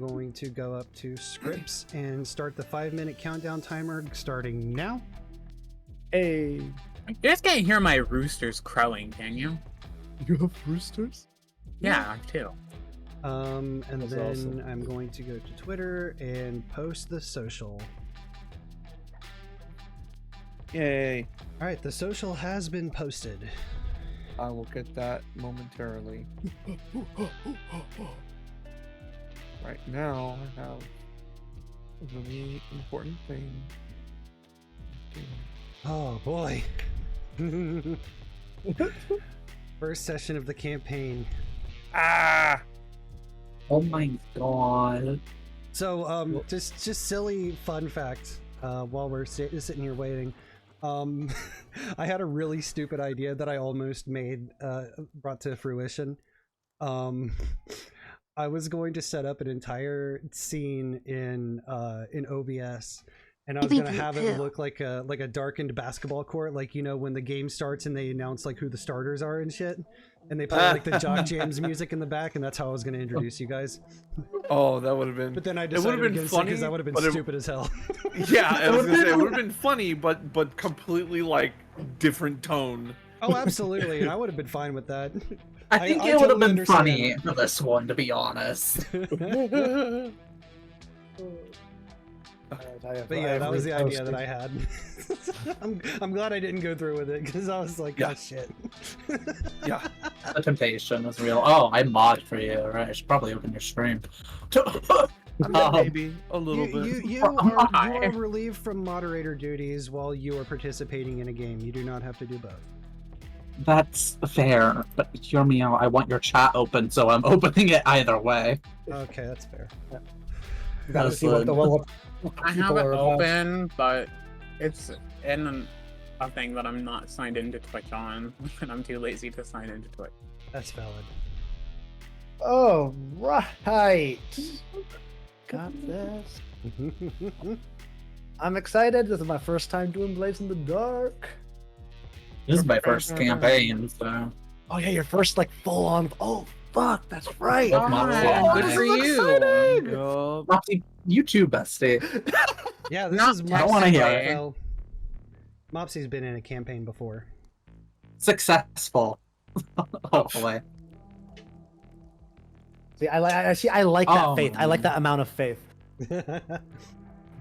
going to go up to scripts and start the 5-minute countdown timer starting now. Hey. You guys can't hear my roosters crowing, can you? You have roosters? Yeah, I have two. And That's then awesome. I'm going to go to Twitter and post the social. Yay. All right, the social has been posted. I will get that momentarily. Right now, I have a really important thing. Oh boy. First session of the campaign. Ah! Oh my god. So, just silly fun fact. While we're sitting here waiting, I had a really stupid idea that I almost brought to fruition. I was going to set up an entire scene in OBS, and I was gonna have it look like a darkened basketball court, like, you know, when the game starts and they announce like who the starters are and shit, and they play like the Jock Jams music in the back, and that's how I was gonna introduce you guys. Oh, that would have been. But then I It decided would have been against it funny because that would have been but it- stupid as hell. Yeah, I was gonna say it would have been funny, but completely like different tone. Oh, absolutely, and I would have been fine with that. I think I it would have totally been funny understand. for this one, to be honest. But yeah, that was the idea that I had. I'm glad I didn't go through with it because I was like, Yeah. oh shit. Yeah. The temptation is real. Oh, I mod for you. Right, I should probably open your stream. Maybe a little bit. You are relieved from moderator duties while you are participating in a game. You do not have to do both. That's fair, but hear me out. I want your chat open, so I'm opening it either way. Okay, that's fair. You gotta see what the what I have people it are about. open, but it's in a thing that I'm not signed into Twitch on, and I'm too lazy to sign into Twitch. That's valid. Oh, right. Got this. I'm excited. This is my first time doing Blaze in the Dark. This is my first campaign, so. Oh yeah, your first like full on. Oh fuck, that's right. Oh, Mopsy. Oh, Good this for is you. exciting! Yup. Mopsy, you too, bestie. Yeah, this Not is I don't wanna hear it. Well, Mopsy's been in a campaign before. Successful. Hopefully. See, I like that Oh, faith. I like man. that amount of faith.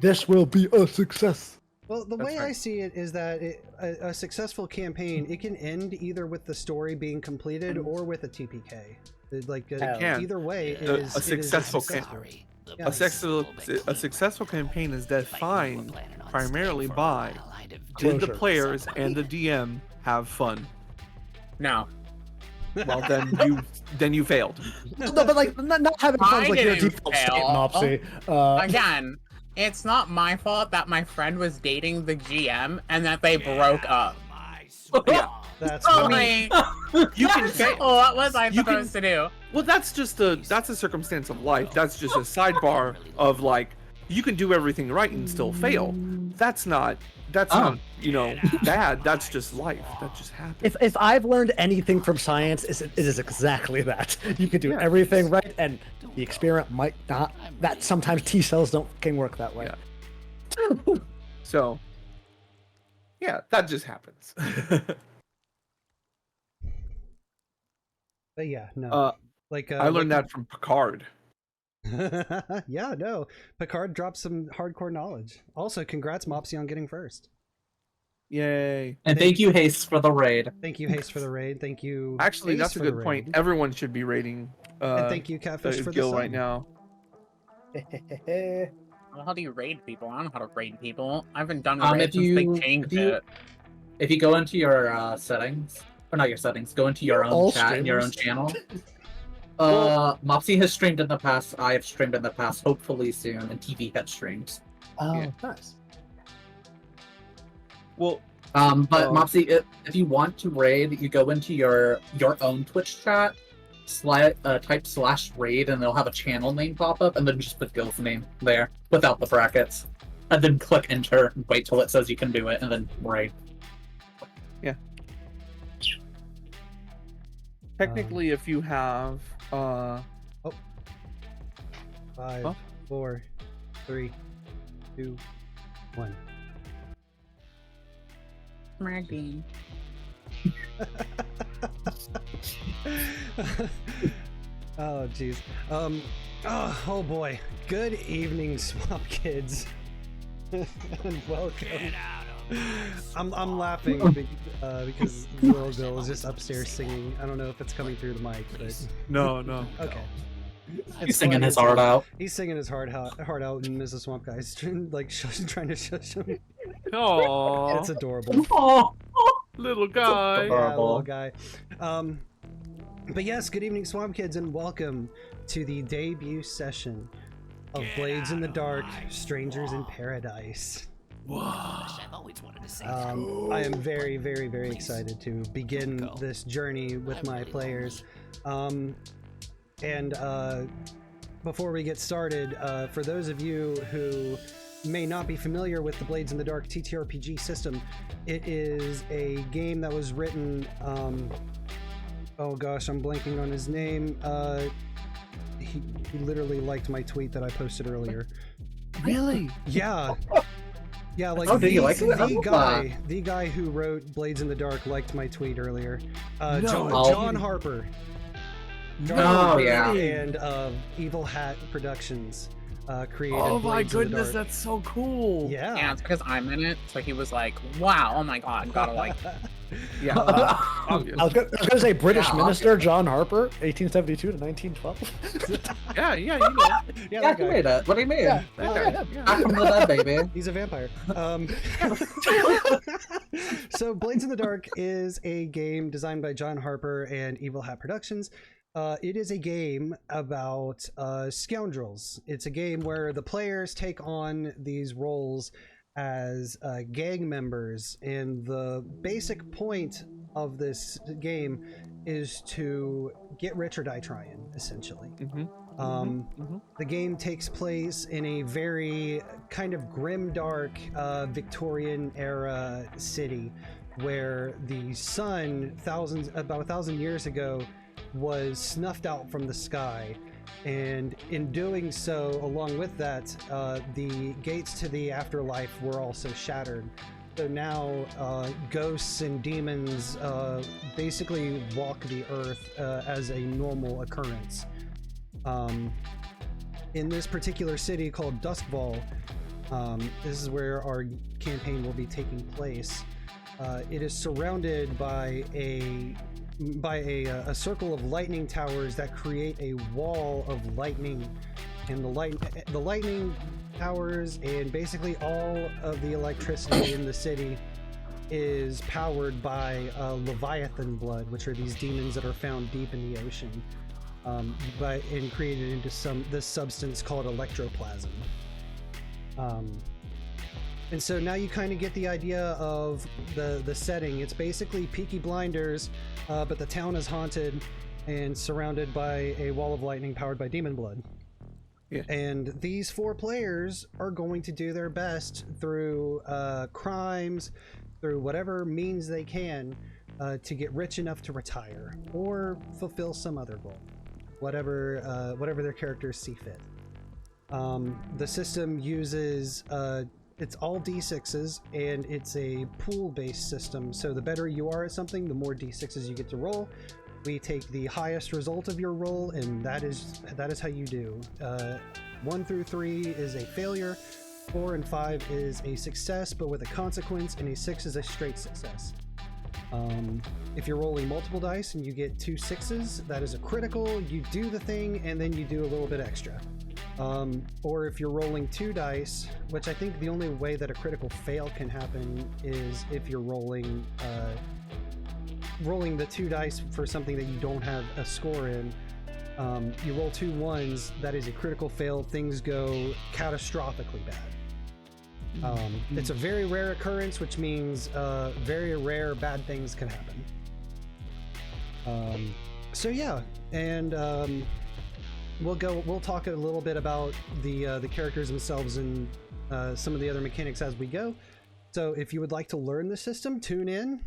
This will be a success. Well, the That's way right. I see it is that a successful campaign, it can end either with the story being completed or with a TPK. can. Either way, A it is successful successful. A successful campaign is defined primarily by did the Closure. players and the DM have fun? No. Well, then you failed. No, but like not having fun is I like your didn't default fail. state, Mopsy. Again, it's not my fault that my friend was dating the GM and that they broke up. Yeah. That's Oh, funny. You can fail. What was I You can- supposed to do? Well, that's a circumstance of life. That's just a sidebar of like you can do everything right and still fail. That's not bad. That's just life. That just happens. If I've learned anything from science, it is exactly that. You can do Yeah. everything right, and the experiment might not. That sometimes T cells can work that way. Yeah. So, yeah, that just happens. But yeah, no. I learned that from Picard. Yeah, no. Picard dropped some hardcore knowledge. Also, congrats, Mopsy, on getting first. Yay! And thank you, Haste, for the raid. Thank you, Haste, for the raid. Thank you. Actually, Ace, that's a for the good point. raid. Everyone should be rating. And thank you, Catfish, the for the guild sub. right now. How do you raid people? I don't know how to raid people. I haven't done a raid If since you- they changed if you- it. If you go into your settings, or not your settings, go into your All own chat and your own streamers. channel. Mopsy has streamed in the past. I have streamed in the past. Hopefully soon, and TVHEADD streams. Oh, Yeah. nice. Well, But Mopsy, if you want to raid, you go into your own Twitch chat, type /raid, and they'll have a channel name pop up, and then just put guild's name there without the brackets, and then click enter, and wait till it says you can do it, and then raid. technically, if you have 5, 4, 3, 2, 1. Maggie. Oh jeez. Oh boy. Good evening, Swamp Kids, and welcome. I'm laughing because Little Bill is just upstairs singing. I don't know if it's coming through the mic, but No. okay. He's singing his heart out. He's singing his heart out, and Mrs. Swamp Guy's trying to shush him. Oh, It's adorable. Oh, little guy. Yeah, little guy. But yes, good evening, Swamp Kids, and welcome to the debut session of Blades in the Dark, Strangers in Paradise. I've always wanted to say I am very, very, very excited to begin this journey with my players. And before we get started, for those of you who may not be familiar with the Blades in the Dark TTRPG system, it is a game that was written, oh gosh, I'm blanking on his name. He literally liked my tweet that I posted earlier. Really? Yeah. Yeah, like did you like it? the guy who wrote Blades in the Dark liked my tweet earlier. No. John Harper. Oh, yeah. And Evil Hat Productions created. Oh my Blades in the goodness, Dark. that's so cool. Yeah. Yeah, it's because I'm in it. So he was like, wow, oh my god, gotta like. Yeah. I was gonna say British minister John Harper, 1872 to 1912. Yeah, you know. Yeah, yeah, that he guy. made it. What do you mean? Yeah. That guy. Back from the dead, baby. He's a vampire. So Blades in the Dark is a game designed by John Harper and Evil Hat Productions. It is a game about scoundrels. It's a game where the players take on these roles as gang members, and the basic point of this game is to get rich or die trying, essentially. The game takes place in a very kind of grim-dark Victorian era city where the sun about 1,000 years ago was snuffed out from the sky, and in doing so, along with that, the gates to the afterlife were also shattered. So now ghosts and demons basically walk the earth as a normal occurrence. In this particular city called Duskfall, this is where our campaign will be taking place. It is surrounded by a circle of lightning towers that create a wall of lightning, and the lightning towers and basically all of the electricity in the city is powered by Leviathan blood, which are these demons that are found deep in the ocean, and created into this substance called electroplasm. And so now you kind of get the idea of the setting. It's basically Peaky Blinders, but the town is haunted and surrounded by a wall of lightning powered by demon blood. Yeah. And these 4 players are going to do their best through crimes, through whatever means they can, to get rich enough to retire or fulfill some other goal, whatever their characters see fit. The system uses it's all D6s, and it's a pool-based system. So the better you are at something, the more D6s you get to roll. We take the highest result of your roll, and that is how you do. 1 through 3 is a failure, 4 and 5 is a success, but with a consequence, and a 6 is a straight success. If you're rolling multiple dice and you get 2 6s, that is a critical. You do the thing, and then you do a little bit extra. Or if you're rolling 2 dice, which I think the only way that a critical fail can happen is if you're rolling the 2 dice for something that you don't have a score in. You roll 2 1s, that is a critical fail. Things go catastrophically bad. It's a very rare occurrence, which means very rare bad things can happen. So yeah, and we'll talk a little bit about the characters themselves and some of the other mechanics as we go. So if you would like to learn the system, tune in.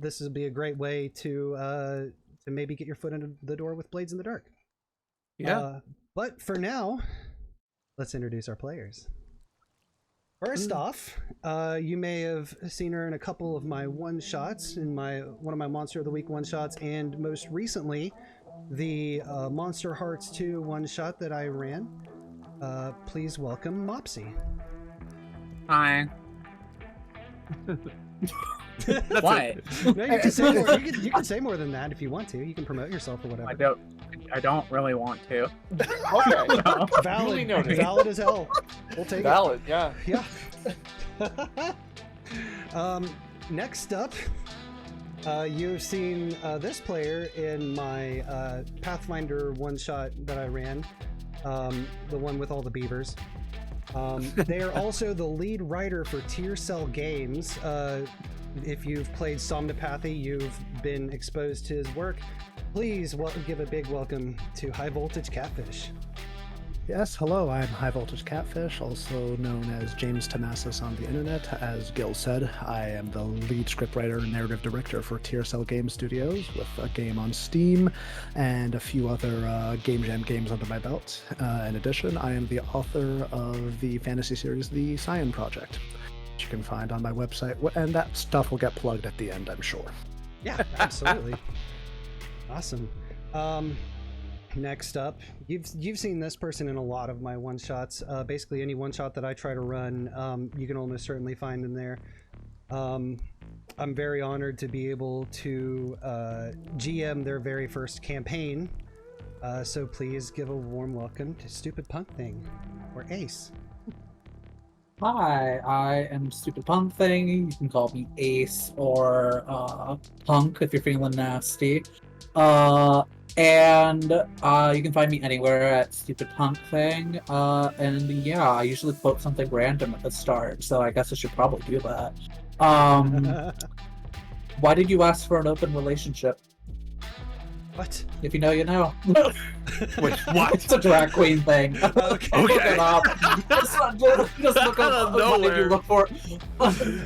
This would be a great way to maybe get your foot in the door with Blades in the Dark. Yeah. But for now, let's introduce our players. First off, you may have seen her in a couple of my one-shots, in one of my Monster of the Week one-shots, and most recently, the Monster Hearts 2 one-shot that I ran. Please welcome Mopsy. Hi. What? No, you can say more. You can say more than that if you want to. You can promote yourself or whatever. I don't really want to. Okay. Valid. Valid as hell. We'll take Valid, yeah. it. Yeah. Next up, you've seen this player in my Pathfinder one-shot that I ran, the one with all the beavers. They are also the lead writer for Tier Cell Games. If you've played Somnopathy, you've been exposed to his work. Please give a big welcome to HighVoltageCatfish. Yes, hello, I'm HighVoltageCatfish, also known as James Tamasis on the internet. As Gil said, I am the lead scriptwriter and narrative director for Tier Cell Game Studios, with a game on Steam and a few other Game Jam games under my belt. In addition, I am the author of the fantasy series The Scion Project, which you can find on my website, and that stuff will get plugged at the end, I'm sure. Yeah, absolutely. Awesome. Next up, you've seen this person in a lot of my one-shots. Basically any one-shot that I try to run, you can almost certainly find in there. I'm very honored to be able to GM their very first campaign. So please give a warm welcome to StupidPunkThing, or Ace. Hi, I am StupidPunkThing. You can call me Ace or Punk if you're feeling nasty. And you can find me anywhere at StupidPunkThing. And yeah, I usually quote something random at the start, so I guess I should probably do that. Why did you ask for an open relationship? What? If you know, you know. Wait, what? It's a drag queen thing. Okay. Look it up. Just look up. What did you look for?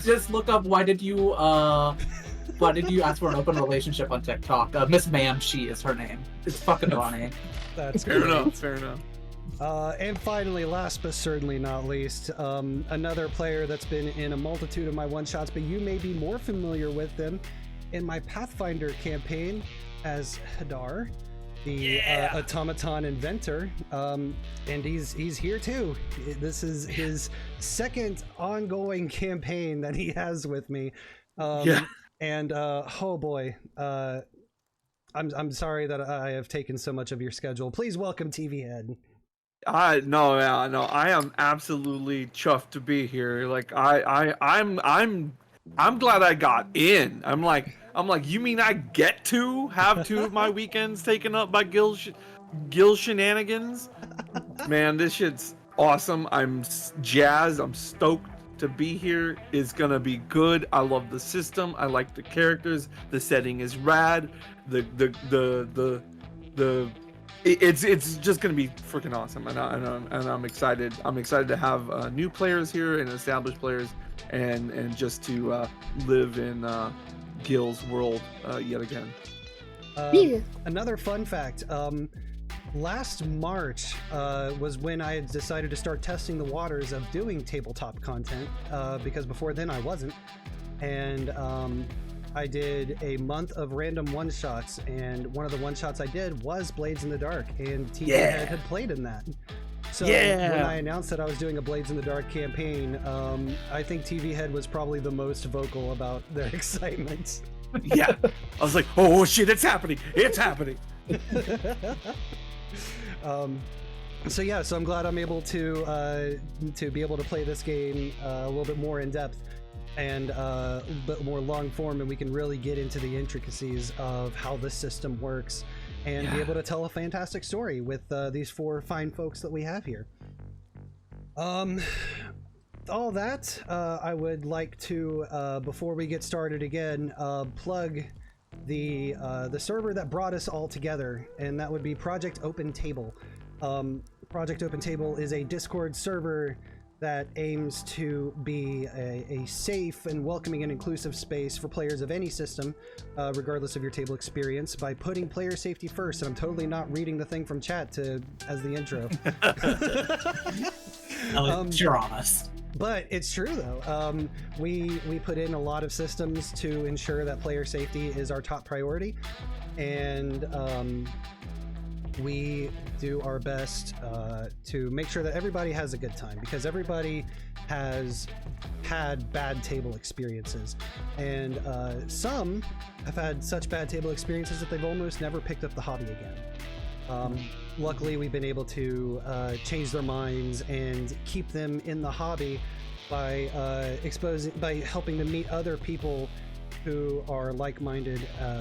Just look up. Why did you ask for an open relationship on TikTok? Miss Ma'am, she is her name. It's fucking funny. That's Fair great. enough, fair enough. And finally, last but certainly not least, another player that's been in a multitude of my one-shots, but you may be more familiar with them in my Pathfinder campaign as Hadar, the automaton inventor. And he's here too. This is his second ongoing campaign that he has with me. And oh boy, I'm sorry that I have taken so much of your schedule. Please welcome TVHEADD. No, I am absolutely chuffed to be here. Like I'm glad I got in. I'm like, you mean I get to have 2 of my weekends taken up by Gil shenanigans? Man, this shit's awesome. I'm jazzed. I'm stoked to be here. It's gonna be good. I love the system. I like the characters. The setting is rad. It's just gonna be freaking awesome, and I'm excited. I'm excited to have new players here and established players, and just to live in Gil's world yet again. Another fun fact. Last March was when I had decided to start testing the waters of doing tabletop content, because before then I wasn't. And I did a month of random one-shots, and one of the one-shots I did was Blades in the Dark, and TVHEADD had played in that. So when I announced that I was doing a Blades in the Dark campaign, I think TVHEADD was probably the most vocal about their excitement. Yeah, I was like, oh shit, it's happening! It's happening! So I'm glad I'm able to be able to play this game a little bit more in depth and a bit more long form, and we can really get into the intricacies of how this system works and be able to tell a fantastic story with these 4 fine folks that we have here. All that, I would like to, before we get started again, plug the server that brought us all together, and that would be Project Open Table. Project Open Table is a Discord server that aims to be a safe and welcoming and inclusive space for players of any system, regardless of your table experience, by putting player safety first. And I'm totally not reading the thing from chat as the intro. You're honest. But it's true though. We put in a lot of systems to ensure that player safety is our top priority, and we do our best to make sure that everybody has a good time, because everybody has had bad table experiences, and some have had such bad table experiences that they've almost never picked up the hobby again. Luckily, we've been able to change their minds and keep them in the hobby by helping them meet other people who are like-minded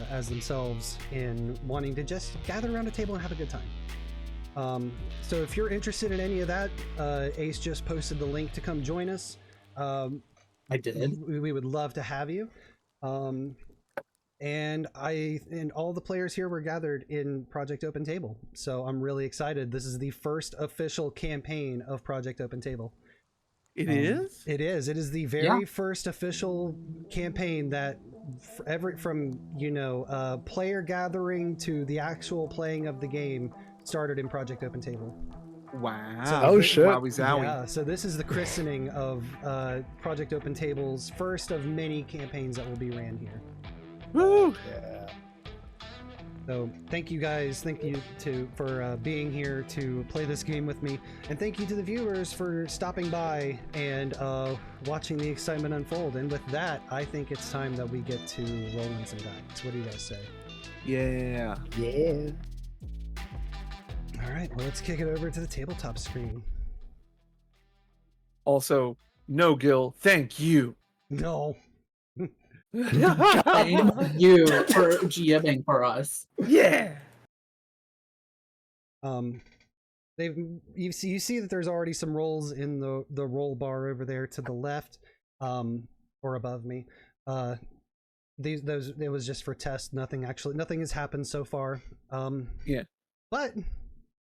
as themselves in wanting to just gather around a table and have a good time. So if you're interested in any of that, Ace just posted the link to come join us. I did. We would love to have you. And all the players here were gathered in Project Open Table, so I'm really excited. This is the first official campaign of Project Open Table. It is? It is. It is the very first official campaign that from player gathering to the actual playing of the game started in Project Open Table. Wow. So, shit. Wowie zowie. Yeah, so this is the christening of Project Open Table's first of many campaigns that will be ran here. Woo! Yeah. So thank you guys. Thank you for being here to play this game with me, and thank you to the viewers for stopping by and watching the excitement unfold. And with that, I think it's time that we get to rolling some dice. What do you guys say? Yeah. Yeah. All right, well, let's kick it over to the tabletop screen. Also, no, Gil, thank you. No. Thank you for GMing for us. Yeah. You see that there's already some rolls in the roll bar over there to the left, or above me. It was just for test. Nothing has happened so far. Yeah. But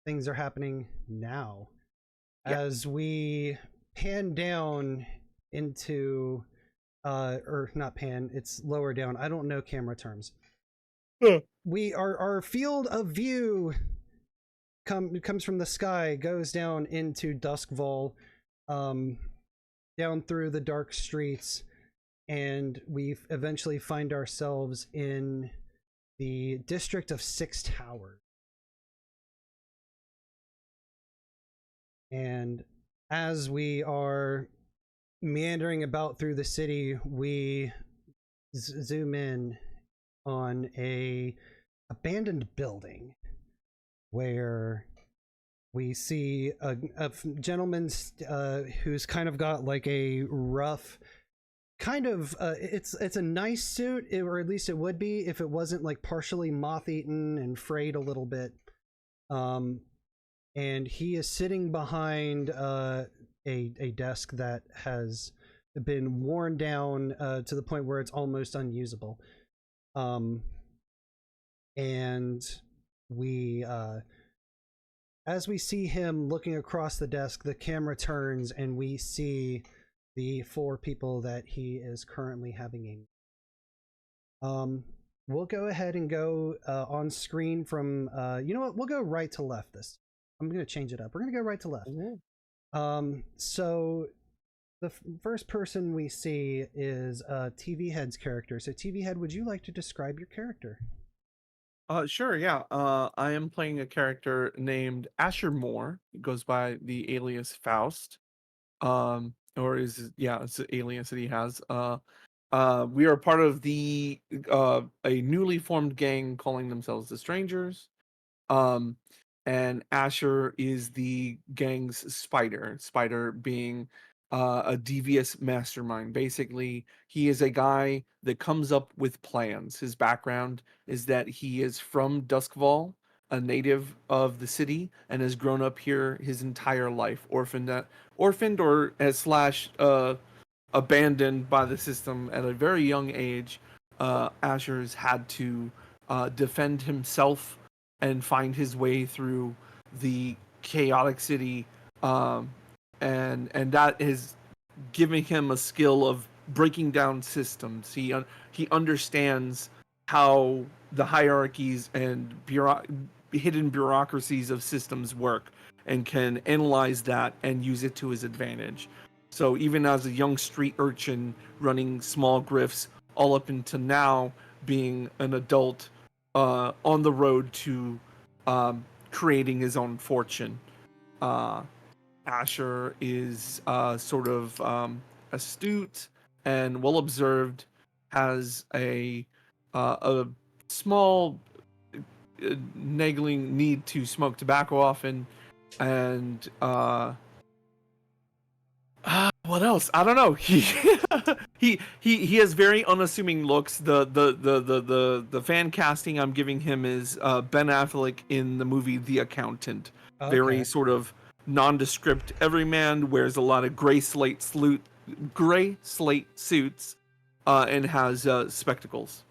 things are happening now as we pan down into or not pan, it's lower down. I don't know camera terms. Our field of view comes from the sky, goes down into Duskval, down through the dark streets, and we eventually find ourselves in the district of Six Towers. And as we are meandering about through the city, we zoom in on a abandoned building where we see a gentleman who's kind of got like a rough kind of it's a nice suit, or at least it would be if it wasn't like partially moth-eaten and frayed a little bit, and he is sitting behind a desk that has been worn down to the point where it's almost unusable. And we as we see him looking across the desk, the camera turns and we see the 4 people that he is currently having we'll go ahead and go on screen from you know what, we'll go right to left this. I'm gonna change it up. We're gonna go right to left. So the first person we see is TVHEADD's character. So TVHEADD, would you like to describe your character? Sure, yeah. I am playing a character named Asher Moore. He goes by the alias Faust. It's an alias that he has. We are part of a newly formed gang calling themselves the Strangers. And Asher is the gang's spider. Spider being a devious mastermind. Basically, he is a guy that comes up with plans. His background is that he is from Duskval, a native of the city, and has grown up here his entire life, orphaned or abandoned by the system at a very young age. Asher's had to defend himself and find his way through the chaotic city, and that is giving him a skill of breaking down systems. He understands how the hierarchies and hidden bureaucracies of systems work, and can analyze that and use it to his advantage. So even as a young street urchin running small grifts, all up into now being an adult on the road to creating his own fortune. Asher is sort of astute and well observed, has a small nagging need to smoke tobacco often, and what else? I don't know. He has very unassuming looks. The fan casting I'm giving him is Ben Affleck in the movie The Accountant. Okay. Very sort of nondescript everyman, wears a lot of gray slate suits, and has spectacles.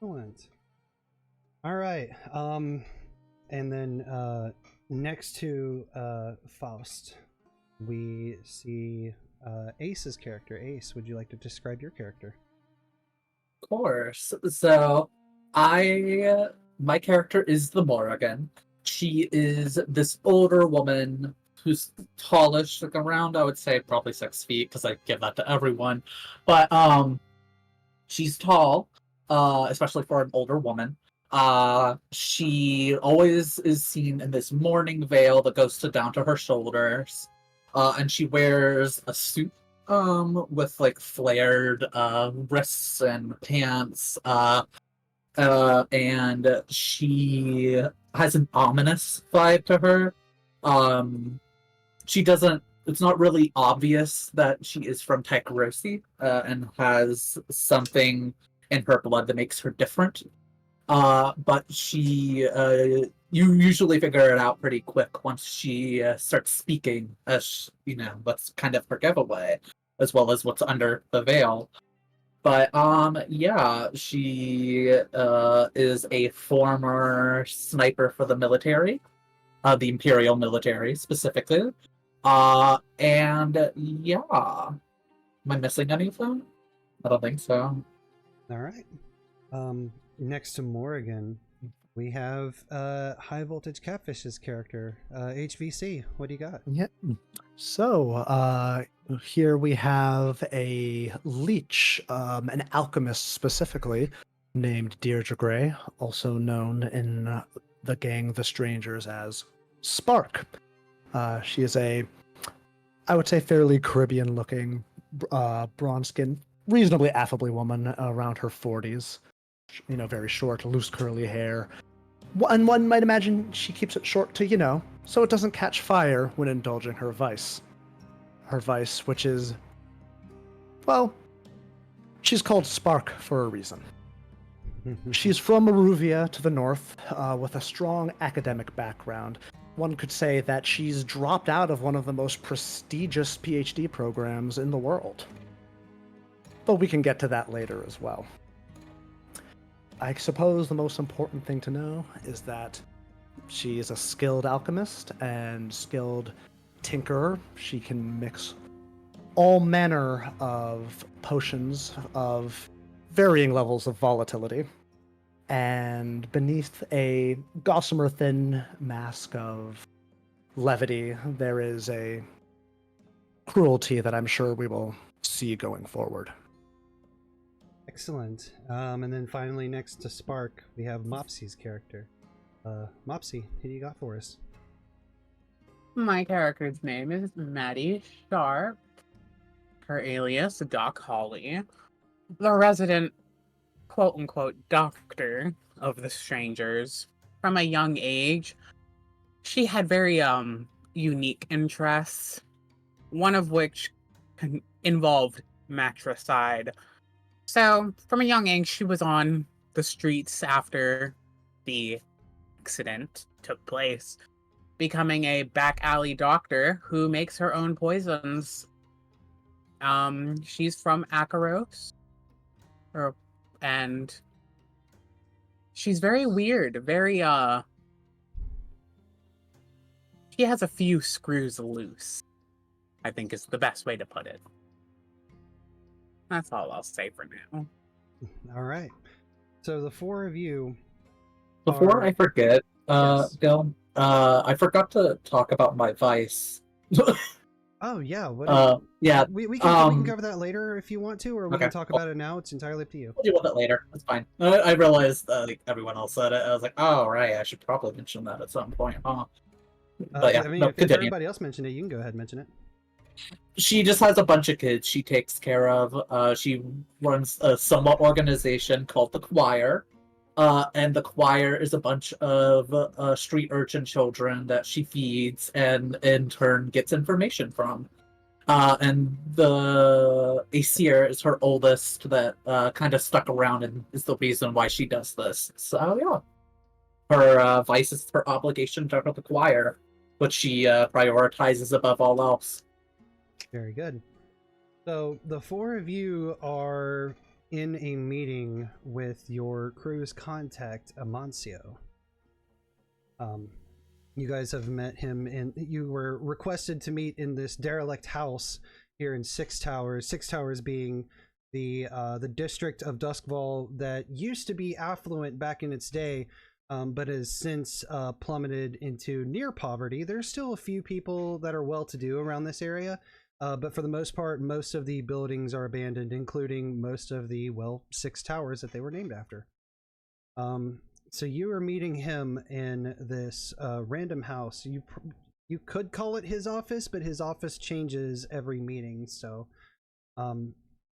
Excellent. All right. And then next to Faust, we see Ace's character. Ace, would you like to describe your character? Of course. So, my character is the Morrigan. She is this older woman who's tallish, like around, I would say, probably 6 feet, because I give that to everyone. But she's tall, especially for an older woman. She always is seen in this mourning veil that goes down to her shoulders. And she wears a suit with like flared wrists and pants. And she has an ominous vibe to her. It's not really obvious that she is from Tycherosi, and has something in her blood that makes her different. But you usually figure it out pretty quick once she starts speaking, as you know, that's kind of her giveaway, as well as what's under the veil. But yeah, she is a former sniper for the military, the Imperial military specifically. And yeah, am I missing anything? I don't think so. All right. Next to Morrigan, we have HighVoltageCatfish's character, HVC. What do you got? Yep. So here we have a leech, an alchemist specifically, named Deirdre Grey, also known in the gang The Strangers as Spark. She is I would say, fairly Caribbean-looking, bronze-skinned, reasonably affably woman around her 40s. You know, very short, loose curly hair. And one might imagine she keeps it short to, so it doesn't catch fire when indulging her vice. Her vice, which is, well, she's called Spark for a reason. She's from Maruvia to the north, with a strong academic background. One could say that she's dropped out of one of the most prestigious PhD programs in the world. But we can get to that later as well. I suppose the most important thing to know is that she is a skilled alchemist and skilled tinkerer. She can mix all manner of potions of varying levels of volatility. And beneath a gossamer thin mask of levity, there is a cruelty that I'm sure we will see going forward. Excellent. And then finally, next to Spark, we have Mopsy's character. Mopsy, who do you got for us? My character's name is Maddy Sharpe. Her alias, Doc Holly. The resident, quote-unquote, doctor of the Strangers. From a young age, she had very unique interests, one of which involved matricide. So, from a young age, she was on the streets after the accident took place, becoming a back alley doctor who makes her own poisons. She's from Akaros, and she's very weird, very, she has a few screws loose, I think is the best way to put it. That's all I'll say for now. All right. So the four of you. Before I forget, Yes. Gil, I forgot to talk about my vice. Oh yeah, what? Yeah. We can cover that later if you want to, or we Okay, can talk about it now. It's entirely up to you. We'll deal with it later. That's fine. I realized like everyone else said it. I was like, oh right, I should probably mention that at some point, huh? But yeah, I mean, no, if continue. everybody else mentioned it, you can go ahead and mention it. She just has a bunch of kids she takes care of. She runs a somewhat organization called the Choir. And the Choir is a bunch of street urchin children that she feeds and in turn gets information from. And the Aesir is her oldest that kind of stuck around and is the reason why she does this. So yeah, her vice is her obligation to the Choir, which she prioritizes above all else. Very good. So the four of you are in a meeting with your crew's contact, Amancio. You guys have met him, and you were requested to meet in this derelict house here in Six Towers. Six Towers being the district of Duskval that used to be affluent back in its day, but has since plummeted into near poverty. There's still a few people that are well-to-do around this area, but for the most part, most of the buildings are abandoned, including most of the, well, Six Towers that they were named after. So you are meeting him in this random house. You could call it his office, but his office changes every meeting. So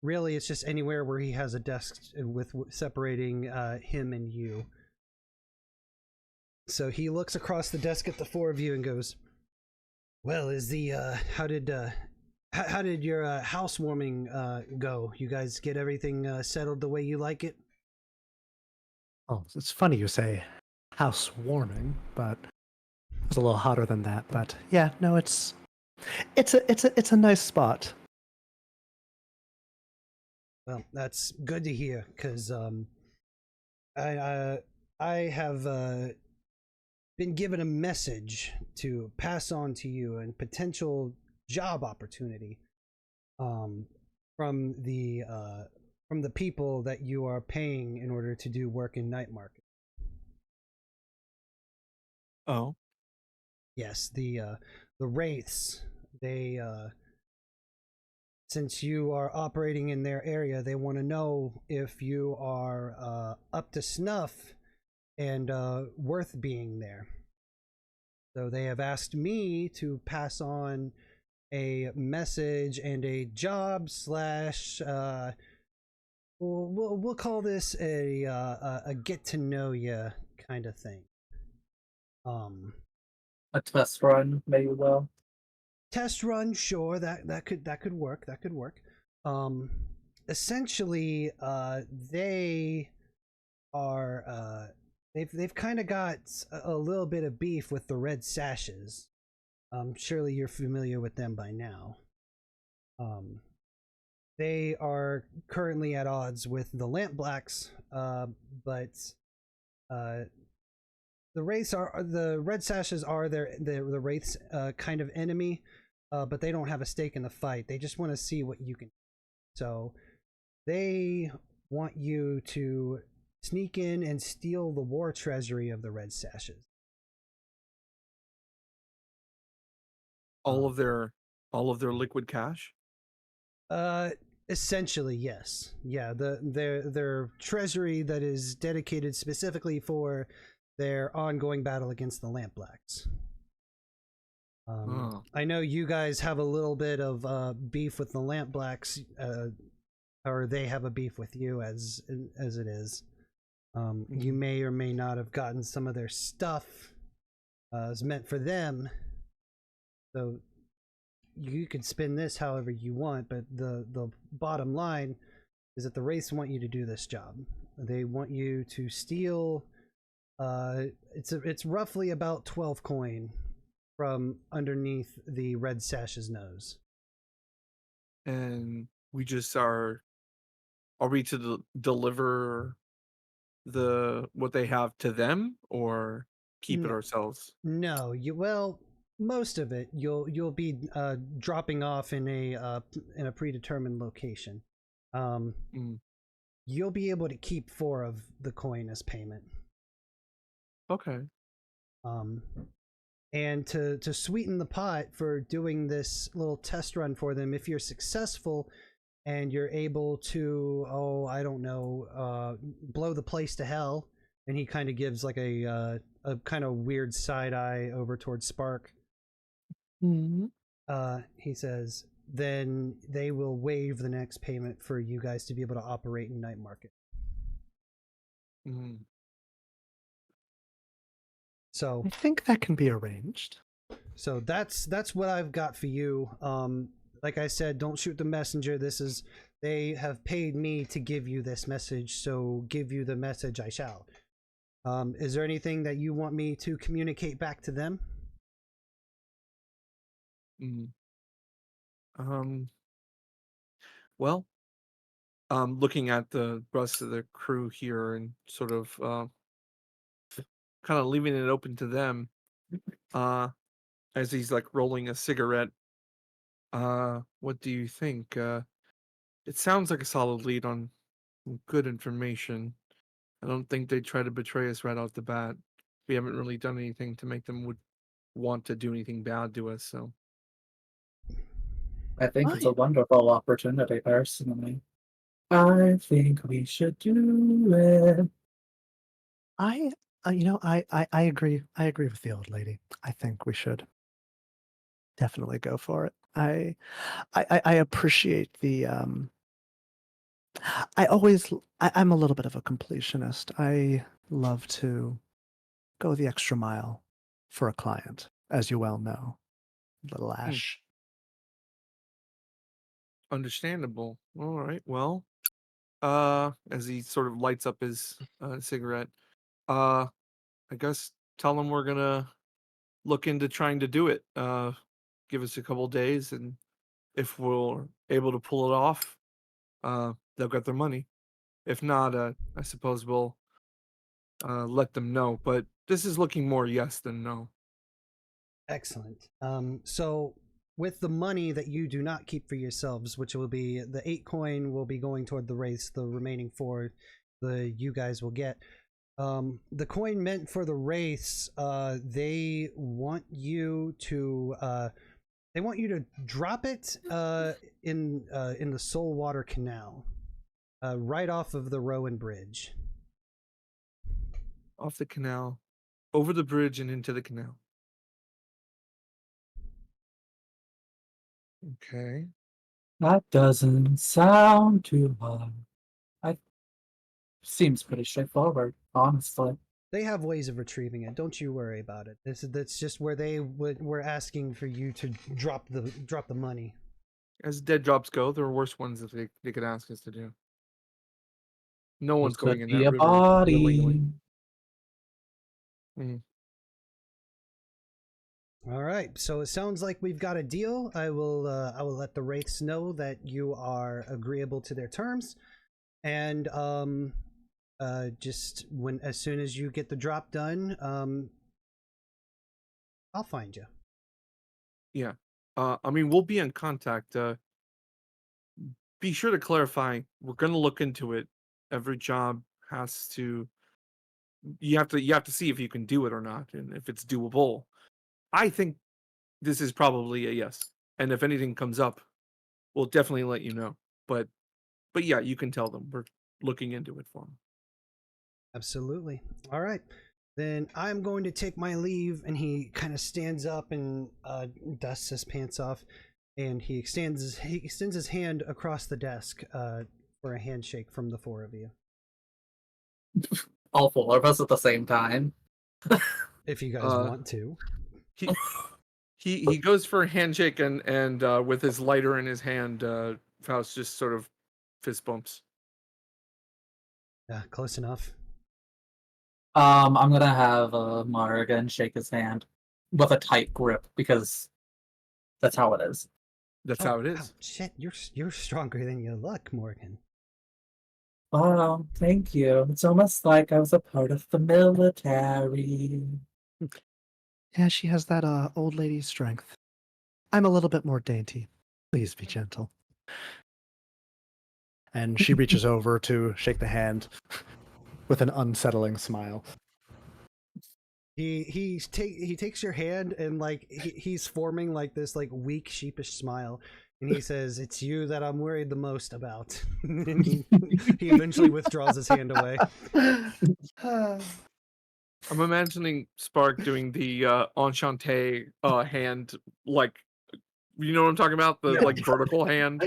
really, it's just anywhere where he has a desk with separating him and you. So he looks across the desk at the four of you and goes, "Well, is the how did your housewarming go? You guys get everything settled the way you like it?" Oh, it's funny you say housewarming, but it's a little hotter than that. But yeah, no, it's a nice spot. Well, that's good to hear, because I have been given a message to pass on to you and potential job opportunity from the people that you are paying in order to do work in night market. Oh. Yes, the wraiths, they since you are operating in their area, they want to know if you are up to snuff and worth being there. So they have asked me to pass on a message and a job slash we'll call this a get to know you kind of thing. A test run, maybe well. Test run, sure, that could work. That could work. Essentially, they are they've kind of got a little bit of beef with the Red Sashes. Surely you're familiar with them by now. They are currently at odds with the Lamp Blacks, but the Red Sashes are the Wraith's kind of enemy, but they don't have a stake in the fight. They just want to see what you can. So they want you to sneak in and steal the war treasury of the Red Sashes. All of their liquid cash? Essentially, yes. Yeah, their treasury that is dedicated specifically for their ongoing battle against the Lamp Blacks. I know you guys have a little bit of beef with the Lamp Blacks, or they have a beef with you as it is. You may or may not have gotten some of their stuff as meant for them. So you can spin this however you want, but the bottom line is that the Wraiths want you to do this job. They want you to steal. It's roughly about 12 coin from underneath the Red Sash's nose. And we just are we to deliver what they have to them, or keep it ourselves? No, most of it you'll be dropping off in a predetermined location. You'll be able to keep 4 of the coin as payment. Okay. And to sweeten the pot for doing this little test run for them, if you're successful and you're able to, I don't know, blow the place to hell, and he kind of gives like a kind of weird side eye over towards Spark. Mm-hmm. He says, then they will waive the next payment for you guys to be able to operate in Night Market. Mm. So I think that can be arranged. So that's what I've got for you. Like I said, don't shoot the messenger. They have paid me to give you this message, so give you the message I shall. Is there anything that you want me to communicate back to them? Well, looking at the rest of the crew here and sort of kind of leaving it open to them, as he's like rolling a cigarette. What do you think? It sounds like a solid lead on good information. I don't think they'd try to betray us right off the bat. We haven't really done anything to make them would want to do anything bad to us, so. I think it's a wonderful opportunity, personally. I think we should do it. I agree. I agree with the old lady. I think we should definitely go for it. I appreciate the I'm a little bit of a completionist. I love to go the extra mile for a client, as you well know, little Ash. Understandable. All right. Well, as he sort of lights up his cigarette, I guess tell him we're gonna look into trying to do it. Give us a couple days, and if we're able to pull it off, they'll get their money. If not, I suppose we'll let them know. But this is looking more yes than no. Excellent. So with the money that you do not keep for yourselves, which will be the 8 coin will be going toward the race, the remaining 4 you guys will get. The coin meant for the race, they want you to drop it in the Soulwater Canal, right off of the Rowan Bridge. Off the canal, over the bridge, and into the canal. Okay. That doesn't sound too hard. Seems pretty straightforward, honestly. They have ways of retrieving it. Don't you worry about it. That's just where we're asking for you to drop the money. As dead drops go, there are worse ones that they could ask us to do. No one's going in that river willingly. All right, so it sounds like we've got a deal. I will let the Wraiths know that you are agreeable to their terms, and just as soon as you get the drop done, I'll find you. Yeah, I mean, we'll be in contact. Be sure to clarify. We're gonna look into it. Every job has to. You have to see if you can do it or not, and if it's doable. I think this is probably a yes. And if anything comes up, we'll definitely let you know. But yeah, you can tell them we're looking into it for them. Absolutely. All right. Then I'm going to take my leave, and he kind of stands up and dusts his pants off, and he extends his hand across the desk for a handshake from the 4 of you. All 4 of us at the same time. If you guys want to. He goes for a handshake, and with his lighter in his hand, Faust just sort of fist bumps. Yeah, close enough. I'm gonna have Morrigan shake his hand with a tight grip because that's how it is. That's how it is. Oh, shit, you're stronger than you look, Morrigan. Oh, thank you. It's almost like I was a part of the military. Yeah, she has that old lady strength. I'm a little bit more dainty. Please be gentle. And she reaches over to shake the hand with an unsettling smile. He takes your hand and like he's forming like this like weak sheepish smile, and he says, "It's you that I'm worried the most about." And he eventually withdraws his hand away. I'm imagining Spark doing the enchanté hand, like, you know what I'm talking about, the like vertical hand.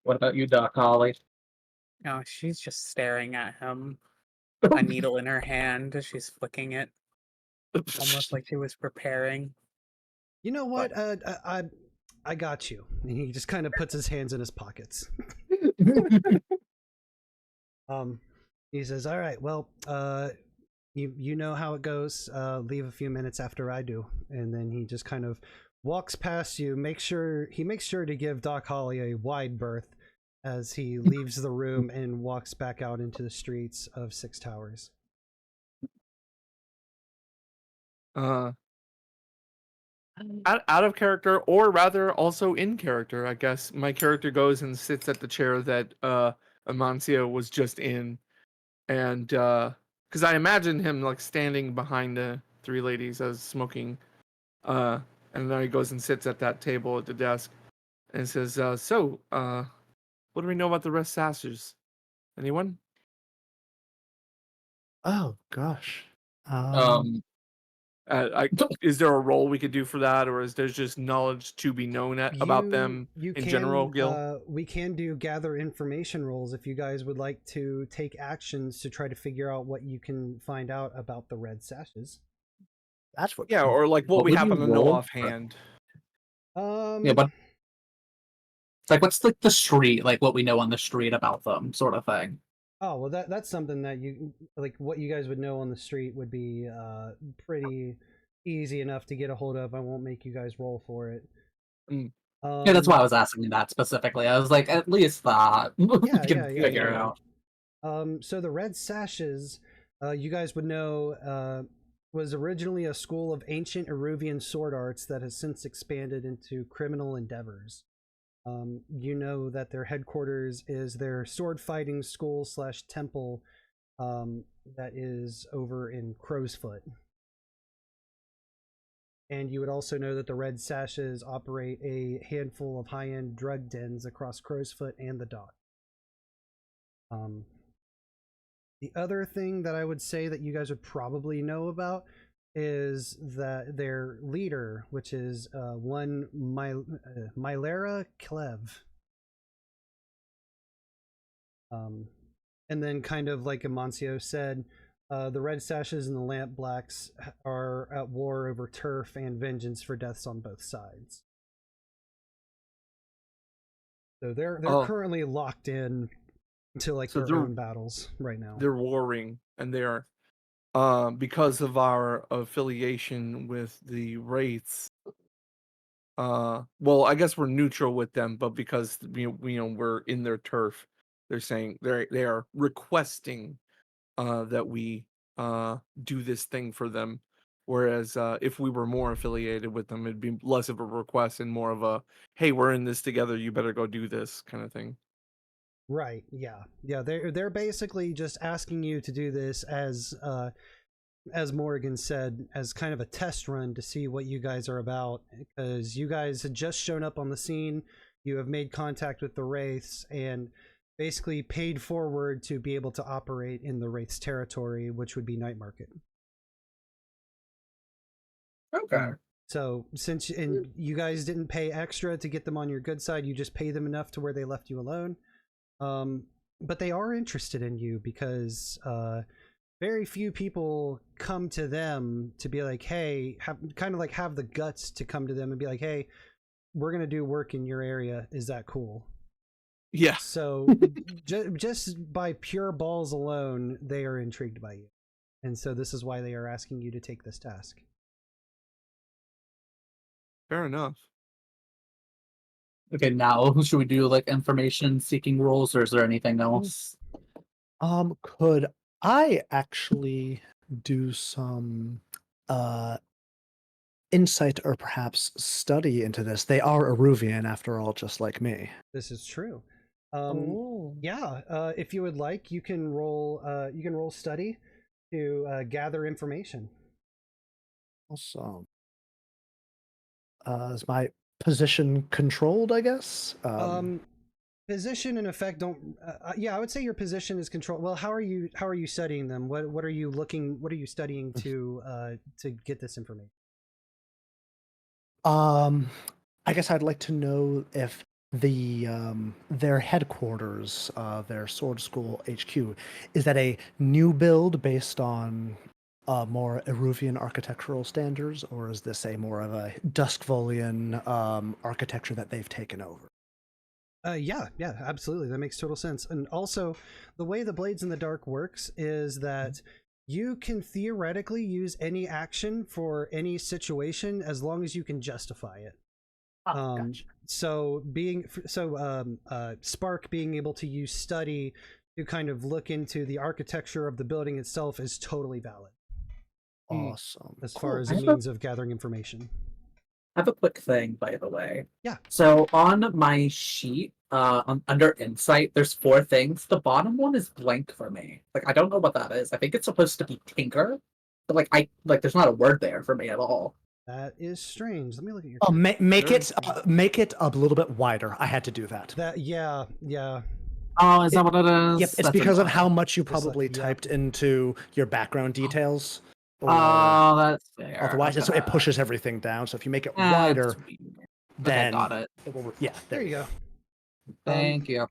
What about you, Doc Holly? Oh, she's just staring at him. A needle in her hand. She's flicking it, almost like she was preparing. You know what? I got you. And he just kind of puts his hands in his pockets. He says, "All right, well, you know how it goes. Leave a few minutes after I do." And then he just kind of walks past you. He makes sure to give Doc Holly a wide berth as he leaves the room and walks back out into the streets of Six Towers. Out of character, or rather also in character, I guess. My character goes and sits at the chair that Amancio was just in, and because I imagine him like standing behind the three ladies as smoking, and then he goes and sits at that table at the desk and says, "So, what do we know about the rest sashes? Anyone?" Oh gosh. Is there a role we could do for that, or is there just knowledge to be known about them in general, Gil? We can do gather information roles if you guys would like to take actions to try to figure out what you can find out about the red sashes. That's what. Yeah, or like what we happen to know offhand. Yeah, but like, what's like the street, like what we know on the street about them, sort of thing. Oh, well, that's something that you like. What you guys would know on the street would be pretty easy enough to get a hold of. I won't make you guys roll for it. Yeah, that's why I was asking that specifically. I was like, at least that we can figure it out. So the red sashes, you guys would know, was originally a school of ancient Eruvian sword arts that has since expanded into criminal endeavors. You know that their headquarters is their sword fighting school / temple that is over in Crow's Foot. And you would also know that the Red Sashes operate a handful of high-end drug dens across Crow's Foot and the dock. The other thing that I would say that you guys would probably know about is that their leader, which is one Mylera Klev. And then kind of like Amancio said, the Red Sashes and the Lamp Blacks are at war over turf and vengeance for deaths on both sides. So they're currently locked in to like their own battles right now. They're warring, and they are because of our affiliation with the Wraiths. Well, I guess we're neutral with them, but because we're in their turf, they're saying they are requesting that we do this thing for them. Whereas if we were more affiliated with them, it'd be less of a request and more of a, hey, we're in this together, you better go do this kind of thing. Right, yeah. They're basically just asking you to do this as Morrigan said, as kind of a test run to see what you guys are about, because you guys had just shown up on the scene, you have made contact with the Wraiths, and basically paid forward to be able to operate in the Wraiths territory, which would be Night Market. Okay. So since you guys didn't pay extra to get them on your good side, you just pay them enough to where they left you alone. But they are interested in you because very few people come to them to be like, hey, have the guts to come to them and be like, hey, we're going to do work in your area. Is that cool? Yeah. So just by pure balls alone, they are intrigued by you. And so this is why they are asking you to take this task. Fair enough. Okay, now should we do like information seeking roles, or is there anything else? Could I actually do some insight or perhaps study into this? They are Eruvian after all, just like me. This is true. Yeah, if you would like, you can roll study. to gather information. Awesome. Is my position controlled, I guess? Position in effect don't. Yeah, I would say your position is controlled. Well, how are you studying them? What are you studying to get this information? I guess I'd like to know if their headquarters, their sword school HQ, is that a new build based on more Eruvian architectural standards, or is this a more of a Duskvolian architecture that they've taken over? Yeah, absolutely. That makes total sense. And also, the way the Blades in the Dark works is that you can theoretically use any action for any situation as long as you can justify it. Gotcha. So Spark being able to use study to kind of look into the architecture of the building itself is totally valid. Awesome. As Cool. far as a means of gathering information. I have a quick thing, by the way. Yeah. So on my sheet, under insight, there's 4 things. The bottom one is blank for me. Like, I don't know what that is. I think it's supposed to be tinker, but there's not a word there for me at all. That is strange. Let me look at your. Oh, make it a little bit wider. I had to do that. Yeah. Oh, is that what it is? Yep, it's That's because of annoying. how much you Just like- probably yeah. typed into your background details. Oh, that's fair. Otherwise, Okay. it pushes everything down. So if you make it That's wider, weird. then Okay, got it. it will. Yeah, There you go. Thank you.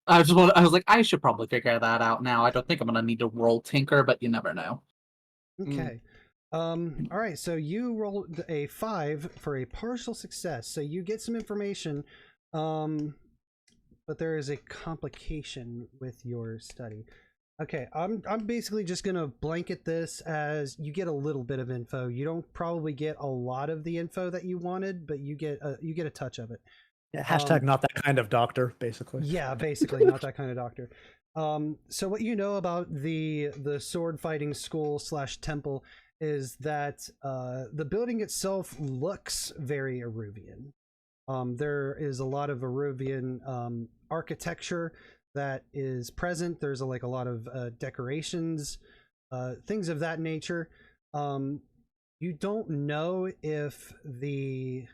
I was like, I should probably figure that out now. I don't think I'm gonna need to roll tinker, but you never know. Okay. All right. So you rolled a 5 for a partial success. So you get some information, but there is a complication with your study. Okay, I'm basically just gonna blanket this as you get a little bit of info. You don't probably get a lot of the info that you wanted, but you get a touch of it. Yeah, hashtag not that kind of doctor, basically. Yeah, basically not that kind of doctor. So what you know about the sword fighting school / temple is that the building itself looks very Eruvian. There is a lot of Eruvian architecture that is present. There's a lot of decorations, things of that nature. You don't know if the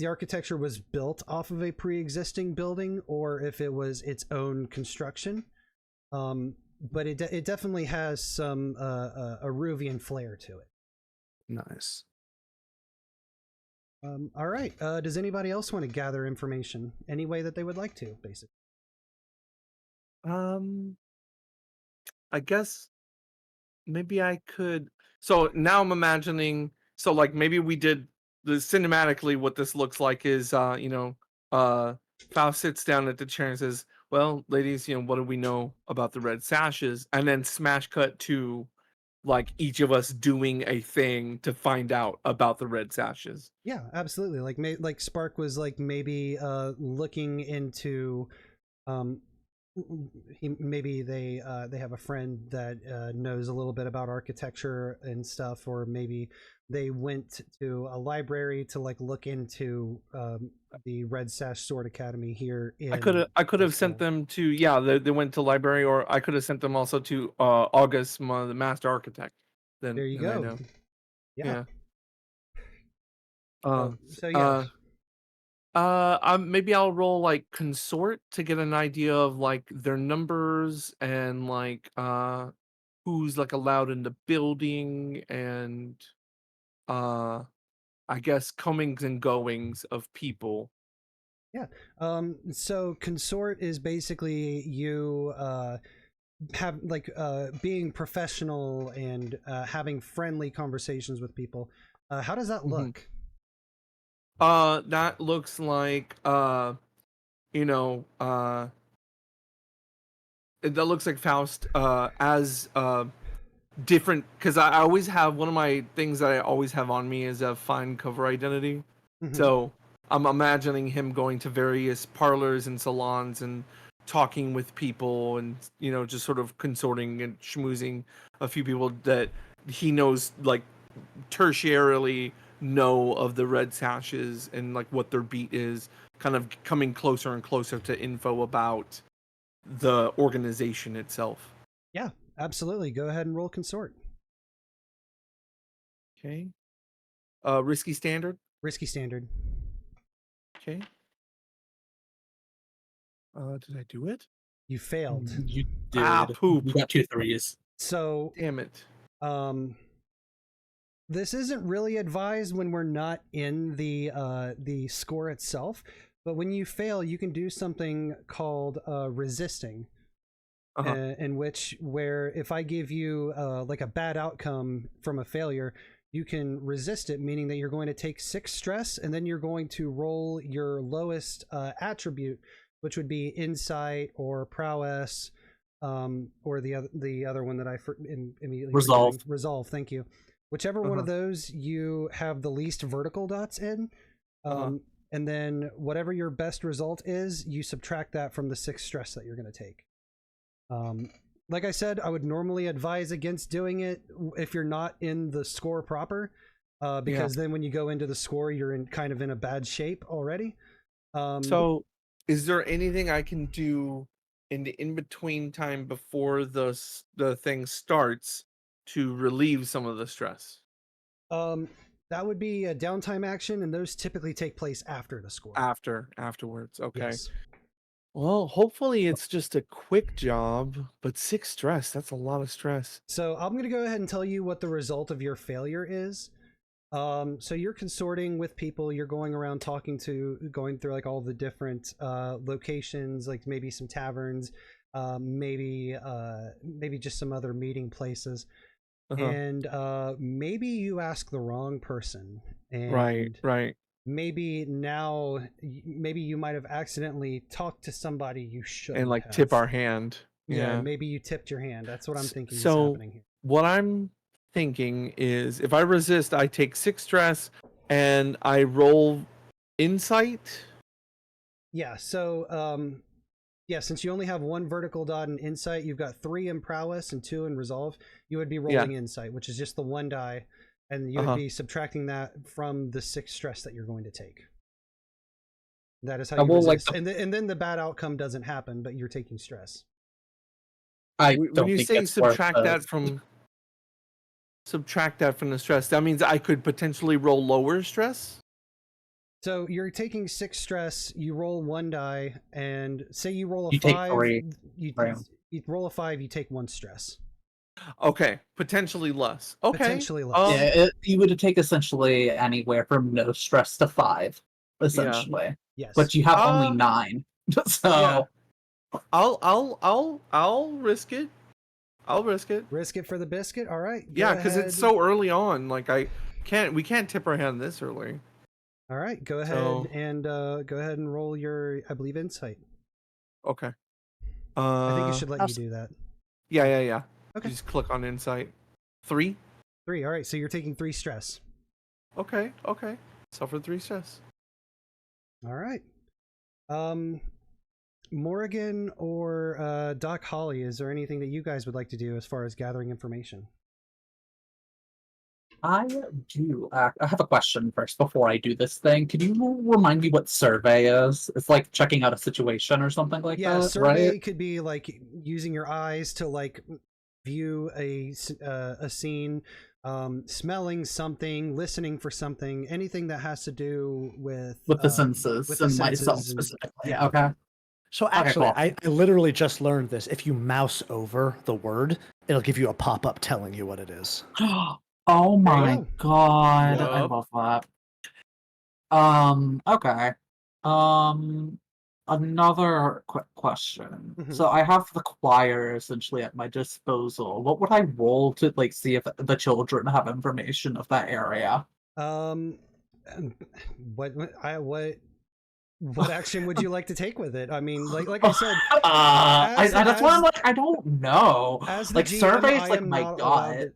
architecture was built off of a pre-existing building or if it was its own construction. But it definitely has some Eruvian flair to it. Nice. All right. Does anybody else want to gather information any way that they would like to, basically? I guess maybe I could. So now I'm imagining. So maybe we did the cinematically. What this looks like is, Faust sits down at the chair and says, "Well, ladies, what do we know about the red sashes?" And then smash cut to, each of us doing a thing to find out about the red sashes. Yeah, absolutely. Like Spark was maybe looking into. Maybe they have a friend that knows a little bit about architecture and stuff, or maybe they went to a library to look into the Red Sash Sword Academy here. I could have sent them to they went to library, or I could have sent them also to August, the master architect. Then there you go. Yeah. So yeah. Maybe I'll roll consort to get an idea of their numbers and who's allowed in the building and I guess comings and goings of people. Yeah. So consort is basically you have being professional and having friendly conversations with people. How does that look? That looks like that looks like Faust as different, because I always have one of my things that I always have on me is a fine cover identity. So I'm imagining him going to various parlors and salons and talking with people and just sort of consorting and schmoozing a few people that he knows tertiarily know of the red sashes and what their beat is, kind of coming closer and closer to info about the organization itself. Yeah, absolutely. Go ahead and roll consort. Okay. Risky standard. Risky standard. Okay. Did I do it? You failed. You did. Ah, poop. You got 2 3s. So Damn it. this isn't really advised when we're not in the score itself, but when you fail, you can do something called resisting, in which where if I give you like a bad outcome from a failure, you can resist it, meaning that you're going to take 6 stress, and then you're going to roll your lowest attribute, which would be insight or prowess, or the other one that I immediately Resolve. Resolve. Thank you. Whichever one of those you have the least vertical dots in, and then whatever your best result is, you subtract that from the 6 stress that you're going to take. Like I said, I would normally advise against doing it if you're not in the score proper, because then when you go into the score, you're kind of in a bad shape already. So, is there anything I can do in the in-between time before the thing starts to relieve some of the stress? That would be a downtime action, and those typically take place after the score. Afterwards. Okay. Yes. Well, hopefully it's just a quick job, but 6 stress, that's a lot of stress. So I'm going to go ahead and tell you what the result of your failure is. So you're consorting with people, you're going around going through like all the different locations, like maybe some taverns, maybe just some other meeting places. And maybe you ask the wrong person. And right. Maybe you might have accidentally talked to somebody you shouldn't And like have. tip our hand. Yeah, maybe you tipped your hand. That's what I'm thinking is So happening here. what I'm thinking is if I resist, I take 6 stress and I roll insight. Yeah, so since you only have 1 vertical dot in insight, you've got 3 in prowess and 2 in resolve. You would be rolling insight, which is just the 1 die, and you would be subtracting that from the 6 stress that you're going to take. That is how you resist. And then the bad outcome doesn't happen, but you're taking stress. When you say subtract that from the stress, that means I could potentially roll lower stress? So you're taking 6 stress, you roll 1 die, and say you roll a 5. Take 3. You roll a 5, you take 1 stress. Okay, potentially less. Okay. Potentially less. Yeah, you would take essentially anywhere from no stress to 5, essentially. Yeah. Yes. But you have only 9. So I'll risk it. Risk it for the biscuit? All right. Yeah, because it's so early on. Like we can't tip our hand this early. All right, go ahead and roll your, I believe, insight. Okay. I think it should let you do that. Yeah. Okay. You just click on insight. 3. 3. All right, so you're taking 3 stress. Okay. Suffer 3 stress. All right. Morrigan or Doc Holly, is there anything that you guys would like to do as far as gathering information? I do. I have a question first before I do this thing. Can you remind me what survey is? It's like checking out a situation or something like that, Yeah, survey right? could be like using your eyes to like view a scene, smelling something, listening for something, anything that has to do with the senses and myself specifically. Yeah. Okay. So actually, cool. I literally just learned this. If you mouse over the word, it'll give you a pop-up telling you what it is. Oh my god, Yep. I love that. Okay. Another quick question. So I have the choir essentially at my disposal. What would I roll to like see if the children have information of that area? What action would you like to take with it? I mean, like I said, that's why I'm like, I don't know. As like GM, surveys, like my god.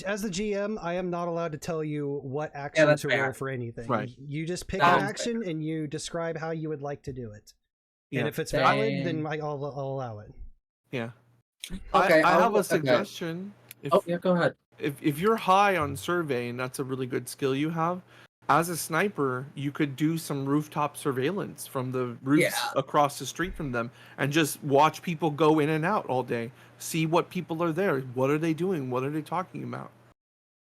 As the GM, I am not allowed to tell you what action to roll for anything. Right. You just pick an action and you describe how you would like to do it. Yeah. And if it's valid, then I'll allow it. Yeah. Okay, I have a suggestion. Go ahead. If you're high on survey, and that's a really good skill you have, as a sniper, you could do some rooftop surveillance from the roofs across the street from them and just watch people go in and out all day. See what people are there. What are they doing? What are they talking about?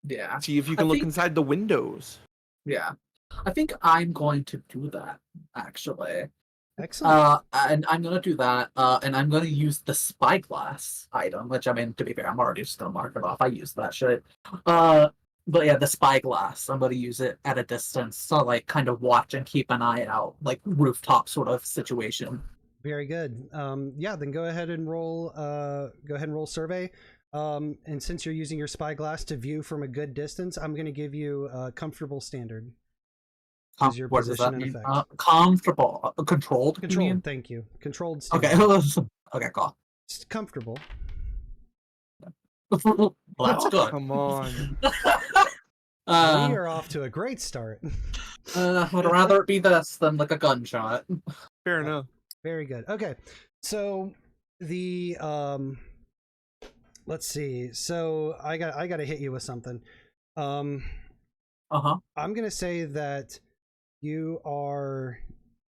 Yeah. See if you can look inside the windows. Yeah. I think I'm going to do that, actually. Excellent. And I'm gonna do that, and I'm gonna use the spyglass item, which, I mean, to be fair, I'm already just gonna mark it off. I use that shit. But yeah, the spyglass, I'm gonna use it at a distance to, like, kind of watch and keep an eye out, like, rooftop sort of situation. Very good. Yeah, then go ahead and roll survey. And since you're using your spyglass to view from a good distance, I'm going to give you a comfortable standard. Your What does that position mean? effect. Controlled. Controlled. Thank you. Controlled standard. Okay. Okay, cool. It's comfortable. Well, that's good. Come on. We are off to a great start. I'd rather it be this than like a gunshot. Fair enough. Very good. Okay, so the let's see. So I got to hit you with something. I'm gonna say that you are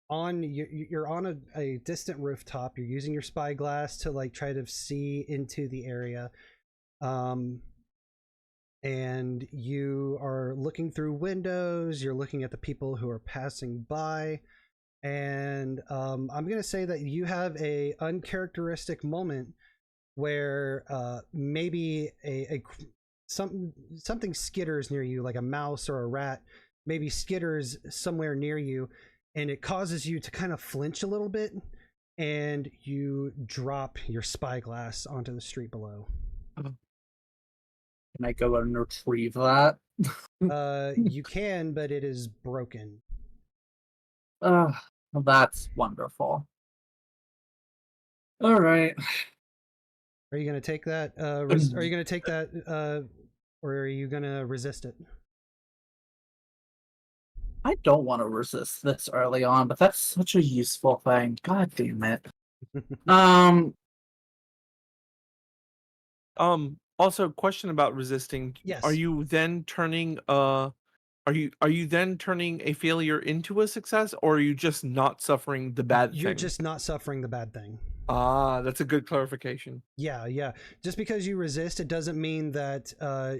on you're on a distant rooftop. You're using your spyglass to like try to see into the area. And you are looking through windows, you're looking at the people who are passing by, and I'm going to say that you have a uncharacteristic moment where maybe something skitters near you, like a mouse or a rat, maybe skitters somewhere near you, and it causes you to kind of flinch a little bit, and you drop your spyglass onto the street below. Can I go and retrieve that? You can, but it is broken. That's wonderful. All right. Are you going to take that? Are you going to take that, or are you going to resist it? I don't want to resist this early on, but that's such a useful thing. God damn it. Also, question about resisting. Yes. Are you then turning are you then turning a failure into a success, or are you just not suffering the bad thing? You're just not suffering the bad thing. Ah, that's a good clarification. Yeah. Just because you resist, it doesn't mean that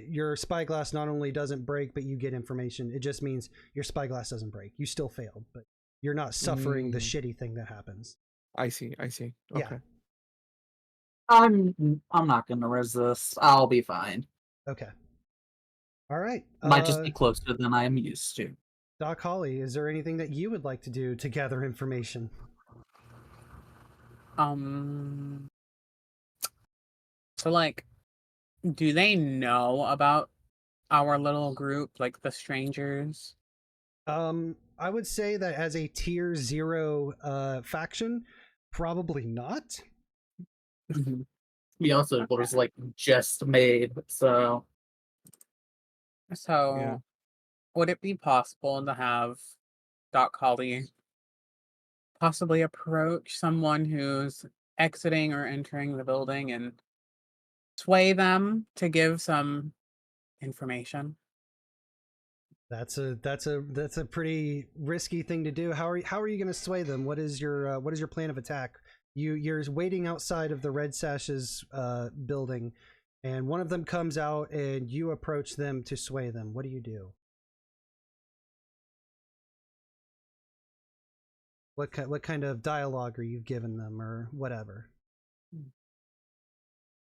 your spyglass not only doesn't break, but you get information. It just means your spyglass doesn't break. You still failed, but you're not suffering the shitty thing that happens. I see. Okay. Yeah. I'm not gonna resist. I'll be fine. Okay. All right. Might just be closer than I am used to. Doc Holly, is there anything that you would like to do to gather information? So like, do they know about our little group, like the strangers? I would say that as a tier 0 faction, probably not. He also was like just made, so Yeah. Would it be possible to have Doc Holly possibly approach someone who's exiting or entering the building and sway them to give some information? That's a pretty risky thing to do. How are you going to sway them? What is your plan of attack? You're waiting outside of the Red Sash's building, and one of them comes out, and you approach them to sway them. What do you do? What kind of dialogue are you giving them, or whatever?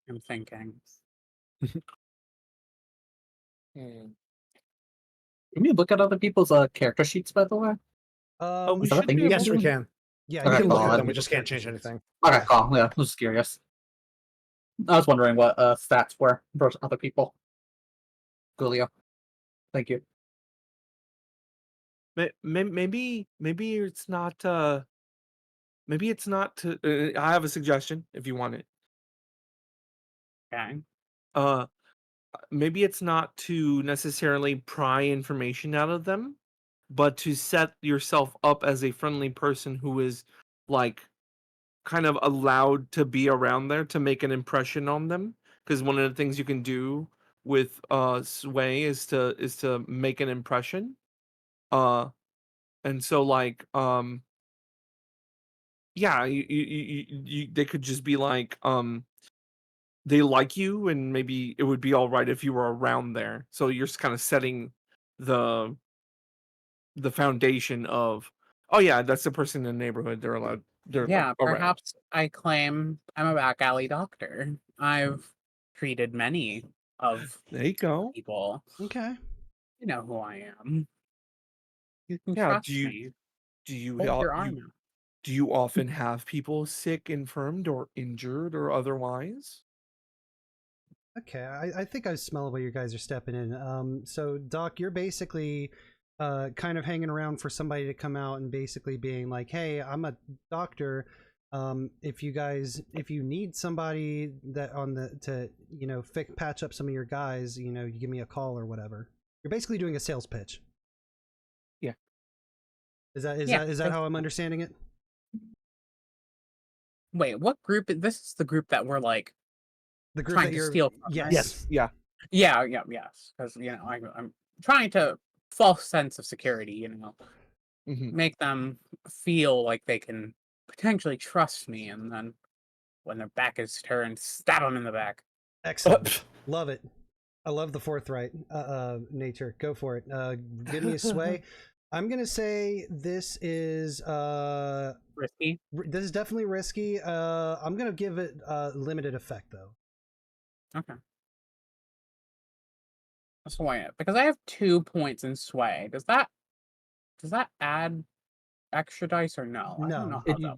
I'm thinking. Can we look at other people's character sheets, by the way? We should be Yes, we can. Yeah, We Okay, can look cool. at them. We just can't change anything. Okay, cool. Yeah, I was just curious. I was wondering what stats were versus other people. Coolio. Thank you. Maybe it's not. Maybe it's not to. I have a suggestion if you want it. Okay. Maybe it's not to necessarily pry information out of them, but to set yourself up as a friendly person who is like kind of allowed to be around there to make an impression on them. Because one of the things you can do with sway is to make an impression. And so like yeah, you they could just be like they like you, and maybe it would be all right if you were around there. So you're just kind of setting the foundation of, oh yeah, that's the person in the neighborhood. They're allowed. They're Yeah, around. perhaps I claim I'm a back alley doctor. I've treated many of There you go. people. Okay. You know who I am. You can Yeah. trust me. Do you Hold your arm out. do you often have people sick, infirmed, or injured, or otherwise? Okay, I think I smell where you guys are stepping in. So Doc, you're basically kind of hanging around for somebody to come out and basically being like, "Hey, I'm a doctor. If you need somebody that to patch up some of your guys, you give me a call or whatever." You're basically doing a sales pitch. Yeah. Is that how I'm understanding it? Wait, what group? This is the group that we're like The group trying that to you're steal from, yes. right? Yes. Yeah. Yeah, yes. Because I'm trying to false sense of security. Make them feel like they can potentially trust me, and then when their back is turned, stab them in the back. Excellent. Love it. I love the forthright nature. Go for it. Give me a sway. I'm gonna say this is Risky. This is definitely risky. I'm gonna give it limited effect though. Okay. Sway it because I have 2 points in sway. Does that add extra dice or no? I don't know No.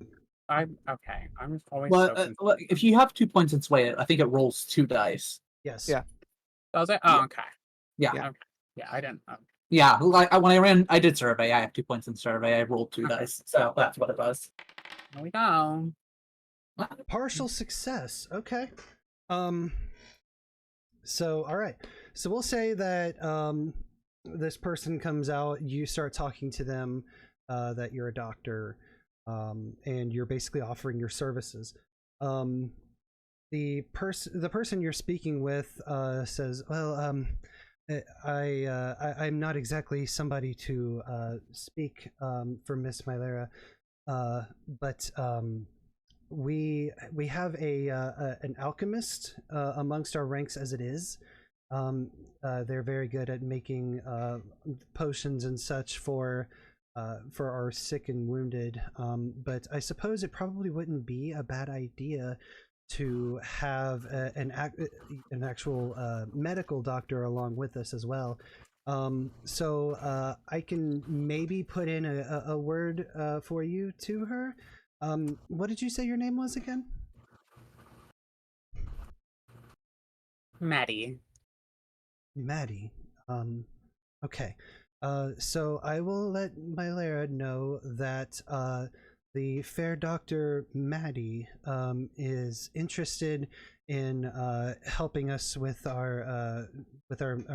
how okay. I'm just always Well, so confused. if you have 2 points in sway, I think it rolls 2 dice. Yes. Yeah. Does it? Yeah. Oh, okay. Yeah. Okay. Yeah, I didn't. Yeah, when I did survey, I have 2 points in survey. I rolled 2 dice, so that's what it was. Here we go. Partial success. Okay. So all right. So we'll say that this person comes out. You start talking to them. That you're a doctor, and you're basically offering your services. The person you're speaking with says, "Well, I'm not exactly somebody to speak for Miss Mylera, but we have an alchemist amongst our ranks as it is. They're very good at making potions and such for our sick and wounded. But I suppose it probably wouldn't be a bad idea to have an actual medical doctor along with us as well. So I can maybe put in a word for you to her. What did you say your name was again? Maddy. Maddy. Okay. So I will let Mylera know that the fair Dr. Maddy is interested in helping us with our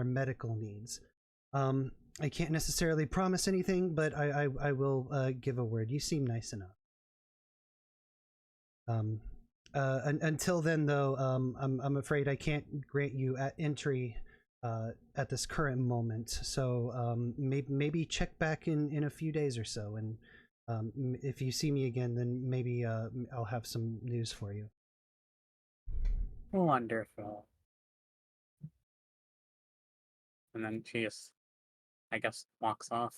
medical needs. I can't necessarily promise anything, but I will give a word. You seem nice enough. Until then, though, I'm afraid I can't grant you entry at this current moment. So maybe check back in a few days or so, and if you see me again, then maybe I'll have some news for you. Wonderful. And then she just, I guess, walks off.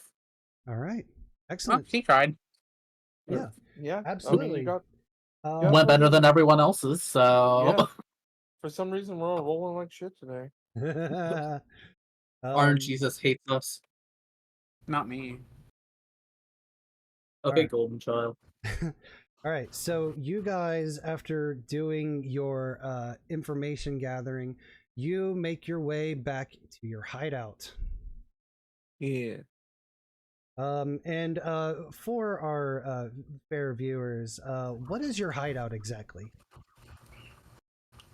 All right. Excellent. Oh, she tried. Yeah, absolutely. Went better than everyone else's, so... Yeah. For some reason, we're all rolling like shit today. Orange Jesus hates us. Not me. Okay, right. golden child. All right, so you guys, after doing your information gathering, you make your way back to your hideout. Yeah. And for our fair viewers, what is your hideout exactly?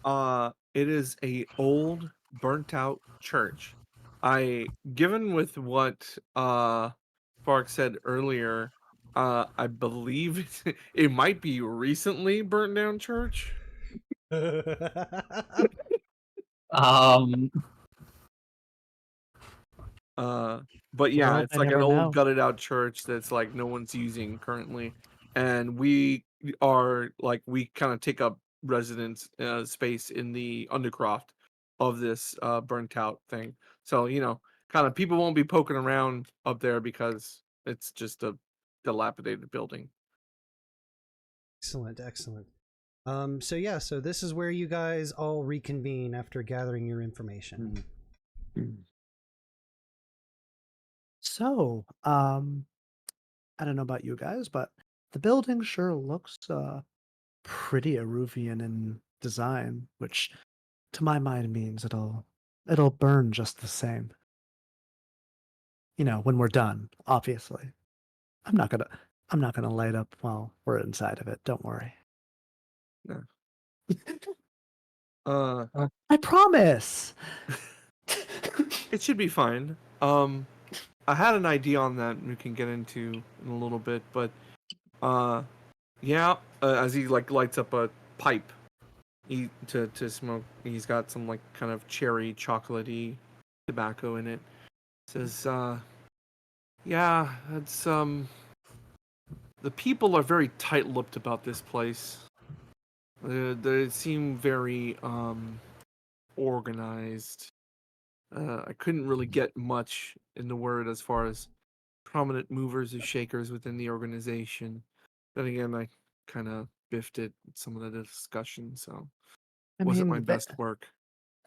It is a old, burnt out church. Given with what Spark said earlier, I believe it might be recently burnt down church. But yeah, Well, it's I like an never old know. gutted out church that's like no one's using currently, and we are like we kind of take up residence space in the undercroft of this burnt out thing. So, kind of people won't be poking around up there because it's just a dilapidated building. Excellent. So yeah, so this is where you guys all reconvene after gathering your information. So, I don't know about you guys, but the building sure looks pretty Eruvian in design, which to my mind means it'll burn just the same. When we're done, obviously. I'm not gonna light up while we're inside of it, don't worry. No. I promise. It should be fine. I had an idea on that we can get into in a little bit, but as he lights up a pipe to smoke, he's got some kind of cherry chocolatey tobacco in it. Says, yeah, it's the people are very tight-lipped about this place. They seem very organized. I couldn't really get much in the word as far as prominent movers or shakers within the organization. Then again, I kind of biffed it in some of the discussion, so it wasn't my best work.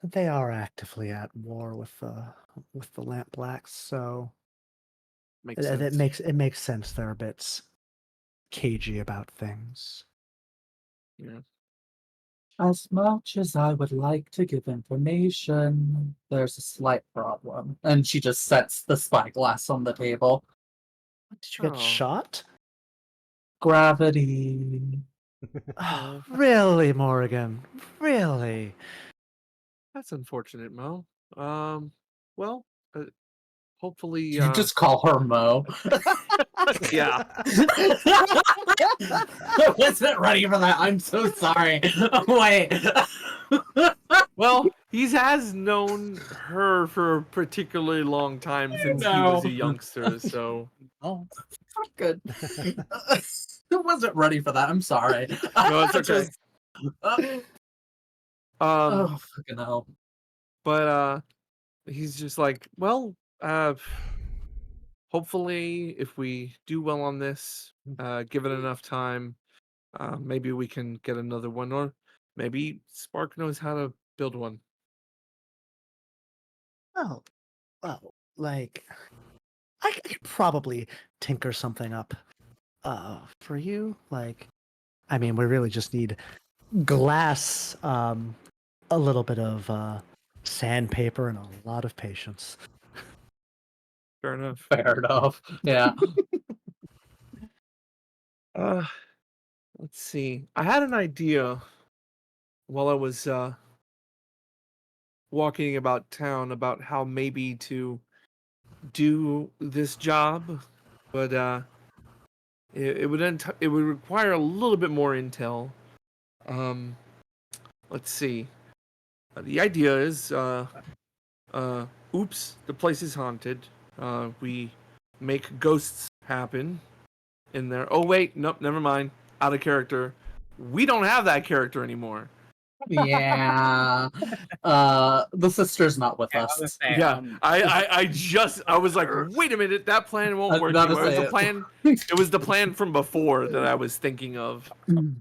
They are actively at war with the Lamp Blacks, so it makes sense they're a bit cagey about things. Yeah. As much as I would like to give information, there's a slight problem. And she just sets the spyglass on the table. Did you get shot? Gravity. Oh, really, Morrigan? Really? That's unfortunate, Mo. Well, hopefully. You just call her Mo. Yeah. I wasn't ready for that. I'm so sorry. Wait. Well, he has known her for a particularly long time since he was a youngster, so. Oh, good. I wasn't ready for that. I'm sorry. No, it's okay. Oh, fucking hell. But he's just like, well, hopefully, if we do well on this, given enough time, maybe we can get another one, or maybe Spark knows how to build one. Oh, well, I could probably tinker something up. For you, I mean, we really just need glass, a little bit of sandpaper, and a lot of patience. Fair enough. Fair enough. Yeah. Let's see. I had an idea while I was walking about town about how maybe to do this job, but it would require a little bit more intel. Let's see. The idea is oops, the place is haunted. We make ghosts happen in there. Oh wait, nope, never mind. Out of character. We don't have that character anymore. Yeah. The sister's not with us. Yeah. I was like, wait a minute, that plan won't work anymore. It was the plan from before that I was thinking of.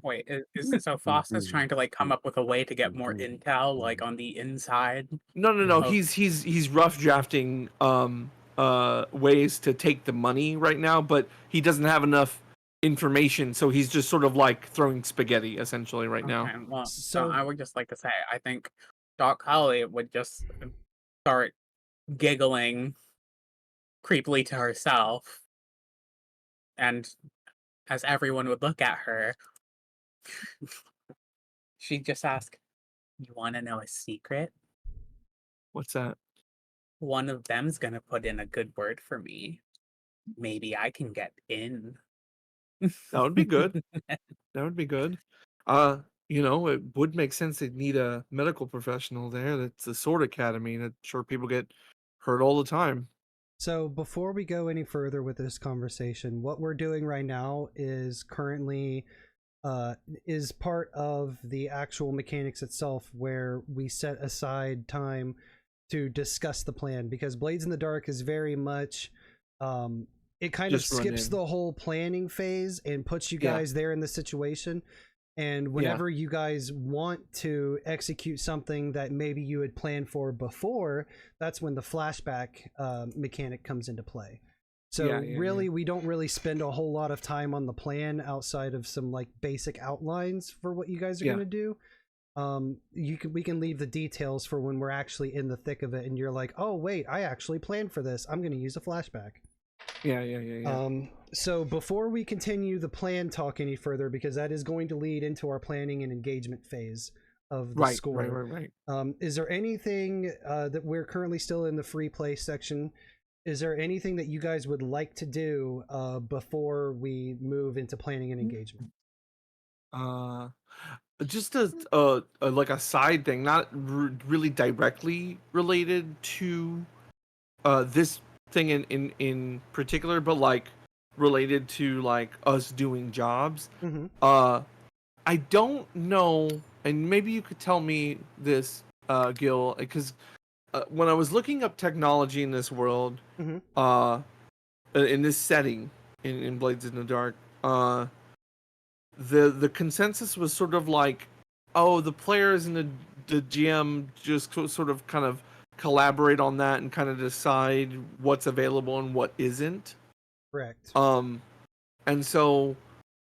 Wait, is it so Faust is trying to come up with a way to get more intel on the inside? No. He's rough drafting ways to take the money right now, but he doesn't have enough information, so he's just sort of throwing spaghetti essentially right now. Well, so I would just like to say, I think Doc Holly would just start giggling creepily to herself, and as everyone would look at her, she'd just ask, "You want to know a secret? What's that?" One of them's gonna put in a good word for me. Maybe I can get in. That would be good. That would be good. It would make sense they'd need a medical professional there. That's the Sword Academy, and I'm sure people get hurt all the time. So before we go any further with this conversation, what we're doing right now is currently is part of the actual mechanics itself, where we set aside time to discuss the plan, because Blades in the Dark is very much it kind of skips the whole planning phase and puts you guys there in the situation. And whenever you guys want to execute something that maybe you had planned for before, that's when the flashback mechanic comes into play. So really, we don't really spend a whole lot of time on the plan outside of some like basic outlines for what you guys are going to do. We can leave the details for when we're actually in the thick of it and you're like, oh wait, I actually planned for this, I'm going to use a flashback. So before we continue the plan talk any further, because that is going to lead into our planning and engagement phase of the score. Is there anything that we're currently still in the free play section? Is there anything that you guys would like to do before we move into planning and engagement? Just like a side thing, not really directly related to this thing in particular, but like related to like us doing jobs. I don't know, and maybe you could tell me this, Gil, because when I was looking up technology in this world, in this setting, in Blades in the Dark, the consensus was sort of like, oh, the players and the GM just sort of kind of collaborate on that and kind of decide what's available and what isn't. Correct. And so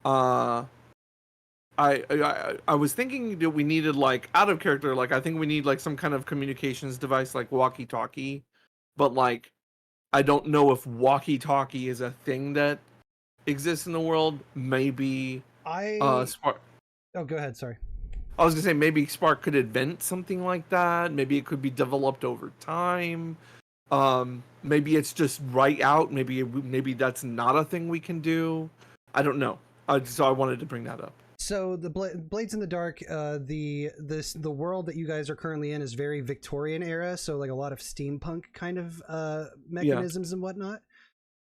I was thinking that we needed, like, out of character, like I think we need like some kind of communications device like walkie-talkie, but like I don't know if walkie-talkie is a thing that exists in the world. Maybe Spark. Oh, go ahead. Sorry. I was gonna say maybe Spark could invent something like that. Maybe it could be developed over time. Maybe it's just right out. Maybe that's not a thing we can do. I don't know. So I wanted to bring that up. So the Blades in the Dark, the world that you guys are currently in is very Victorian era. So like a lot of steampunk kind of mechanisms and whatnot.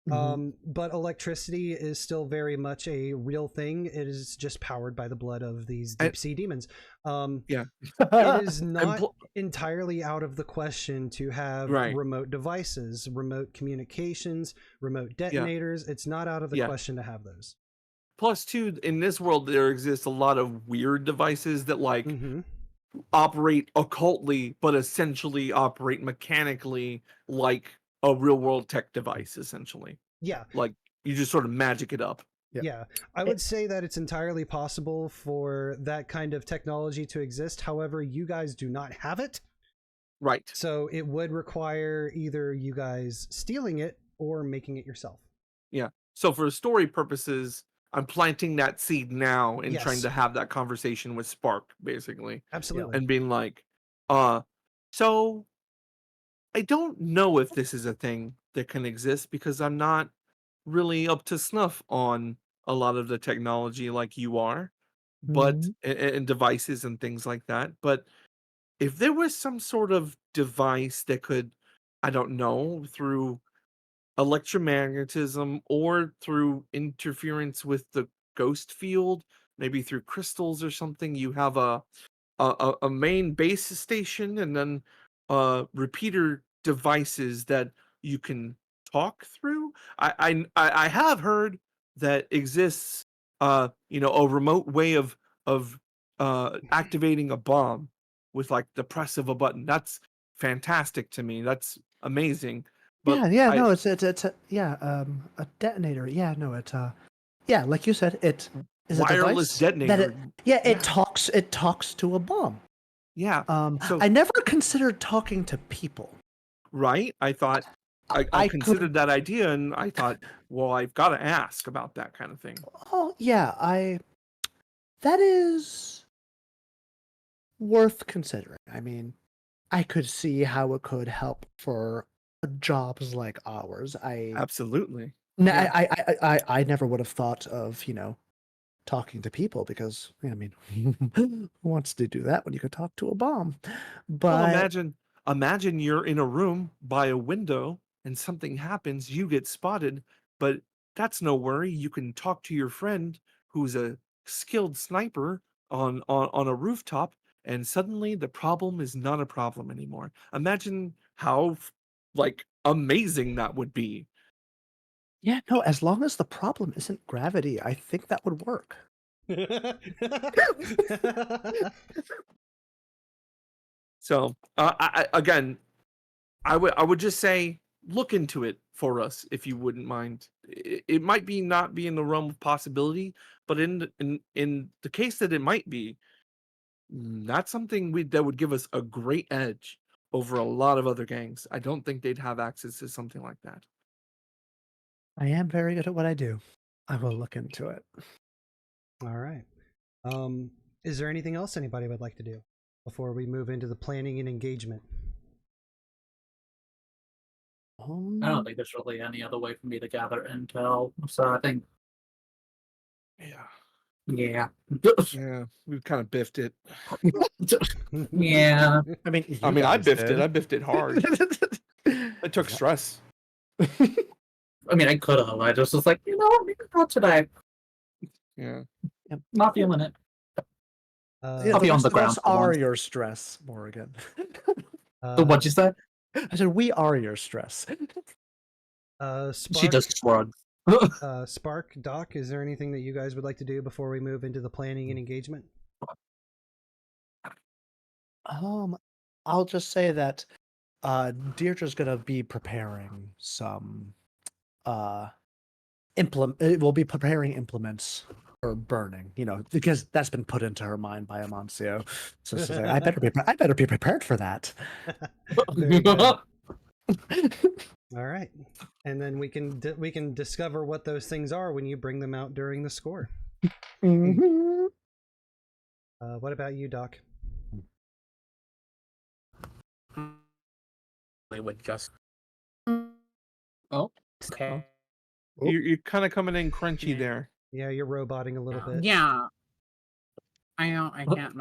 But electricity is still very much a real thing. It is just powered by the blood of these deep sea demons. It is not entirely out of the question to have remote devices, remote communications, remote detonators. It's not out of the question to have those. Plus, too, in this world, there exists a lot of weird devices that like operate occultly, but essentially operate mechanically like a real world tech device, essentially. Like you just sort of magic it up. I would say that it's entirely possible for that kind of technology to exist. However, you guys do not have it. So it would require either you guys stealing it or making it yourself. So for story purposes, I'm planting that seed now and trying to have that conversation with Spark, basically. Absolutely. And being like, so I don't know if this is a thing that can exist because I'm not really up to snuff on a lot of the technology like you are, but and devices and things like that. But if there was some sort of device that could, I don't know, through electromagnetism or through interference with the ghost field, maybe through crystals or something, you have a main base station and then repeater devices that you can talk through. I have heard that exists a remote way of activating a bomb with like the press of a button. That's fantastic to me. That's amazing. But it's a detonator. Like you said, it is wireless a device detonator. It talks to a bomb. So I never considered talking to people. Right? I thought I considered that idea, and I thought, well, I've got to ask about that kind of thing. Oh yeah, that is worth considering. I mean, I could see how it could help for jobs like ours. Absolutely. I never would have thought of talking to people because I mean, who wants to do that when you could talk to a bomb? But well, imagine you're in a room by a window and something happens, you get spotted, but that's no worry. You can talk to your friend who's a skilled sniper on a rooftop, and suddenly the problem is not a problem anymore. Imagine how like amazing that would be. Yeah, no, as long as the problem isn't gravity, I think that would work. So I would just say look into it for us if you wouldn't mind. It might be not be in the realm of possibility, but in the case that it might be, that's something that would give us a great edge over a lot of other gangs. I don't think they'd have access to something like that. I am very good at what I do. I will look into it. All right. Is there anything else anybody would like to do before we move into the planning and engagement? I don't think there's really any other way for me to gather intel. So I think, Yeah, we've kind of biffed it. yeah. I mean, I biffed it. I biffed it hard. It took stress. I mean, I could have. I just was like, you know what, maybe not today. Yeah. Not feeling it. I'll be on the ground. Are your stress, Morrigan? So what'd you say? I said we are your stress. Spark, She just shrugged. Spark, Doc, is there anything that you guys would like to do before we move into the planning and engagement? I'll just say that Deirdre's gonna be preparing some we'll be preparing implements for burning, because that's been put into her mind by Amancio. So I better be prepared for that. Very good. All right, and then we can discover what those things are when you bring them out during the score. Mm-hmm. What about you, Doc? They would just. Oh, Okay. You're kind of coming in crunchy there. Yeah, you're roboting a little bit. Yeah. I know. I can't.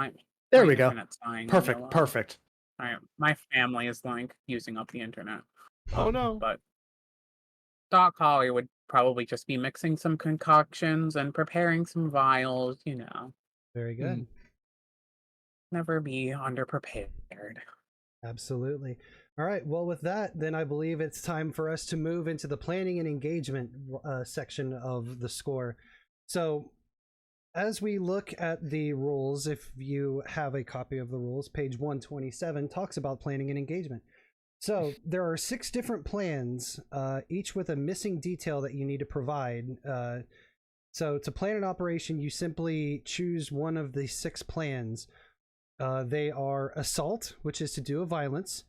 There we go. internet's dying. Perfect. My family is like using up the internet. Oh no. But Doc Holly would probably just be mixing some concoctions and preparing some vials. Very good. Never be underprepared. Absolutely. All right. Well, with that, then I believe it's time for us to move into the planning and engagement section of the score. So, as we look at the rules, if you have a copy of the rules, page 127 talks about planning and engagement. So, there are 6 different plans, each with a missing detail that you need to provide. So, to plan an operation, you simply choose one of the 6 plans. They are assault, which is to do a violence.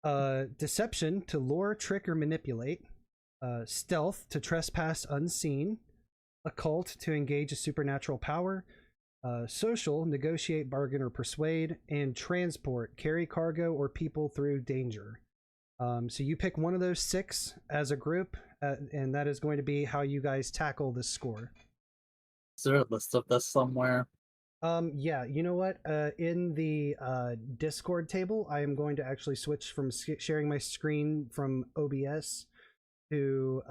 Deception, to lure, trick, or manipulate. Stealth, to trespass unseen. Occult, to engage a supernatural power. Social, negotiate, bargain, or persuade. And transport, carry cargo or people through danger. So you pick one of those 6 as a group, and that is going to be how you guys tackle this score. Is there a list of this somewhere? Yeah, you know what? In the Discord table, I am going to actually switch from sharing my screen from OBS to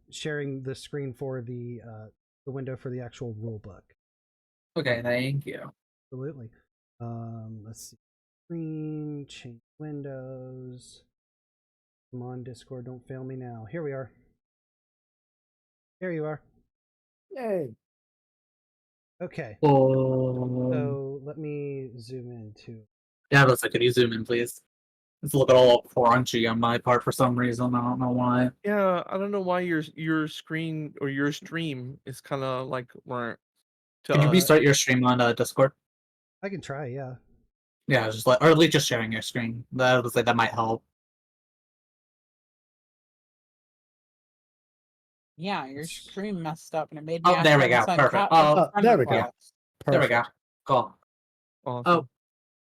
sharing the screen for the window for the actual rule book. Okay, thank you. Absolutely. Let's see. Screen, change windows. Come on, Discord, don't fail me now. Here we are. Here you are. Yay. Okay. Oh. So let me zoom in too. Yeah, but could you zoom in, please? It's looking all crunchy on my part for some reason. I don't know why. Yeah, I don't know why your screen or your stream is kind of like Can you restart your stream on Discord? I can try, yeah. Yeah, just or at least just sharing your screen. That was like that might help. Yeah, your stream messed up and it made me. Oh, there we go. Perfect. Oh, there we go. There we go. Cool. awesome. Oh,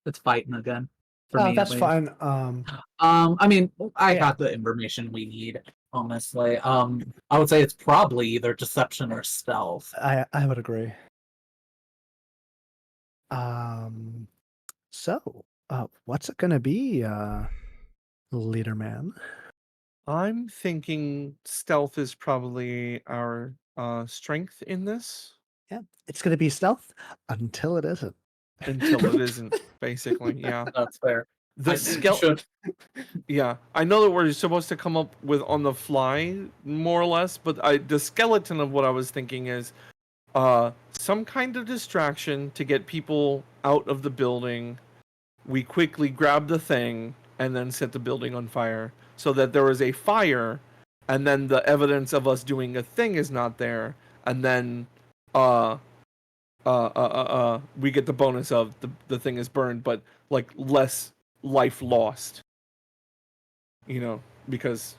it's fighting again. For me, that's fine. I mean, I got the information we need. Honestly, I would say it's probably either deception or stealth. I would agree. So, what's it gonna be, leader man? I'm thinking stealth is probably our strength in this. Yeah, it's going to be stealth until it isn't. Until it isn't, basically. Yeah. That's fair. The skeleton. Yeah, I know that we're supposed to come up with on the fly, more or less, but the skeleton of what I was thinking is some kind of distraction to get people out of the building. We quickly grab the thing and then set the building on fire so that there is a fire, and then the evidence of us doing a thing is not there, and then we get the bonus of the thing is burned, but like less life lost. You know, because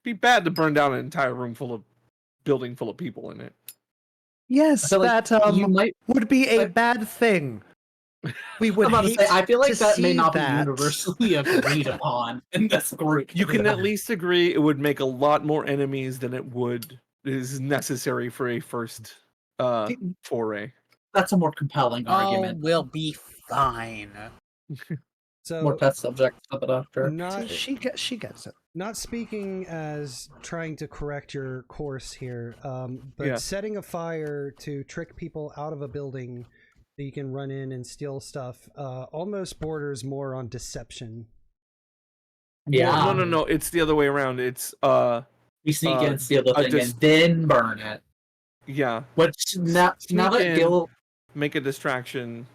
it'd be bad to burn down an entire building full of people in it. Yes, that would be a bad thing. We would. I feel like that may not be universally agreed upon in this group. You can at least agree it would make a lot more enemies than it is necessary for a first foray. That's a more compelling argument. We'll be fine. So more test subjects for the doctor. She gets it. Not speaking as trying to correct your course here, but setting a fire to trick people out of a building that you can run in and steal stuff almost borders more on deception. Yeah. Well, no. It's the other way around. It's you sneak in, steal the thing, and then burn it. Yeah. Which now that Gil make a distraction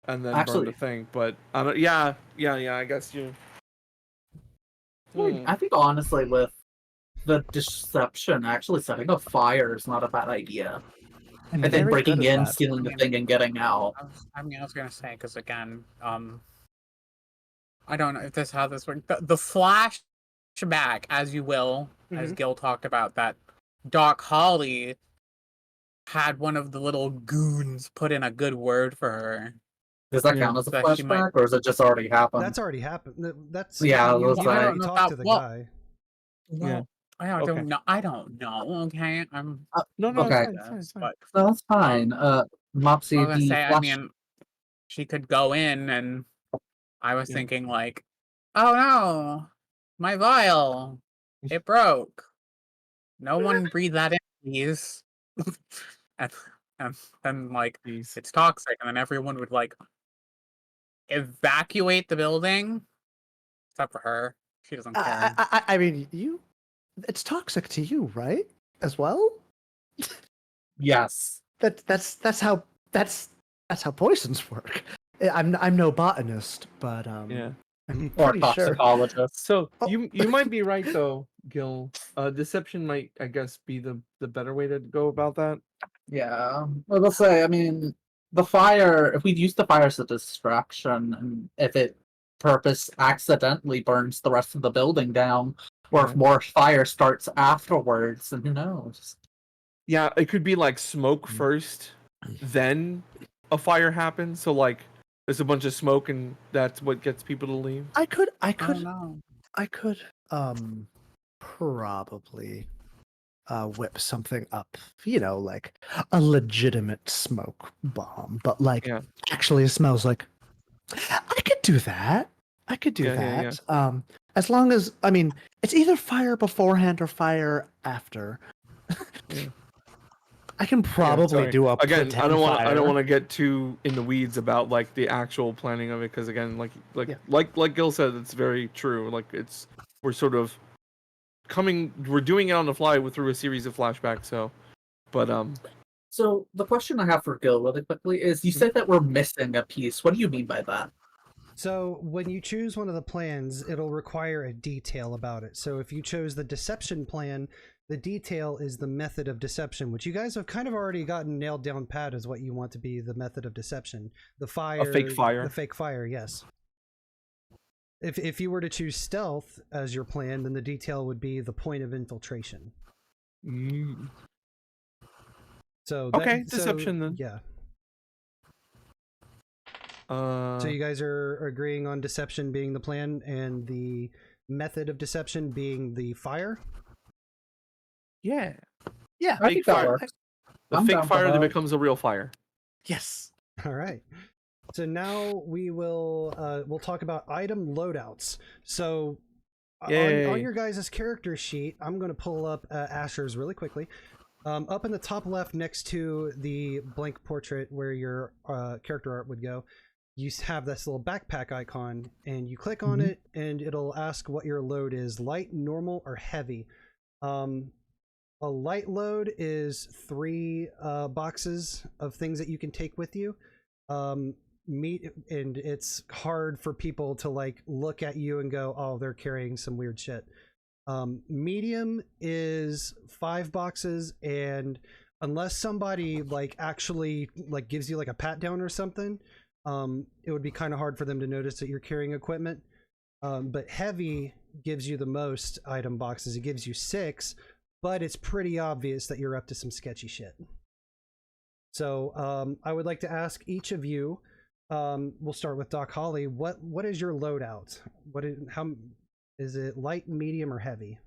and then burn the thing, but I don't. Yeah. I guess you. I think honestly, with the deception, actually setting a fire is not a bad idea. And then breaking in, stealing the thing, and getting out. I was gonna say, because again, I don't know if this how this works. The flashback, as you will, as Gil talked about, that Doc Holly had one of the little goons put in a good word for her. Does that count as a flashback, or is it just already happened? That's already happened. That's you already talked to the guy. Yeah. I don't know. I don't know. Okay, I'm no. Okay, but that's fine. MopsyDoo. I mean, she could go in, and I was thinking like, oh no, my vial, it broke. No one breathe that in, please. and like, it's toxic, and then everyone would like evacuate the building, except for her. She doesn't care. I mean, it's toxic to you, right? As well? Yes. That's how poisons work. I'm no botanist, but I'm or pretty toxicologist. Sure. So you might be right though, Gil. Deception might, I guess, be the better way to go about that. Yeah. Well, let's say, I mean, the fire. If we use the fire as a distraction, and if it accidentally burns the rest of the building down. Or if more fire starts afterwards, and who knows? Yeah, it could be like smoke first, then a fire happens. So like, there's a bunch of smoke, and that's what gets people to leave. I could probably whip something up. You know, like a legitimate smoke bomb, but like actually it smells like. I could do that. Yeah. As long as, I mean, it's either fire beforehand or fire after. I can probably do up again. I don't want to get too in the weeds about like the actual planning of it, because again, like Gil said, it's very true. Like we're sort of we're doing it on the fly through a series of flashbacks. So the question I have for Gil really quickly is: you said that we're missing a piece. What do you mean by that? So when you choose one of the plans, it'll require a detail about it. So if you chose the deception plan, the detail is the method of deception, which you guys have kind of already gotten nailed down pat as what you want to be the method of deception. The fire, a fake fire. The fake fire, yes. If you were to choose stealth as your plan, then the detail would be the point of infiltration. So deception then. Yeah. So you guys are agreeing on deception being the plan and the method of deception being the fire? Yeah. Fake fire. The fake fire that becomes a real fire. Yes. All right. So now we'll talk about item loadouts. So on your guys' character sheet, I'm going to pull up Asher's really quickly. Up in the top left next to the blank portrait where your character art would go, you have this little backpack icon, and you click on it, and it'll ask what your load is: light, normal, or heavy. A light load is 3 boxes of things that you can take with you. And it's hard for people to like look at you and go, oh, they're carrying some weird shit. Medium is 5 boxes, and unless somebody like actually like gives you like a pat down or something, it would be kind of hard for them to notice that you're carrying equipment. But heavy gives you the most item boxes. It gives you 6, but it's pretty obvious that you're up to some sketchy shit. So I would like to ask each of you, we'll start with Doc Holly, what is your loadout? How is it, light, medium, or heavy?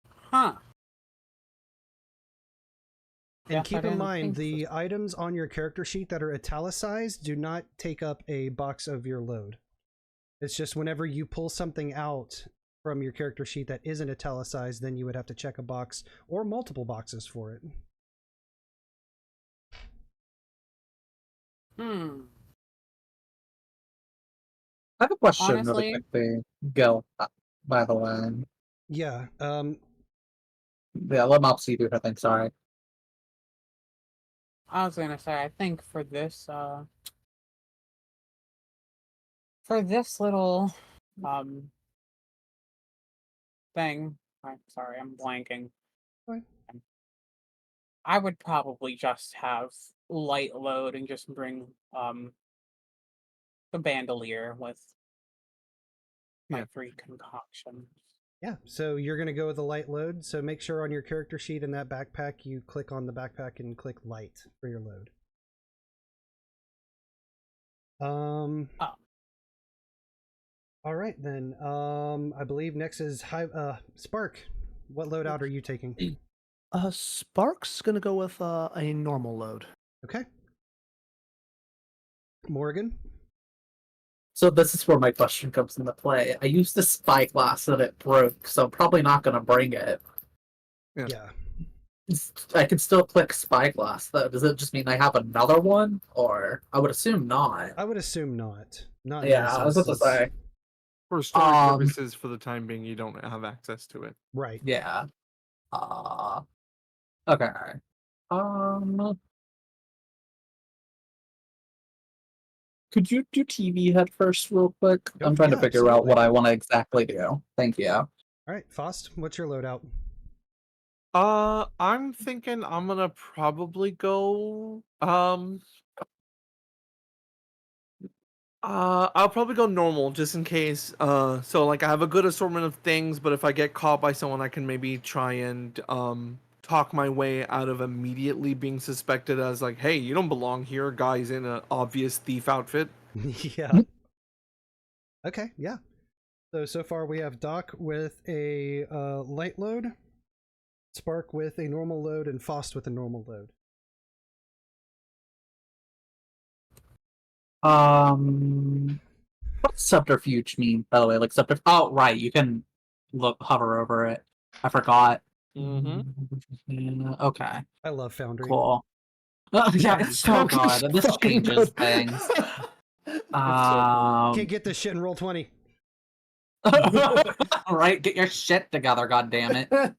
Huh. And keep in mind, the items on your character sheet that are italicized do not take up a box of your load. It's just whenever you pull something out from your character sheet that isn't italicized, then you would have to check a box or multiple boxes for it. I have a question. Honestly, really quickly. Go, by the way. Yeah. Yeah, let Mopsy do her thing. Sorry. I was gonna say, I think for this little thing, I'm sorry, I'm blanking. Fine. I would probably just have light load and just bring the bandolier with my 3 concoctions. Yeah, so you're going to go with the light load. So make sure on your character sheet in that backpack, you click on the backpack and click light for your load. All right, then. I believe next is Spark. What loadout are you taking? Spark's gonna go with a normal load. Okay. Morgan? So this is where my question comes into play. I used the spyglass and it broke, so I'm probably not going to bring it. Yeah. I can still click spyglass, though. Does it just mean I have another one? Or I would assume not. I would assume not. Not Yeah, I was about to say. For storage purposes, for the time being, you don't have access to it. Right. Yeah. Okay. Could you do TV head first real quick? Yep, I'm trying to figure out what I want to exactly do. Thank you. All right, Faust, what's your loadout? I'm thinking I'm gonna probably go I'll probably go normal just in case. So like I have a good assortment of things, but if I get caught by someone, I can maybe try and talk my way out of immediately being suspected as like, hey, you don't belong here. Guy's in an obvious thief outfit. Yeah. Okay, yeah. So far we have Doc with a light load, Spark with a normal load, and Faust with a normal load. What's subterfuge mean, by the way? Like subterfuge. Oh, right. You can hover over it. I forgot. Okay. I love Foundry. Cool. Yeah, it's so good. This changes things. Can't get this shit in Roll20. Right, get your shit together, goddammit.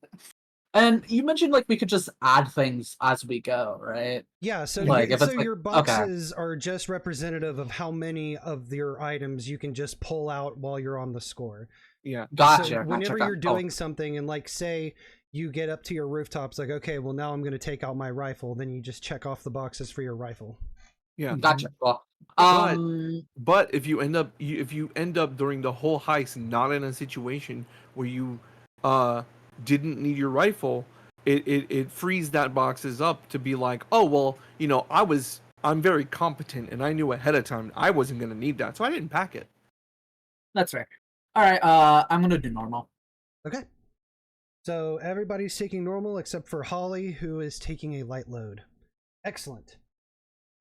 And you mentioned like we could just add things as we go, right? Yeah, so like, your boxes are just representative of how many of your items you can just pull out while you're on the score. Yeah. Gotcha. So whenever you're doing something and like say you get up to your rooftops, like, okay, well now I'm going to take out my rifle, then you just check off the boxes for your rifle. Yeah. Gotcha. Well, but if you end up during the whole heist not in a situation where you didn't need your rifle, it frees that boxes up to be like, oh well, you know, I'm very competent and I knew ahead of time I wasn't going to need that, so I didn't pack it. That's fair. All right, I'm gonna do normal. Okay. So everybody's taking normal except for Holly, who is taking a light load. Excellent.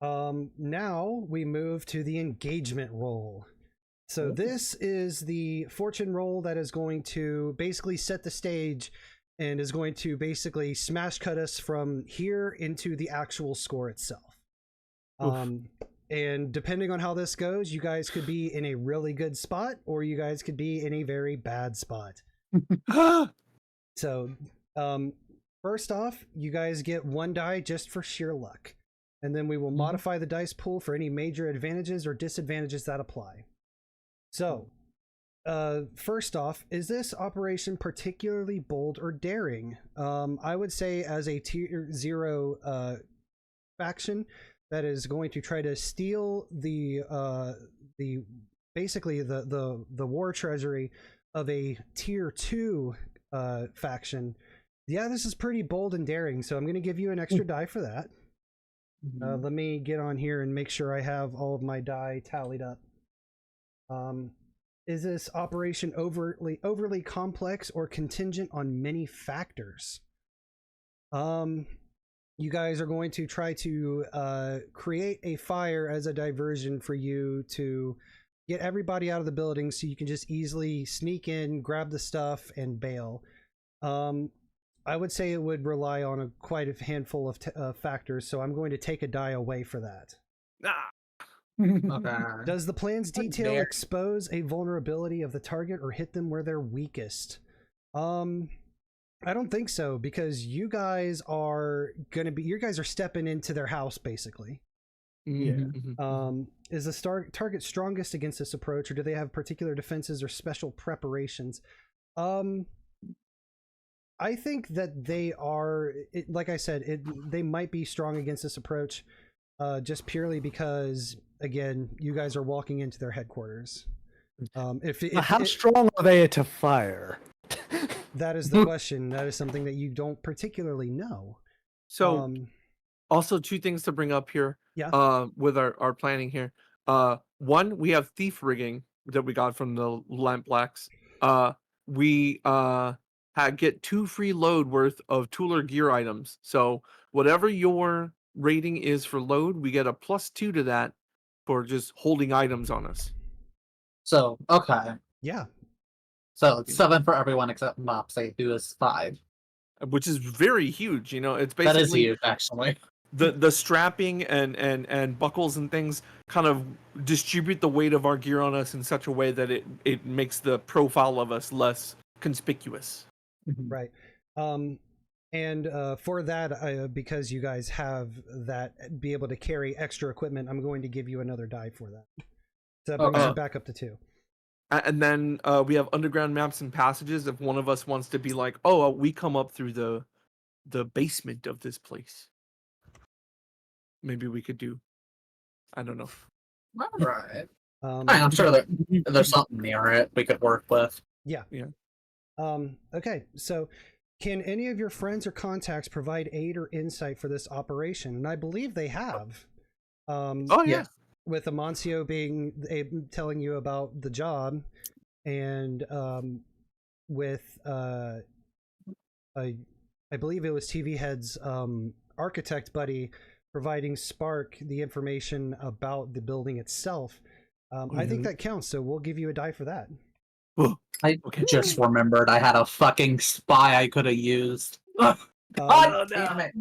Now we move to the engagement roll. So this is the fortune roll that is going to basically set the stage and is going to basically smash cut us from here into the actual score itself. And depending on how this goes, you guys could be in a really good spot, or you guys could be in a very bad spot. So, first off, you guys get 1 die just for sheer luck. And then we will modify the dice pool for any major advantages or disadvantages that apply. So, first off, is this operation particularly bold or daring? I would say as a tier 0 faction that is going to try to steal basically the war treasury of a tier 2 faction. Yeah, this is pretty bold and daring, so I'm going to give you an extra die for that. Let me get on here and make sure I have all of my die tallied up. Is this operation overly complex or contingent on many factors? You guys are going to try to create a fire as a diversion for you to get everybody out of the building so you can just easily sneak in, grab the stuff, and bail. I would say it would rely on quite a handful of factors, so I'm going to take a die away for that. Okay. Does the plan's detail expose a vulnerability of the target or hit them where they're weakest? I don't think so, because you guys are stepping into their house basically. Yeah. Is the target strongest against this approach, or do they have particular defenses or special preparations? I think that they are, like I said, they might be strong against this approach, just purely because, again, you guys are walking into their headquarters. How strong are they to fire? That is the question. That is something that you don't particularly know. So, also 2 things to bring up here. Yeah. With our planning here. 1, we have thief rigging that we got from the lamp blacks. We get 2 free load worth of tool or gear items. So whatever your rating is for load, we get a +2 to that for just holding items on us. So, okay. Yeah. So it's 7 for everyone except Mopsy, who is 5. Which is very huge, it's basically... That is huge, actually. The strapping and buckles and things kind of distribute the weight of our gear on us in such a way that it makes the profile of us less conspicuous. Right. And for that, because you guys have that, be able to carry extra equipment, I'm going to give you another die for that. So that brings you back up to 2. And then we have underground maps and passages. If one of us wants to be like, oh, we come up through the basement of this place, maybe we could do, I don't know. All right. I'm sure there's something near it we could work with. Yeah. Okay, so can any of your friends or contacts provide aid or insight for this operation? And I believe they have. Yeah. With Amancio telling you about the job, and with I believe it was TVHEADD's architect buddy providing Spark the information about the building itself. I think that counts, so we'll give you a die for that. I just remembered I had a fucking spy I could have used. God damn it.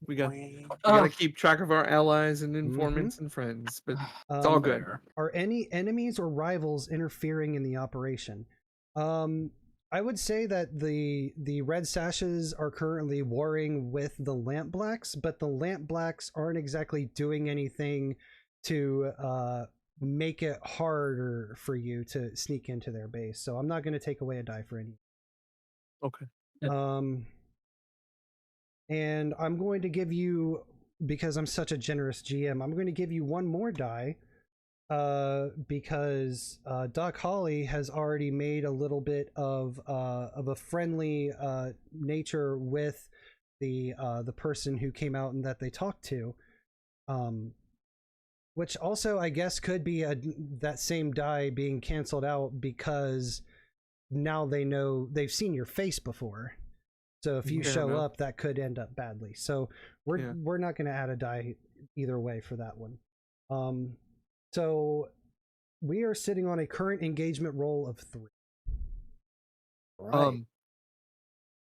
We gotta keep track of our allies and informants and friends, but it's all good. Are any enemies or rivals interfering in the operation? I would say that the Red Sashes are currently warring with the Lamp Blacks, but the Lamp Blacks aren't exactly doing anything to make it harder for you to sneak into their base. So I'm not going to take away a die for any. Okay. And I'm going to give you, because I'm such a generous GM, I'm going to give you 1 more die, because Doc Holly has already made a little bit of a friendly nature with the person who came out and that they talked to, which also I guess could be that same die being canceled out because now they know they've seen your face before. So if you show up, that could end up badly. So we're not going to add a die either way for that one. So we are sitting on a current engagement roll of 3. Right.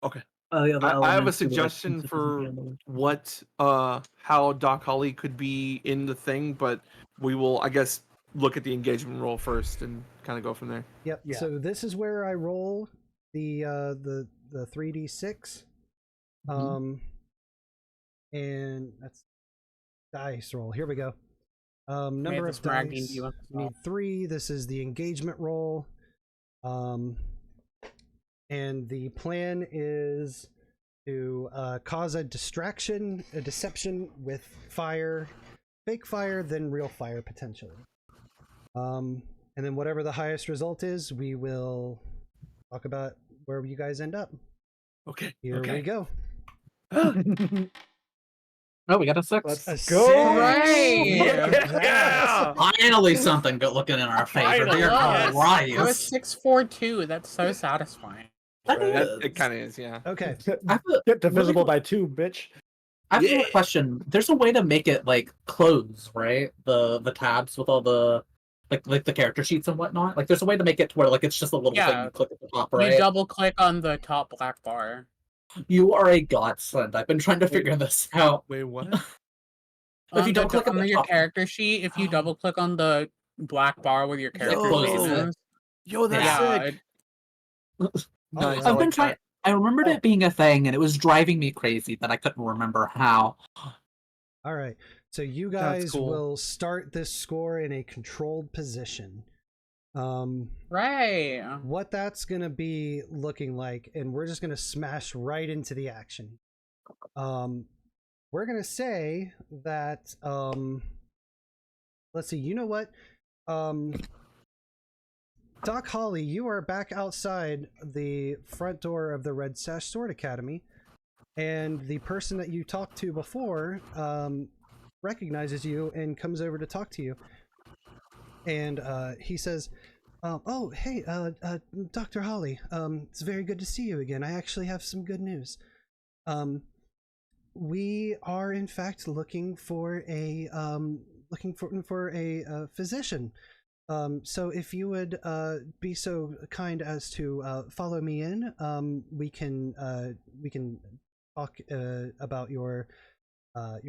Okay. Yeah, I have a suggestion for what how Doc Holly could be in the thing, but we will, I guess, look at the engagement roll first and kind of go from there. Yep. Yeah. So this is where I roll the 3d6. And that's dice roll. Here we go. Number of dice. You need 3. This is the engagement roll. And the plan is to cause a distraction, a deception with fire, fake fire, then real fire potentially. And then whatever the highest result is, we will talk about where you guys end up. Okay. Here we go. Oh, we got a 6. Let's go. Right. Yeah. Finally, something good looking in our favor. Finally, Dear yes. Christ. It was 642. That's so satisfying. It kind of is, yeah. Okay. Get divisible by 2, bitch. I have a question. There's a way to make it like close, right? The tabs with all the like the character sheets and whatnot. Like there's a way to make it to where like it's just a little thing you click at the top, right? You double click on the top black bar. You are a godsend. I've been trying to figure this out. Wait, what? If you don't click on your top... character sheet, if you double click on the black bar with your character sheet, that's sick. Nice. I've been trying. I remembered it being a thing, and it was driving me crazy that I couldn't remember how. All right. So you guys will start this score in a controlled position. right. What that's going to be looking like, and we're just going to smash right into the action. We're going to say that, let's see, you know what? Doc Holly, you are back outside the front door of the Red Sash Sword Academy, and the person that you talked to before recognizes you and comes over to talk to you. And he says, oh, hey, Dr. Holly, it's very good to see you again. I actually have some good news. We are, in fact, looking for a physician. So if you would be so kind as to follow me in, we can talk about your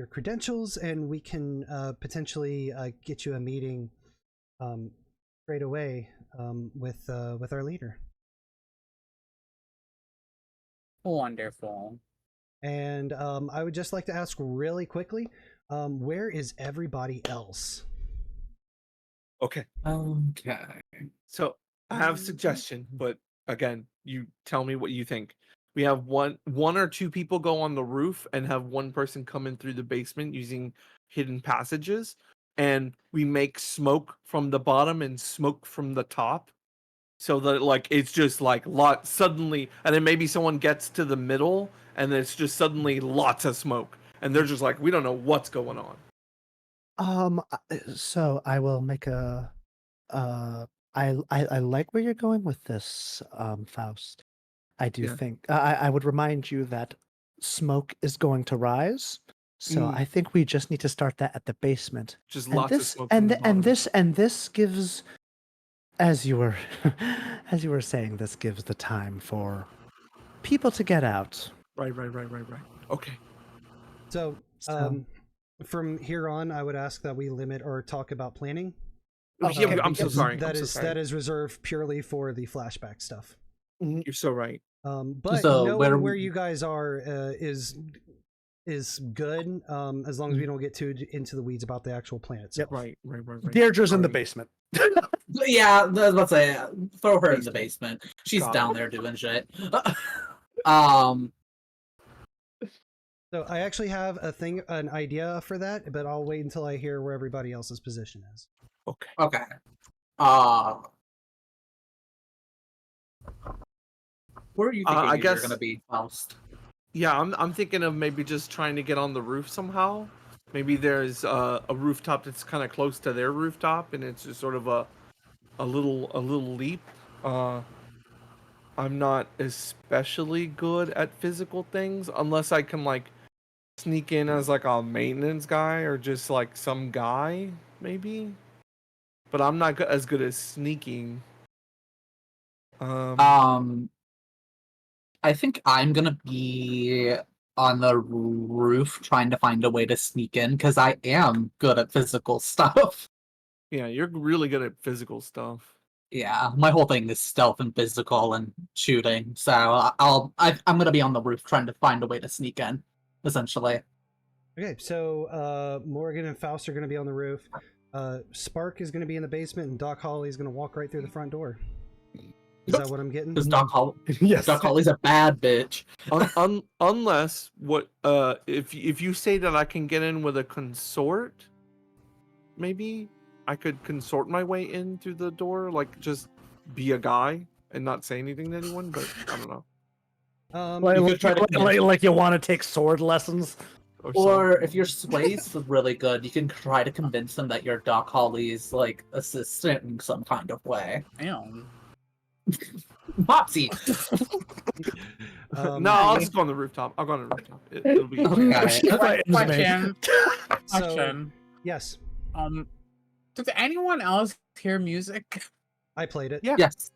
credentials, and we can potentially get you a meeting straight away with our leader. Wonderful. And I would just like to ask really quickly, where is everybody else? Okay. So I have a suggestion, but again, you tell me what you think. We have one or two people go on the roof and have one person come in through the basement using hidden passages, and we make smoke from the bottom and smoke from the top, so that like it's just like suddenly, and then maybe someone gets to the middle and it's just suddenly lots of smoke, and they're just like, we don't know what's going on. So I will make a. I like where you're going with this, Faust. I do think I would remind you that smoke is going to rise. So I think we just need to start that at the basement. Just and lots this, of smoke. And this gives, as you were saying, this gives the time for people to get out. Right. Okay. So from here on, I would ask that we limit or talk about planning. I'm so sorry. That is reserved purely for the flashback stuff. You're so right. But so knowing where you guys are is good, as long as we don't get too into the weeds about the actual plan itself. Right. Deirdre's in the basement. Yeah, I was about to say, throw her in the basement. She's down there doing shit. So I actually have an idea for that, but I'll wait until I hear where everybody else's position is. Okay. Where are you thinking you're going to be, Faust? Yeah, I'm thinking of maybe just trying to get on the roof somehow. Maybe there's a rooftop that's kind of close to their rooftop, and it's just sort of a little leap. I'm not especially good at physical things unless I can like sneak in as like a maintenance guy or just like some guy maybe. But I'm not as good as sneaking. I think I'm gonna be on the roof trying to find a way to sneak in because I am good at physical stuff. Yeah, you're really good at physical stuff. Yeah, my whole thing is stealth and physical and shooting. So I'm gonna be on the roof trying to find a way to sneak in, essentially. Okay, so Morrigan and Faust are going to be on the roof. Spark is going to be in the basement, and Doc Holly is going to walk right through the front door. Is that what I'm getting? Because Doc Holly, Yes. Doc Holly's a bad bitch. Unless what if you say that I can get in with a consort, maybe I could consort my way in through the door, like just be a guy and not say anything to anyone. But I don't know. Like you want to take sword lessons? Or if your sway's really good, you can try to convince them that you're Doc Holly's like assistant in some kind of way. Damn. Mopsy. No, I'll just go on the rooftop. I'll go on the rooftop. It'll be. Okay. Question. So, Question. yes, Does anyone else hear music? I played it. Yeah. Yes.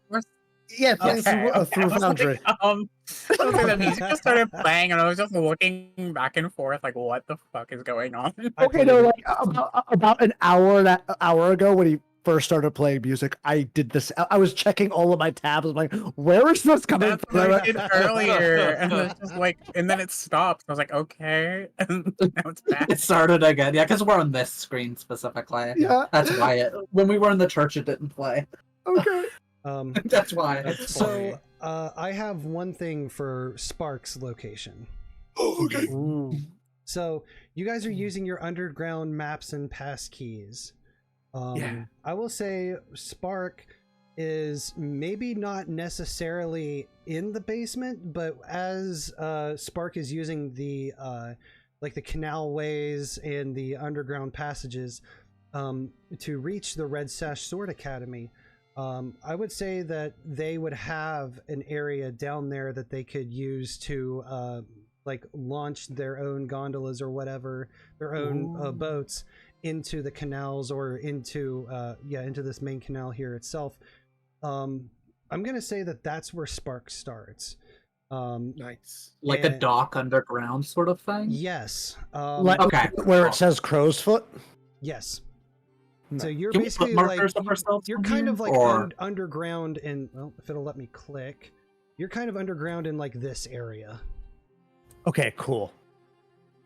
Yeah, I through was Foundry. like, the music just started playing, and I was just looking back and forth, like, what the fuck is going on? I Okay, played no, it. like about an hour ago when he first started playing music, I did this. I was checking all of my tabs. I'm like, where is this coming That's from? what I did earlier, and it's just like, and then it stopped. I was like, okay, and now it's back. It started again. Yeah, because we're on this screen specifically. Yeah. That's why when we were in the church, it didn't play. Okay. That's why. That's So I have one thing for Spark's location. Okay. So you guys are using your underground maps and pass keys. Yeah. I will say Spark is maybe not necessarily in the basement, but as Spark is using the like the canal ways and the underground passages to reach the Red Sash Sword Academy, I would say that they would have an area down there that they could use to like launch their own gondolas or whatever, their own boats into the canals or into this main canal here itself. I'm gonna say that that's where Spark starts. Nice. Like a dock underground sort of thing? Yes. Okay. Where it says crow's foot? Yes. So you're Can we basically put like markers of ourselves you're on kind here, of like or- underground in, well, if it'll let me click, you're kind of underground in like this area. Okay, cool.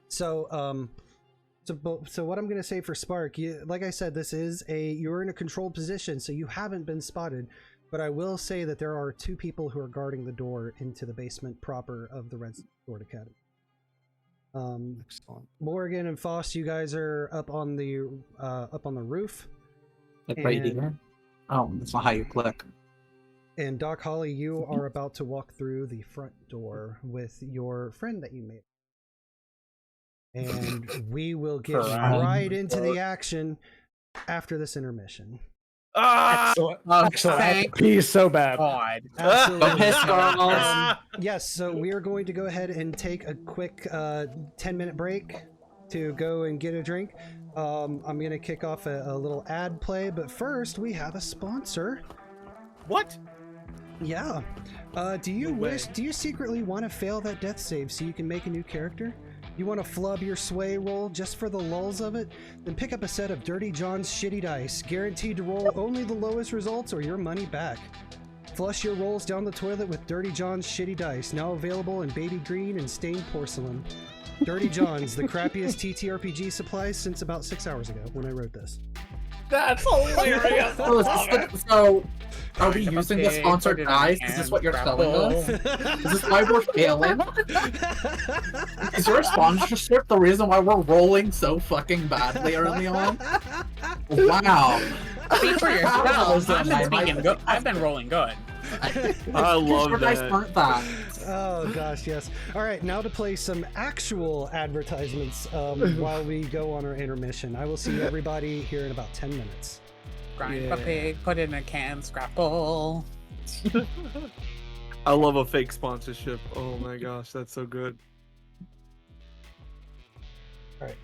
So so what I'm gonna say for Spark, like I said, you're in a controlled position, so you haven't been spotted. But I will say that there are 2 people who are guarding the door into the basement proper of the Red Sword Academy. Excellent. Morrigan and Faust, you guys are up on the roof. Like right And- here? Oh, that's not how you click. And Doc Holly, you are about to walk through the front door with your friend that you made. And we will get right into the action after this intermission. Excellent. Excellent. Thank Peace so bad. God. Absolutely. Piss girls. Yes, so we are going to go ahead and take a quick 10-minute break to go and get a drink. I'm going to kick off a little ad play, but first we have a sponsor. What? Yeah. Do you secretly want to fail that death save so you can make a new character? You want to flub your sway roll just for the lulz of it? Then pick up a set of Dirty John's shitty dice, guaranteed to roll only the lowest results or your money back. Flush your rolls down the toilet with Dirty John's shitty dice, now available in baby green and stained porcelain. Dirty John's, the crappiest TTRPG supplies since about 6 hours ago when I wrote this. That's hilarious. So, are we using the sponsored dice? Is this what you're telling us? Is this why we're failing? Is your sponsorship the reason why we're rolling so fucking badly early on? Wow. Speak for yourself. I've been speaking good. I've been rolling good. I love Your dice that. aren't that. Oh gosh, yes. All right, now to play some actual advertisements while we go on our intermission. I will see everybody here in about 10 minutes. Grind a pig, put in a can, scrapple. I love a fake sponsorship. Oh my gosh, that's so good. All right.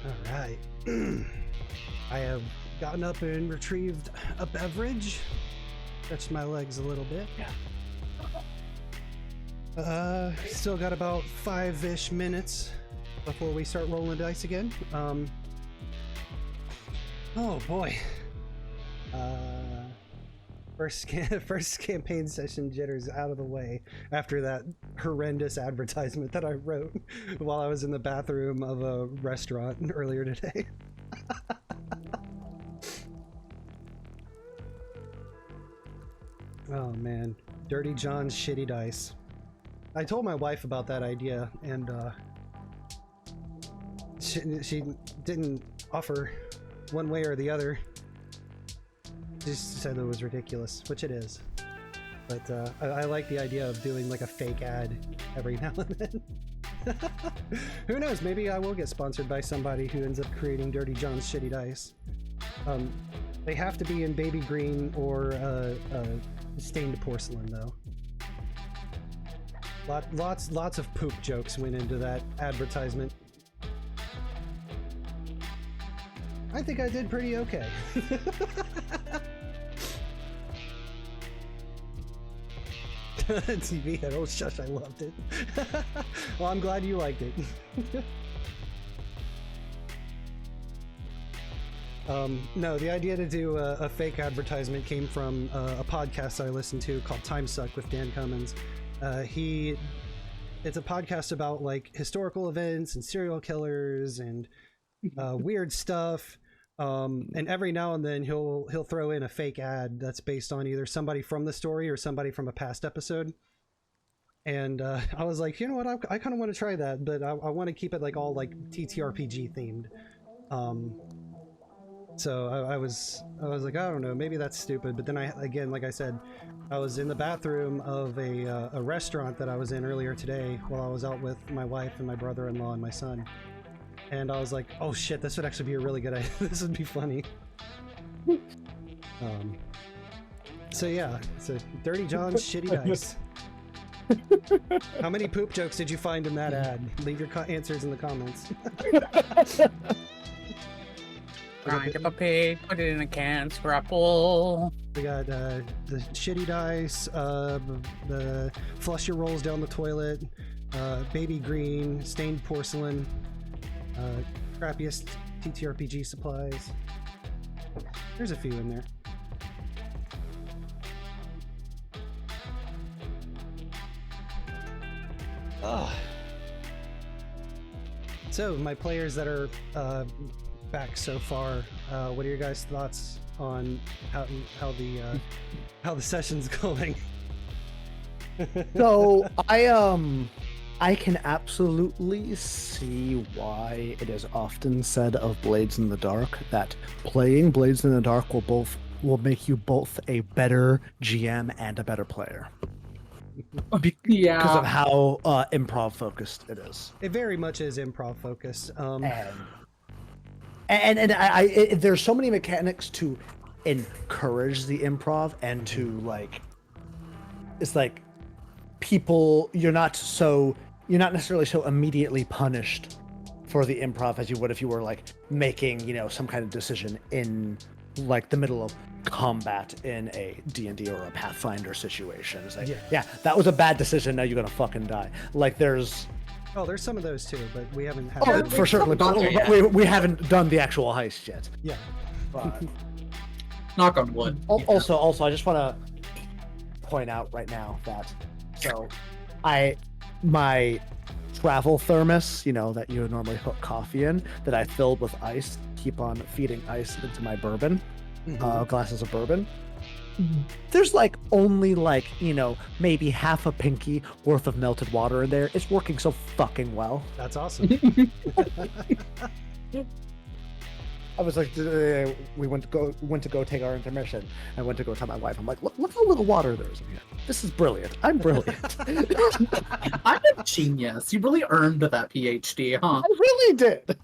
All right. I have gotten up and retrieved a beverage. Stretched my legs a little bit. Still got about 5-ish minutes before we start rolling dice again. Oh boy. First campaign session jitters out of the way after that horrendous advertisement that I wrote while I was in the bathroom of a restaurant earlier today. Oh man, Dirty John's shitty dice. I told my wife about that idea, and she didn't offer one way or the other. She just said it was ridiculous, which it is. But I like the idea of doing like a fake ad every now and then. Who knows? Maybe I will get sponsored by somebody who ends up creating Dirty John's shitty dice. They have to be in baby green or stained porcelain, though. Lots of poop jokes went into that advertisement. I think I did pretty okay. TVHEADD, oh shush, I loved it. Well, I'm glad you liked it. No, the idea to do a fake advertisement came from a podcast I listened to called Time Suck with Dan Cummins. It's a podcast about like historical events and serial killers and weird stuff. And every now and then he'll throw in a fake ad that's based on either somebody from the story or somebody from a past episode. And I was like, you know what, I kind of want to try that, but I want to keep it like all like TTRPG themed. So I was like, I don't know, maybe that's stupid. But then again, like I said, I was in the bathroom of a restaurant that I was in earlier today while I was out with my wife and my brother-in-law and my son. And I was like, oh shit, this would actually be a really good idea. This would be funny. So yeah, so Dirty John's shitty dice. How many poop jokes did you find in that ad? Leave your answers in the comments. Grind up a pig, put it in a can, scrapple. We got the shitty dice, the flush your rolls down the toilet, baby green, stained porcelain, crappiest TTRPG supplies. There's a few in there. Oh. So my players that are back so far, what are your guys' thoughts on how the session's going? So I can absolutely see why it is often said of Blades in the Dark that playing Blades in the Dark will make you both a better GM and a better player. Because of how improv focused it is. It very much is improv focused. And there's so many mechanics to encourage the improv and to like, it's like people, you're not necessarily so immediately punished for the improv as you would if you were like making, some kind of decision in like the middle of combat in a D&D or a Pathfinder situation. It's like, yeah, that was a bad decision. Now you're gonna fucking die. Like there's some of those too, but we haven't had. For certainly, but we haven't done the actual heist yet. Yeah. But knock on wood. Also, I just want to point out right now that my travel thermos, that you would normally put coffee in, that I filled with ice, keep on feeding ice into my bourbon, glasses of bourbon. There's only maybe half a pinky worth of melted water in there. It's working so fucking well. That's awesome. I was like, we went to go take our intermission. I went to go tell my wife. I'm like, look how little water there is in here. This is brilliant. I'm brilliant. I'm a genius. You really earned that PhD, huh? I really did.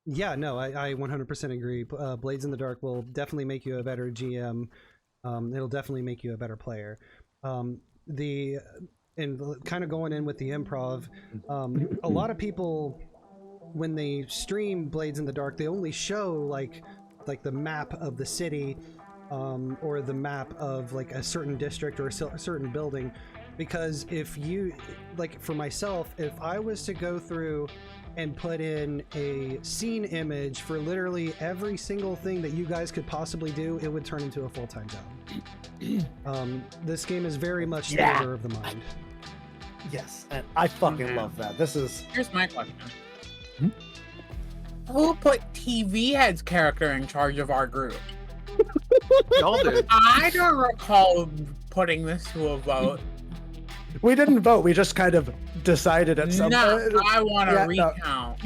Yeah, no, I 100% agree. Blades in the Dark will definitely make you a better GM. It'll definitely make you a better player. and kind of going in with the improv, a lot of people, when they stream Blades in the Dark, they only show like the map of the city, or the map of like a certain district or a certain building, because if you, like for myself, if I was to go through and put in a scene image for literally every single thing that you guys could possibly do, it would turn into a full-time job. This game is very much theater of the mind. Yes, and I fucking love that. This is... Here's my question. Who put TVHEADD's character in charge of our group? Y'all did. I don't recall putting this to a vote. We didn't vote. We just kind of decided at some point. No, I want to recount.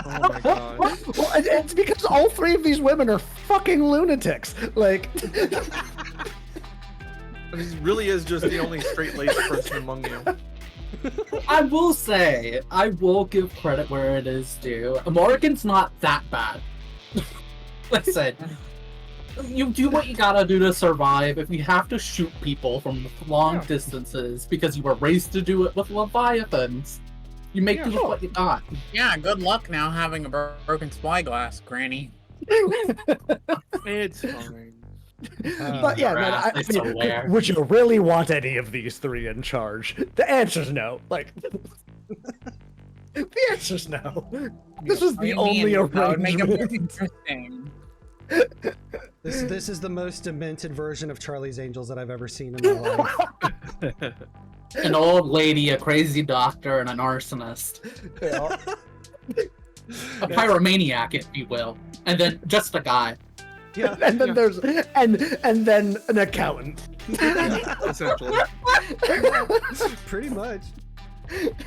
Oh my god. Well, it's because all three of these women are fucking lunatics. Like, He really is just the only straight-laced person among you. I will say, I will give credit where it is due. Morrigan's not that bad. Listen, you do what you gotta do to survive. If you have to shoot people from long distances because you were raised to do it with Leviathans, you make do with what you got. Yeah, good luck now having a broken spyglass, Granny. It's fine. but yeah, man, I mean, would you really want any of these three in charge? The answer's no. Like, the answer's no. This was the only arrangement. That would make it more interesting. This is the most demented version of Charlie's Angels that I've ever seen in my life. An old lady, a crazy doctor, and an arsonist. Yeah. A pyromaniac, if you will. And then just a guy. Yeah, and then there's and then an accountant. Essentially. pretty much.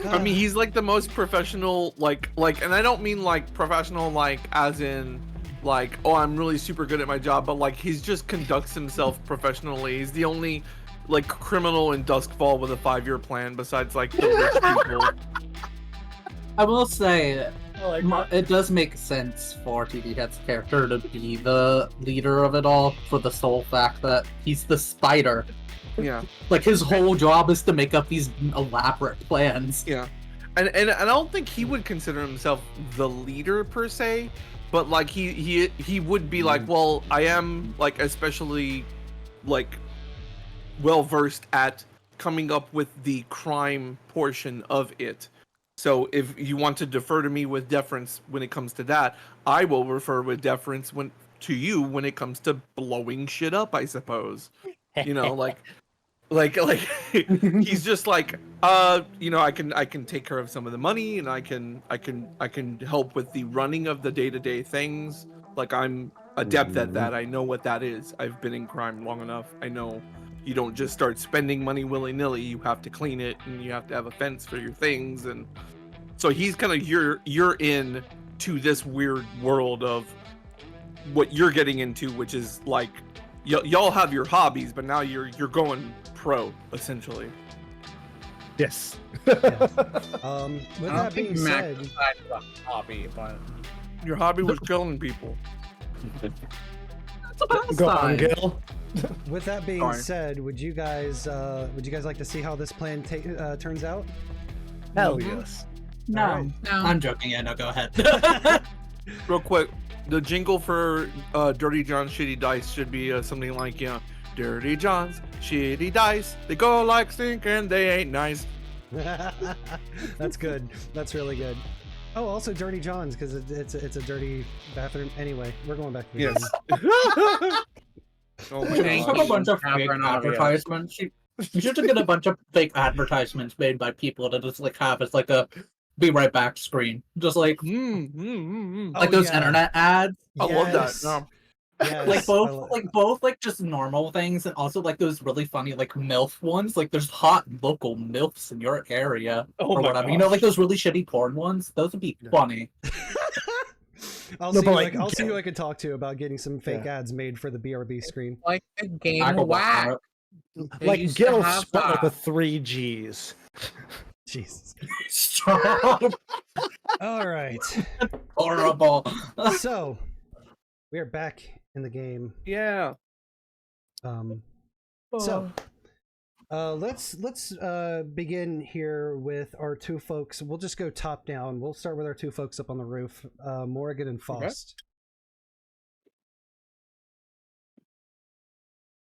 I mean, he's like the most professional, like, and I don't mean like professional, like as in, like, oh, I'm really super good at my job, but like he's just conducts himself professionally. He's the only like criminal in Duskfall with a 5-year plan, besides like the rich people. I will say, it does make sense for TVHEADD's character to be the leader of it all, for the sole fact that he's the spider. Yeah. Like, his whole job is to make up these elaborate plans. Yeah. And I don't think he would consider himself the leader per se, but like he would be like, well, I am like especially like well versed at coming up with the crime portion of it. So if you want to defer to me with deference when it comes to that, I will refer with deference to you when it comes to blowing shit up, I suppose. You know, like he's just like, you know, I can take care of some of the money, and I can help with the running of the day-to-day things. Like, I'm adept at that. I know what that is. I've been in crime long enough. I know you don't just start spending money willy-nilly. You have to clean it, and you have to have a fence for your things. And so he's kind of you're in to this weird world of what you're getting into, which is like y'all have your hobbies, but now you're going pro essentially. Yes. With that being said, hobby, but Your hobby was killing people. Go on, Gil. with that being said, would you guys like to see how this plan turns out? Hell yes. No. Alright. no. I'm joking, yeah, no, go ahead. Real quick, the jingle for Dirty John's Shitty Dice should be something like, you know, Dirty John's Shitty Dice, they go like stink and they ain't nice. That's good. That's really good. Oh, also Dirty John's, because it's a dirty bathroom. Anyway, we're going back to the Yes. Oh my Thank god. a bunch of Harper fake and Olivia. advertisements. You should get a bunch of fake advertisements made by people to just like have as like a be right back screen. Just like Oh, those yeah. internet ads. I love that. Yes. No. Yes, Like I both love- like just normal things and also like those really funny like MILF ones. Like there's hot local MILFs in your area or my whatever. You know, like those really shitty porn ones? Those would be funny. I'll No, see but, who like, I'll see who I can talk to about getting some fake ads made for the BRB screen. Like the game I could work on Whack. it. They Like used to Gil have spelled with that. the 3 G's. Jesus. Stop. All right. Horrible. So we are back in the game. Yeah. So Let's begin here with our two folks. We'll just go top down. We'll start with our two folks up on the roof, Morrigan and Faust.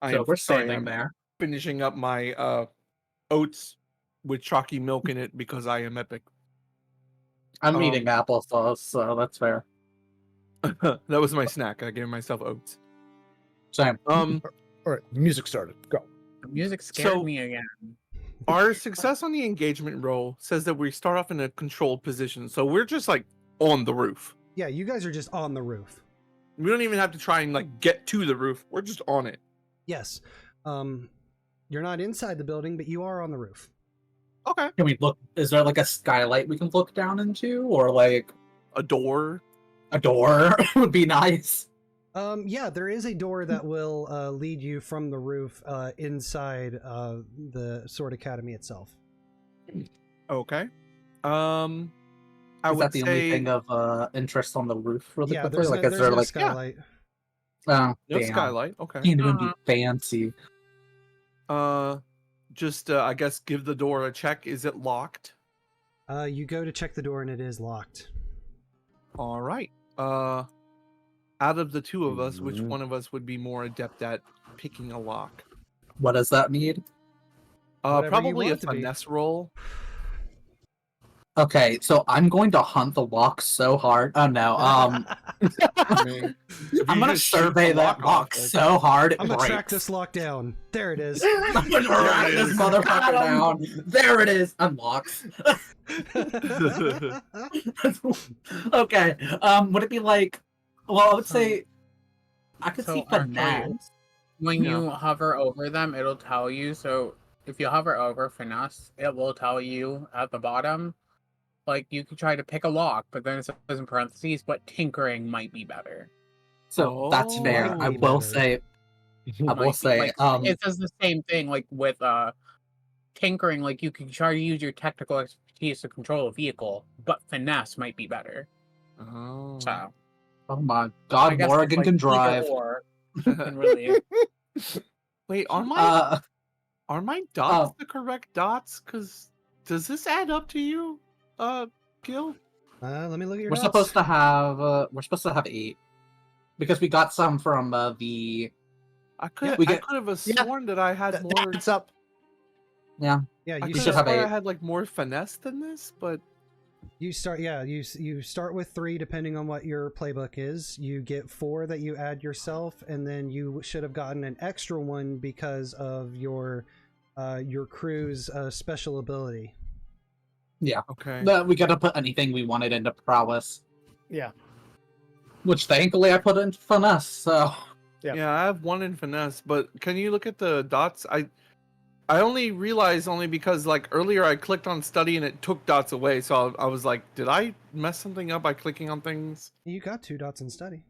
So we're standing there, finishing up my oats with chalky milk in it because I am epic. I'm eating applesauce, so that's fair. That was my snack. I gave myself oats. Same. All right, music started. Go. The music scared me again. Our success on the engagement roll says that we start off in a controlled position, so we're just like on the roof. Yeah, you guys are just on the roof. We don't even have to try and like get to the roof. We're just on it. Yes. You're not inside the building, but you are on the roof. Okay. Can we look? Is there like a skylight we can look down into, or like a door? A door would be nice. Yeah, there is a door that will lead you from the roof inside the Sword Academy itself. Okay. Is that the only thing of interest on the roof? Really yeah, quickly? there's Is there no like skylight. Oh, no damn. skylight. Okay. Can't even be fancy. Just I guess give the door a check. Is it locked? You go to check the door and it is locked. All right. Out of the two of us, which one of us would be more adept at picking a lock? What does that need? Probably a finesse roll. Okay, so I'm going to hunt the lock so hard. Oh no, I mean, I'm gonna survey that lock so hard it I'm gonna breaks. track this lock down. There it is. I'm gonna track this motherfucker down. There it is. Unlocks. Okay. Would it be like? Well, I would say I could see finesse. When you hover over them, it'll tell you. So if you hover over finesse, it will tell you at the bottom. Like, you could try to pick a lock, but then it says in parentheses, but tinkering might be better. So that's fair. I will say. It says the same thing, like, with tinkering, like, you can try to use your technical expertise to control a vehicle, but finesse might be better. Oh. So. Oh my god, Morrigan can drive. Really... Wait, are my dots the correct dots? Because does this add up to you, Gil? Let me look at your We're dots. supposed to have 8. Because we got some from the... I could have sworn that I had more... It's up. Yeah. Yeah, I you should have I had like more finesse than this, but... You start, you start with 3 depending on what your playbook is. You get 4 that you add yourself, and then you should have gotten an extra one because of your crew's special ability. Yeah. Okay. We gotta put anything we wanted into prowess. Yeah. Which thankfully I put into finesse, so... Yeah, I have 1 in finesse, but can you look at the dots? I only realized because like earlier I clicked on study and it took dots away, so I was like, did I mess something up by clicking on things? You got 2 dots in study.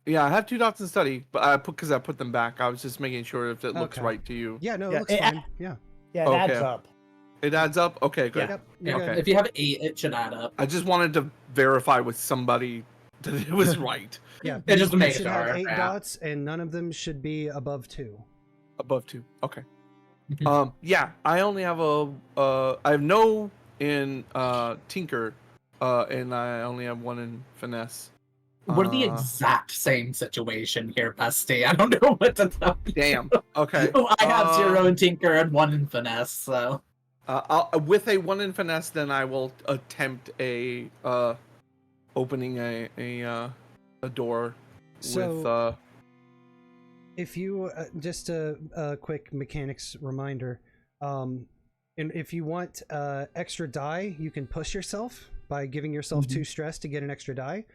Yeah, I have 2 dots in study, but I put them back. I was just making sure if it looks right to you. Yeah, no, it looks fine. Yeah. Yeah, it adds up. It adds up? Okay, good. Yeah. Okay. If you have 8, it should add up. I just wanted to verify with somebody that it was right. Yeah. It just makes should it have hard. 8 dots, and none of them should be above 2. Above 2. Okay. Yeah, I only have I have no in tinker, and I only have 1 in finesse. We're the exact same situation here, bestie. I don't know what to tell you. Damn. Okay. I have 0 in tinker and 1 in finesse, so... with a 1 in finesse, then I will attempt opening a door with... If you just a quick mechanics reminder, and if you want extra die, you can push yourself by giving yourself 2 stress to get an extra die.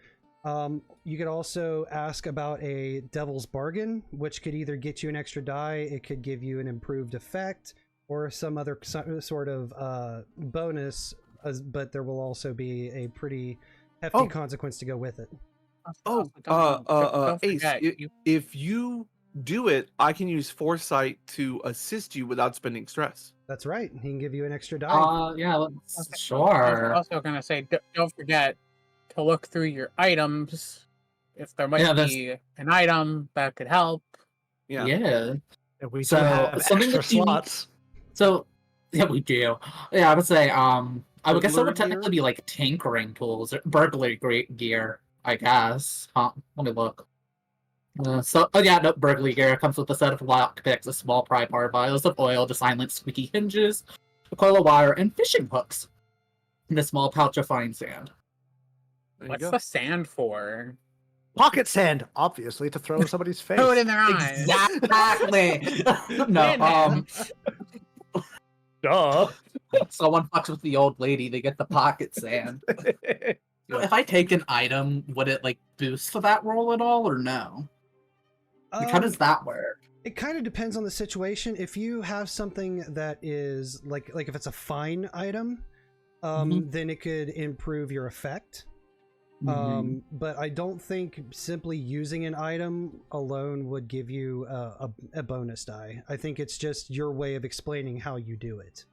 You could also ask about a devil's bargain, which could either get you an extra die, it could give you an improved effect, or some other sort of bonus, but there will also be a pretty hefty consequence to go with it. Ace, if you do it, I can use foresight to assist you without spending stress. That's right. He can give you an extra die. Yeah, sure. I was also gonna say, don't forget to look through your items. If there might be an item that could help. Yeah. And we So, have something extra that you- slots. So, yeah, we do. Yeah, I would say, I would guess it Burglary would technically be like tinkering tools, or burglary gear, I guess. Huh, let me look. No, burglary gear comes with a set of lockpicks, a small pry bar, vials of oil to silence squeaky hinges, a coil of wire, and fishing hooks, and a small pouch of fine sand. There you What's go. the sand for? Pocket sand, obviously, to throw in somebody's face. Throw it in their eyes. Exactly! Man. Duh. Someone fucks with the old lady, they get the pocket sand. If I take an item, would it like boost that roll at all, or no? Like, how does that work? It kind of depends on the situation. If you have something that is like if it's a fine item, then it could improve your effect. But I don't think simply using an item alone would give you a bonus die. I think it's just your way of explaining how you do it.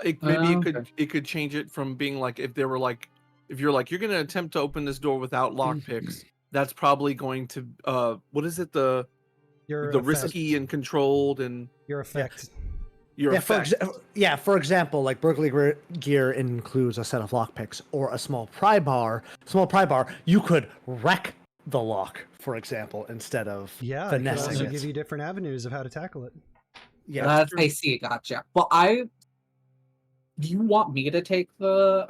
It could change it from being like if you're like you're going to attempt to open this door without lockpicks, that's probably going to what is it, the risky and controlled and your effect. For example, like burglary gear includes a set of lockpicks or a small pry bar. You could wreck the lock, for example, instead of finessing it could also it. give you different avenues of how to tackle it. Yeah, I see. Gotcha. Well, do you want me to take the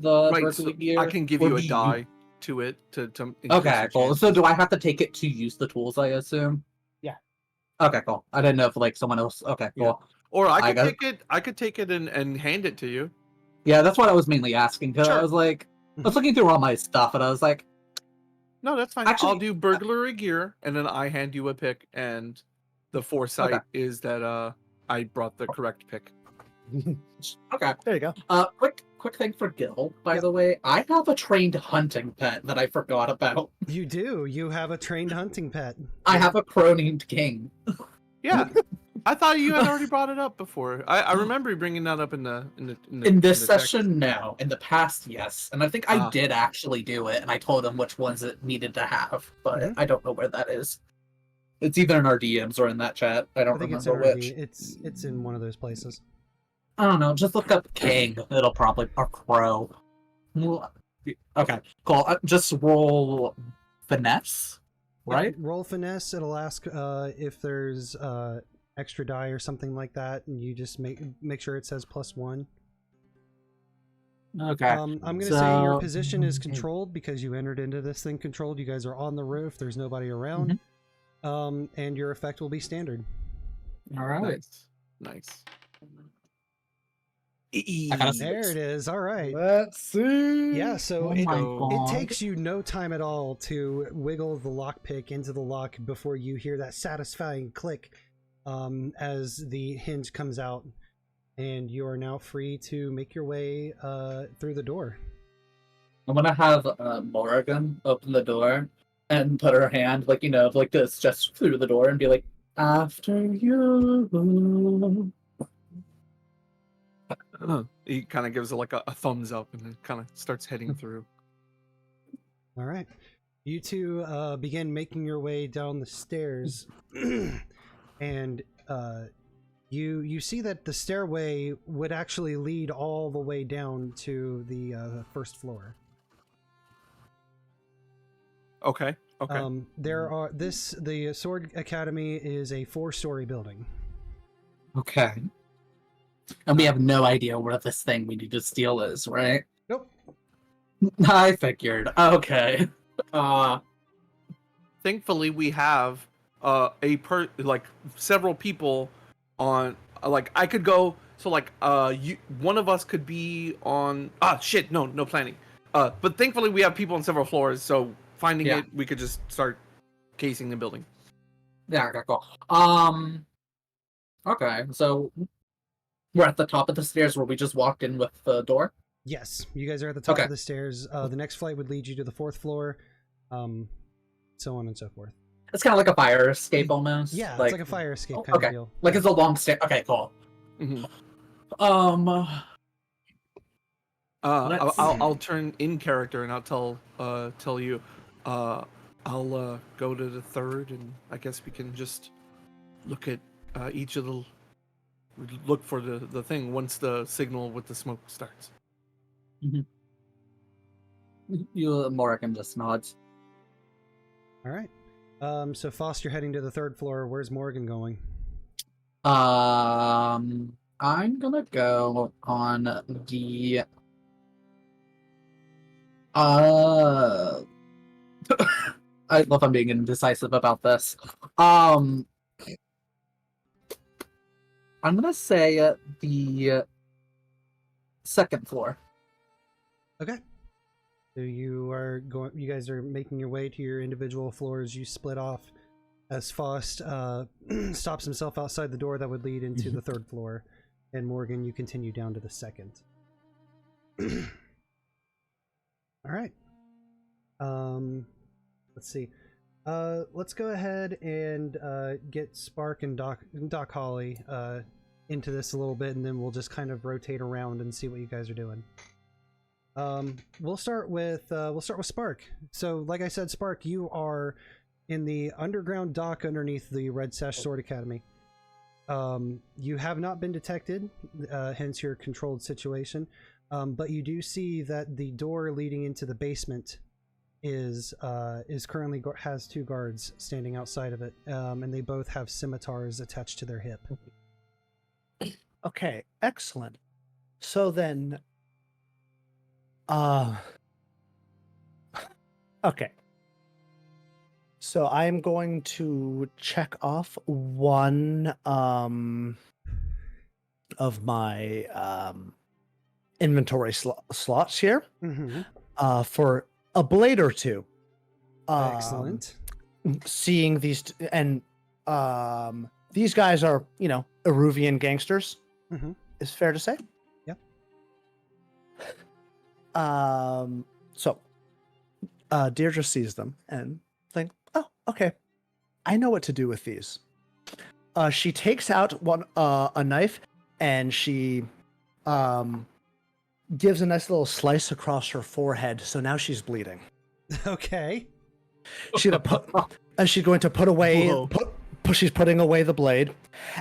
burglary gear? I can give you a die to it to okay, cool. So do I have to take it to use the tools, I assume? Yeah. Okay, cool. I didn't know if like someone else. Okay, cool. Yeah. Or I could take it and hand it to you. Yeah, that's what I was mainly asking, because I was like, I was looking through all my stuff and I was like, no, that's fine. Actually, I'll do burglary gear and then I hand you a pick, and the foresight is that I brought the correct pick. Okay. There you go. Quick thing for Gil, by the way. I have a trained hunting pet that I forgot about. You do. You have a trained hunting pet. I have a crow named King. Yeah. I thought you had already brought it up before. I remember you bringing that up in this session, no. In the past, yes. And I think I did actually do it, and I told him which ones it needed to have, but I don't know where that is. It's either in our DMs or in that chat. I don't remember which. It's in one of those places. I don't know. Just look up King. It'll probably or Crow. Okay, cool. Just roll finesse, right? Roll finesse. It'll ask if there's extra die or something like that, and you just make sure it says +1. Okay. I'm gonna say your position is controlled because you entered into this thing controlled. You guys are on the roof. There's nobody around. And your effect will be standard. All right. Nice. There it is. All right. Let's see. Yeah, so it takes you no time at all to wiggle the lockpick into the lock before you hear that satisfying click as the hinge comes out, and you are now free to make your way through the door. I'm gonna have Morrigan open the door and put her hand like this just through the door and be like, "After you." He kind of gives it like a thumbs up and then kind of starts heading through. All right, you two begin making your way down the stairs, and you see that the stairway would actually lead all the way down to the first floor. Okay. The Sword Academy is a 4-story building. Okay. And we have no idea where this thing we need to steal is, right? Nope. I figured. Okay. Thankfully, we have several people on. Like I could go. So one of us could be on. No planning. But thankfully, we have people on several floors. So finding it, we could just start casing the building. Yeah. Okay. Cool. Okay. So. We're at the top of the stairs where we just walked in with the door? Yes, you guys are at the top of the stairs. The next flight would lead you to the 4th floor, so on and so forth. It's kind of like a fire escape almost? Yeah, it's like a fire escape kind of deal. Like it's a long stair. Okay, cool. Mm-hmm. I'll I'll turn in character and I'll tell you, I'll go to the 3rd, and I guess we can just look at each of the look for the thing once the signal with the smoke starts. Morrigan just nods. All right. So Faust, you're heading to the 3rd floor. Where's Morrigan going? I'm gonna go on the I love I'm being indecisive about this. I'm gonna say the 2nd floor. Okay. So you guys are making your way to your individual floors. You split off as Faust stops himself outside the door that would lead into the 3rd floor. And Morrigan, you continue down to the 2nd. All right. Let's see. Let's go ahead and get Spark and Doc Holly into this a little bit, and then we'll just kind of rotate around and see what you guys are doing. We'll start with Spark. So, like I said, Spark, you are in the underground dock underneath the Red Sash Sword Academy. You have not been detected, hence your controlled situation. But you do see that the door leading into the basement is currently has 2 guards standing outside of it, and they both have scimitars attached to their hip. Okay, excellent. So then, okay. So I'm going to check off one of my inventory slots here for a blade or 2. Excellent. Seeing these and these guys are, Eruvian gangsters. Is fair to say. Yep. So Deirdre sees them and think, oh, okay, I know what to do with these. She takes out a knife and she gives a nice little slice across her forehead, so now she's bleeding. Okay. She's going to put away. She's putting away the blade,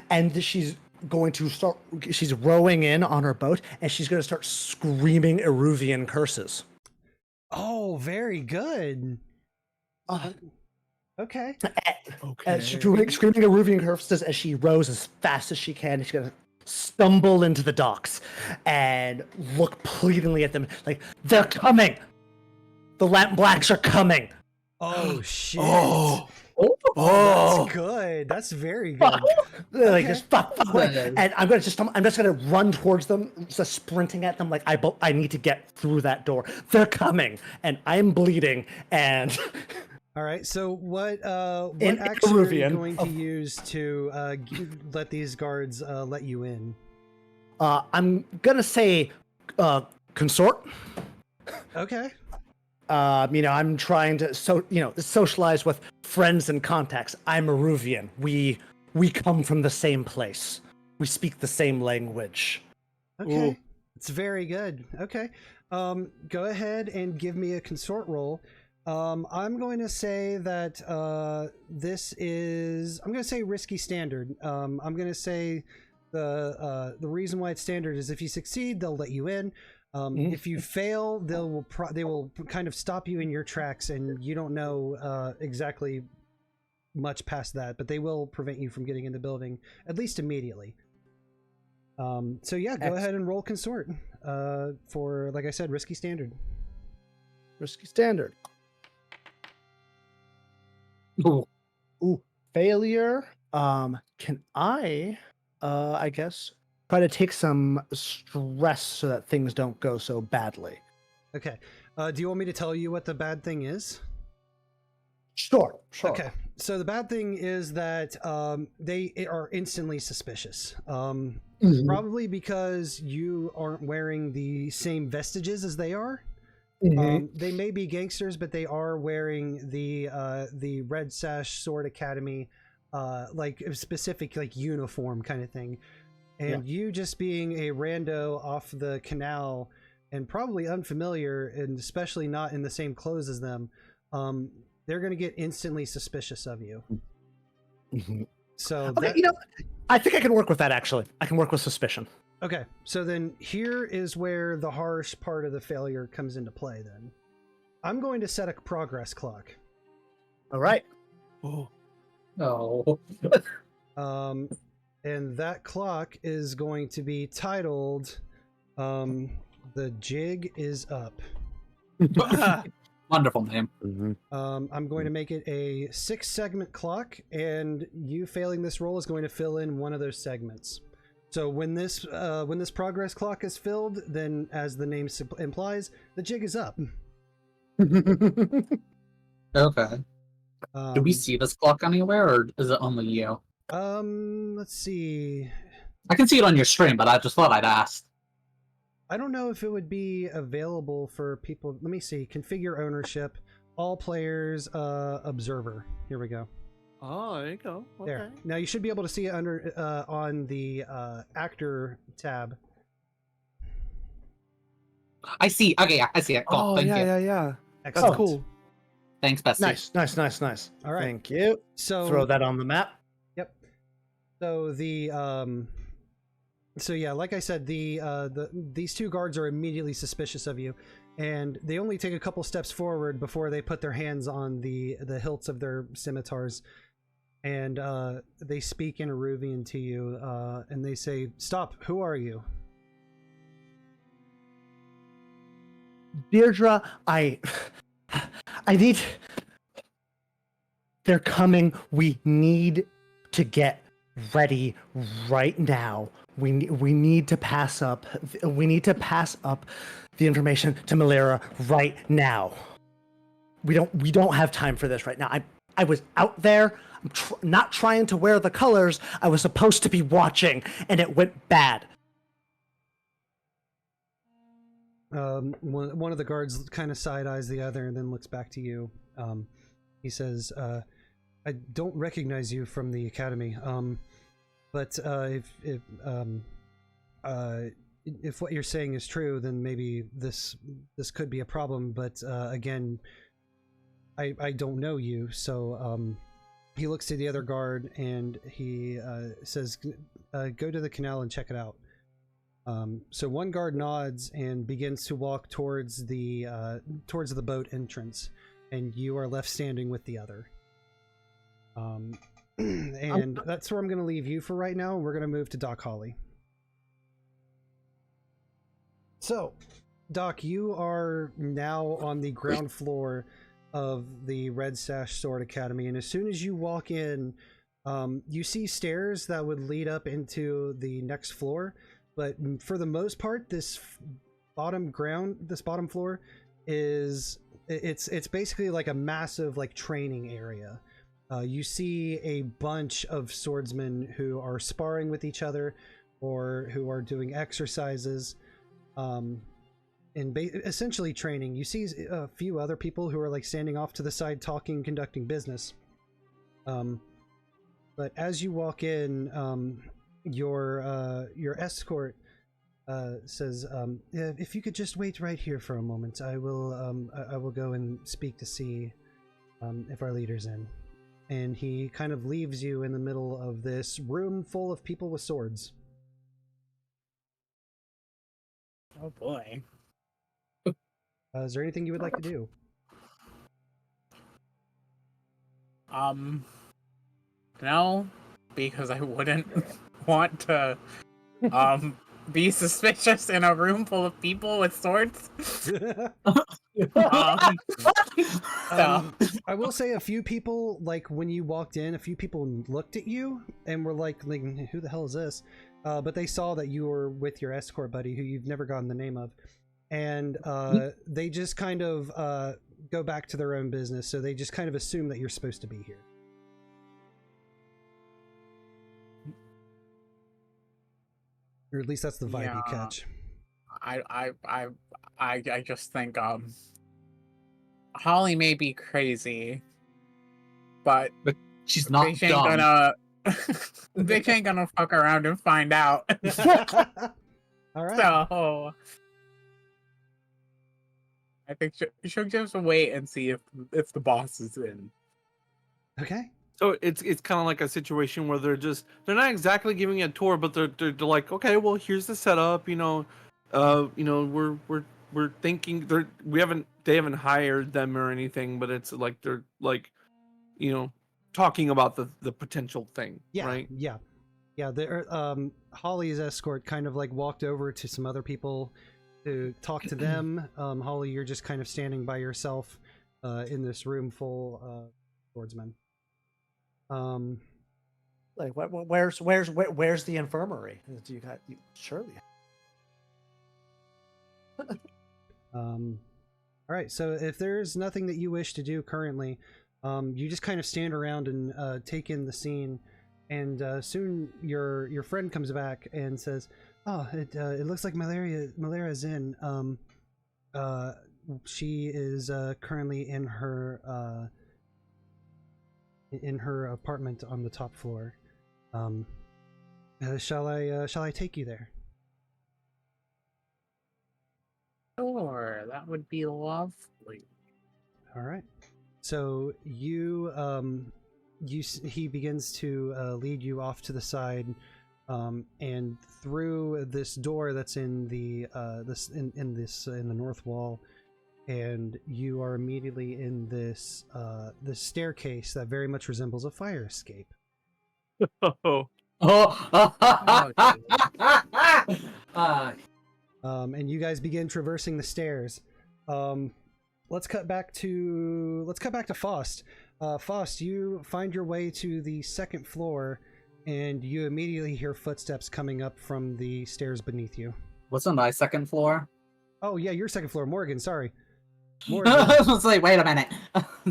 and she's going to start. She's rowing in on her boat, and she's going to start screaming Eruvian curses. Oh, very good. Okay. She's screaming Eruvian curses as she rows as fast as she can. She's going to stumble into the docks and look pleadingly at them like, they're coming. The Lamp Blacks are coming. Oh shit. Oh, that's good. That's very good. Like just fuck. And I'm just gonna run towards them, just sprinting at them like I need to get through that door. They're coming, and I'm bleeding. And all right. So what action are you going to use to let these guards let you in? I'm gonna say consort. Okay. I'm trying to socialize with friends and contacts. I'm Eruvian. We come from the same place. We speak the same language. Okay. Ooh. It's very good. Okay. Go ahead and give me a consort roll. I'm going to say that this is. I'm going to say risky standard. I'm going to say the reason why it's standard is if you succeed, they'll let you in. If you fail, they will kind of stop you in your tracks, and you don't know exactly much past that, but they will prevent you from getting in the building at least immediately. So yeah, go ahead and roll consort for, like I said, risky standard. Risky standard. Ooh, failure. Can I guess try to take some stress so that things don't go so badly? Okay. Do you want me to tell you what the bad thing is? Sure. Okay. So the bad thing is that they are instantly suspicious. Probably because you aren't wearing the same vestiges as they are. They may be gangsters, but they are wearing the Red Sash Sword Academy, like a specific like uniform kind of thing. And you just being a rando off the canal and probably unfamiliar, and especially not in the same clothes as them, they're going to get instantly suspicious of you. So Okay, you know, I think I can work with that, actually. I can work with suspicion. Okay, so then here is where the harsh part of the failure comes into play then. I'm going to set a progress clock. All right. Oh. Oh. And that clock is going to be titled, The Jig is Up. Wonderful name. I'm going to make it a 6-segment clock, and you failing this roll is going to fill in one of those segments. So when this progress clock is filled, then as the name implies, the jig is up. Okay. Do we see this clock anywhere, or is it only you? Let's see. I can see it on your stream, but I just thought I'd ask. I don't know if it would be available for people. Let me see. Configure ownership. All players. Observer. Here we go. Oh, there you go. Okay. There. Now you should be able to see it under on the actor tab. I see. Okay, yeah, I see it. Cool. Oh, Thank you. yeah. Excellent. That's cool. Thanks, Bessie. Nice. All right. Thank you. So Throw that on the map. Yep. So the so yeah, like I said, these two guards are immediately suspicious of you, and they only take a couple steps forward before they put their hands on the hilts of their scimitars, and they speak in Aruvian to you, and they say, "Stop! Who are you?" Deirdre, I need... They're coming. We need to get ready right now. We need to pass up. We need to pass up the information to Malera right now. We don't have time for this right now. I was out there. I'm not trying to wear the colors. I was supposed to be watching, and it went bad. One of the guards kind of side eyes the other and then looks back to you. He says, "I don't recognize you from the academy. But if what you're saying is true, then maybe this could be a problem. But again, I don't know you." So he looks to the other guard and he says, "Go to the canal and check it out." So one guard nods and begins to walk towards the boat entrance, and you are left standing with the other. And that's where I'm going to leave you for right now. We're going to move to Doc Holly. So, Doc, you are now on the ground floor of the Red Sash Sword Academy, and as soon as you walk in, you see stairs that would lead up into the next floor. But for the most part, this bottom floor is it's basically like a massive like training area. You see a bunch of swordsmen who are sparring with each other or who are doing exercises and essentially training. You see a few other people who are like standing off to the side talking, conducting business. But as you walk in, your escort says, "If you could just wait right here for a moment, I will go and speak to see if our leader's in." And he kind of leaves you in the middle of this room full of people with swords. Oh boy. Is there anything you would like to do? No, because I wouldn't want to be suspicious in a room full of people with swords. I will say a few people, like when you walked in, a few people looked at you and were like who the hell is this? But they saw that you were with your escort buddy, who you've never gotten the name of, and they just kind of go back to their own business. So they just kind of assume that you're supposed to be here. Or at least that's the vibe you catch. I just think Holly may be crazy, but she's not bitch ain't dumb. gonna bitch ain't gonna fuck around and find out. All right. So I think she'll just wait and see if the boss is in. Okay. So it's kind of like a situation where they're not exactly giving a tour, but they're like, okay, well, here's the setup. We're thinking they haven't hired them or anything, but it's like they're like, talking about the potential thing. Yeah, right? Yeah. Holly's escort kind of like walked over to some other people to talk to them. Holly, you're just kind of standing by yourself in this room full of swordsmen. Like, where's the infirmary? Do you got surely? All right. So if there's nothing that you wish to do currently, you just kind of stand around and take in the scene, and soon your friend comes back and says, "Oh, it looks like Malera's in. She is currently in her apartment on the top floor. Shall I take you there?" Sure, that would be lovely. All right. So he begins to lead you off to the side, and through this door that's in the in the north wall, and you are immediately in this staircase that very much resembles a fire escape. Oh. And you guys begin traversing the stairs. Let's cut back to Faust. Faust, you find your way to the second floor, and you immediately hear footsteps coming up from the stairs beneath you. Wasn't I second floor? Oh yeah, you're second floor. Morrigan, sorry. I was like, wait a minute.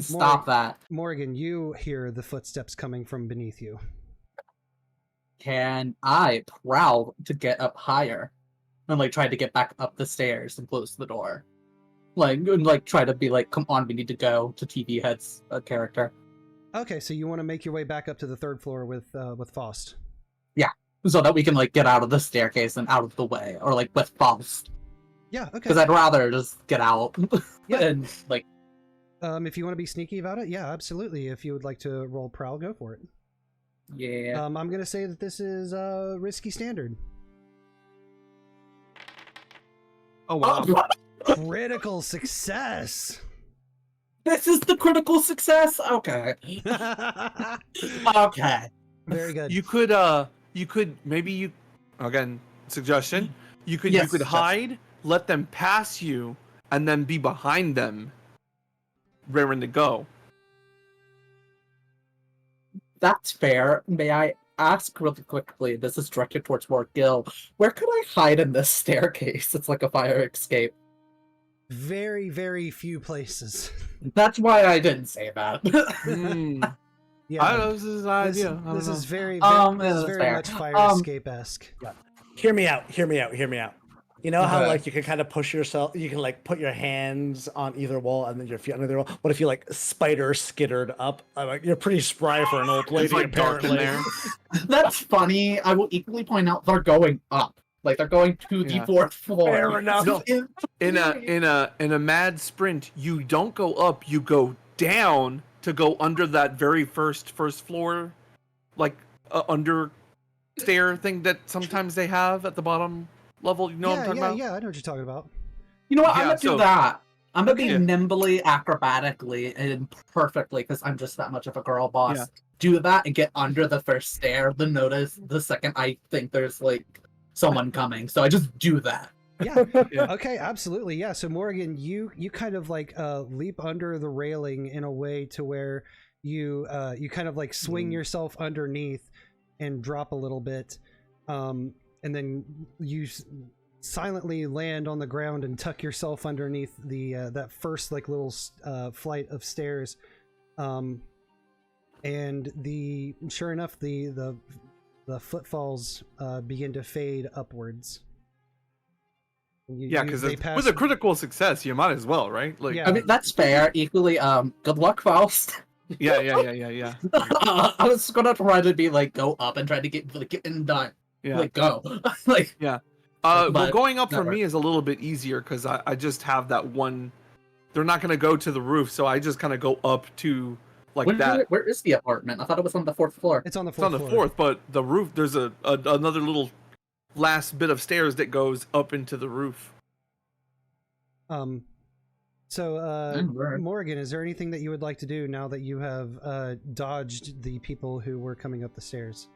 Stop that. Morrigan, you hear the footsteps coming from beneath you. Can I prowl to get up higher and like try to get back up the stairs and close the door? Like try to be like, come on, we need to go to TVHEADD's character. Okay, so you want to make your way back up to the third floor with Faust. Yeah, so that we can like get out of the staircase and out of the way, or like with Faust. Yeah, okay. Because I'd rather just get out. Yeah. And like. If you want to be sneaky about it, yeah, absolutely. If you would like to roll prowl, go for it. Yeah. I'm gonna say that this is risky standard. Oh wow. Critical success. This is the critical success? Okay. Okay. Very good. You could again, suggestion. You could hide, let them pass you, and then be behind them, raring to go. That's fair. May I ask really quickly, this is directed towards Gil, where could I hide in this staircase? It's like a fire escape. Very, very few places. That's why I didn't say that. Yeah, I know this is an idea. This is very fair. much fire escape-esque. Yeah. Hear me out. You know how like you can kind of push yourself, you can like put your hands on either wall and then your feet on either wall. What if you like spider skittered up? Like, you're pretty spry for an old lady. It's like dark in there. That's funny. I will equally point out they're going up. Like they're going to the fourth floor. Fair enough. No, in a mad sprint, you don't go up, you go down to go under that very first floor, like under stair thing that sometimes they have at the bottom level. You know what I'm talking about? Yeah, I know what you're talking about. You know what? I'm gonna do that. I'm gonna be Yeah. nimbly, acrobatically, and perfectly, because I'm just that much of a girl boss. Yeah. Do that and get under the first stair. Then notice the second I think there's like someone coming. So I just do that. Yeah. Yeah. Okay, absolutely. Yeah. So Morrigan, you kind of like leap under the railing in a way to where you kind of like swing yourself underneath and drop a little bit, and then you silently land on the ground and tuck yourself underneath the that first like little flight of stairs, and sure enough the footfalls begin to fade upwards. Yeah, because with a critical success, you might as well, right? Like, Yeah. I mean, that's fair. Equally, good luck, Faust. yeah. I was gonna try to be like go up and try to get in done. Yeah. Like go. Like well, going up for me is a little bit easier because I just have that one. They're not gonna go to the roof, so I just kind of go up to like that. Where is the apartment? I thought it was on the 4th floor. It's on the It's 4th on the floor. 4th, but the roof. There's another little last bit of stairs that goes up into the roof. So, Morrigan, is there anything that you would like to do now that you have dodged the people who were coming up the stairs?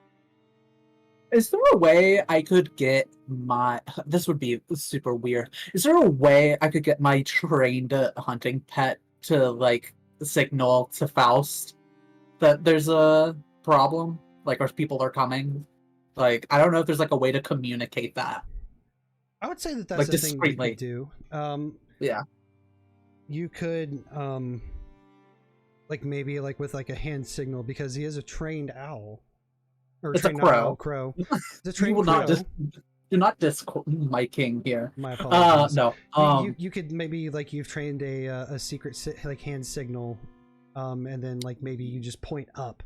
Is there a way I could get my... This would be super weird. Is there a way I could get my trained hunting pet to, like, signal to Faust that there's a problem? Like, or people are coming? Like, I don't know if there's, like, a way to communicate that. I would say that that's Like, the thing you discreetly. could do. Yeah. You could, like, maybe, like, with, like, a hand signal, because he is a trained owl. Or It's a trained crow. owl, crow. It's a trained will crow. not do not diss my king here. My apologies. No. You could maybe, like, you've trained a secret like hand signal, and then, like, maybe you just point up.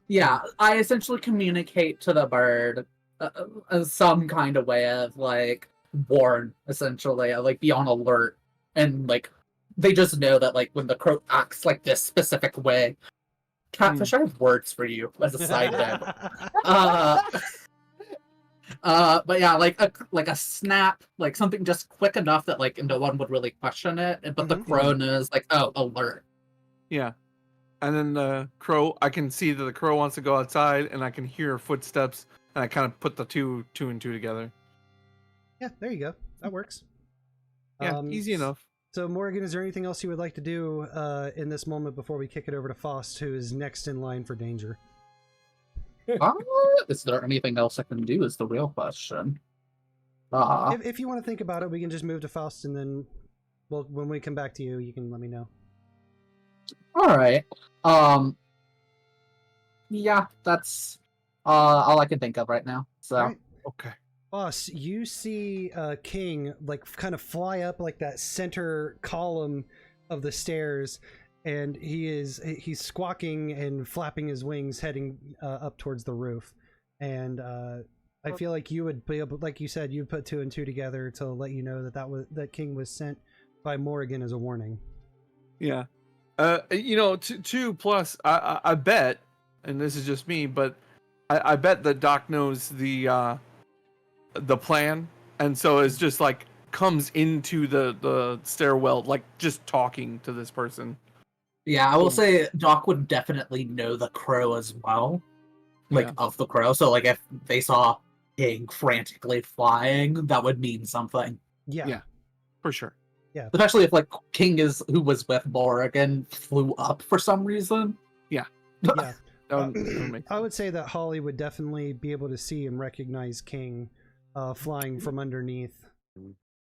Yeah, I essentially communicate to the bird some kind of way of, like, warn, essentially, like, be on alert, and, like, they just know that, like, when the crow acts like this specific way. Catfish, I have words for you as a side note. But yeah, like a snap, like something just quick enough that, like, no one would really question it, but the crow knows, like, oh, alert. Yeah. And then the crow, I can see that the crow wants to go outside, and I can hear footsteps, and I kind of put the two and two together. Yeah, there you go. That works. Yeah, easy enough. So, Morrigan, is there anything else you would like to do in this moment before we kick it over to Faust, who is next in line for danger? Is there anything else I can do is the real question. If you want to think about it, we can just move to Faust, and then when we come back to you, you can let me know. All right. Yeah, that's all I can think of right now. So. All right. Okay. Boss, you see King, like, kind of fly up, like, that center column of the stairs, and he's squawking and flapping his wings, heading up towards the roof. And I feel like you would be able, like you said, you put 2 and 2 together to let you know that King was sent by Morrigan as a warning. Yeah. You know, 2 plus, I bet, and this is just me, but I bet that Doc knows the plan, and so it's just like comes into the stairwell, like just talking to this person. Yeah, I will say Doc would definitely know the crow as well, like, of the crow. So, like, if they saw King frantically flying, that would mean something. Yeah, for sure. Yeah, especially if, like, King who was with Morrigan flew up for some reason. Yeah. Yeah. I would say that Holly would definitely be able to see and recognize King flying from underneath.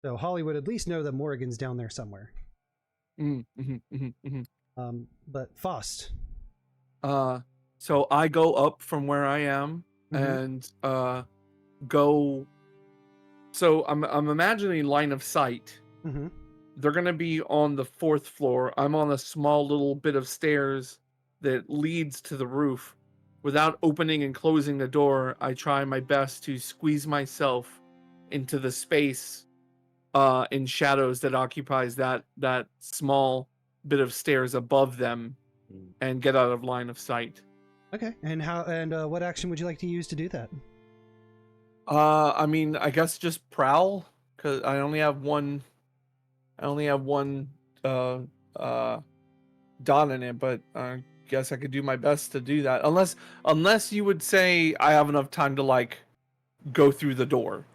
So Holly would at least know that Morrigan's down there somewhere. But Faust. So I go up from where I am and go. So I'm imagining line of sight. They're gonna be on the 4th floor. I'm on a small little bit of stairs that leads to the roof. Without opening and closing the door, I try my best to squeeze myself into the space in shadows that occupies that small bit of stairs above them, and get out of line of sight. Okay, and what action would you like to use to do that? I mean, I guess just prowl, because I only have one dot in it, but I guess I could do my best to do that, unless you would say I have enough time to, like, go through the door.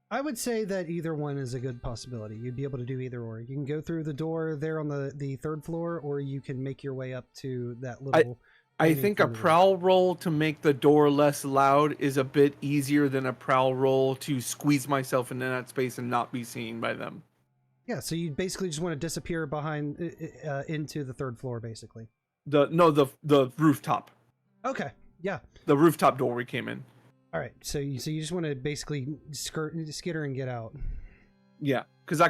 I would say that either one is a good possibility. You'd be able to do either or. You can go through the door there on the 3rd floor, or you can make your way up to that little... I think a prowl roll to make the door less loud is a bit easier than a prowl roll to squeeze myself into that space and not be seen by them. Yeah, so you basically just want to disappear behind into the 3rd floor, basically. The rooftop. Okay, yeah. The rooftop door we came in. All right, so you just want to basically skitter and get out. Yeah, because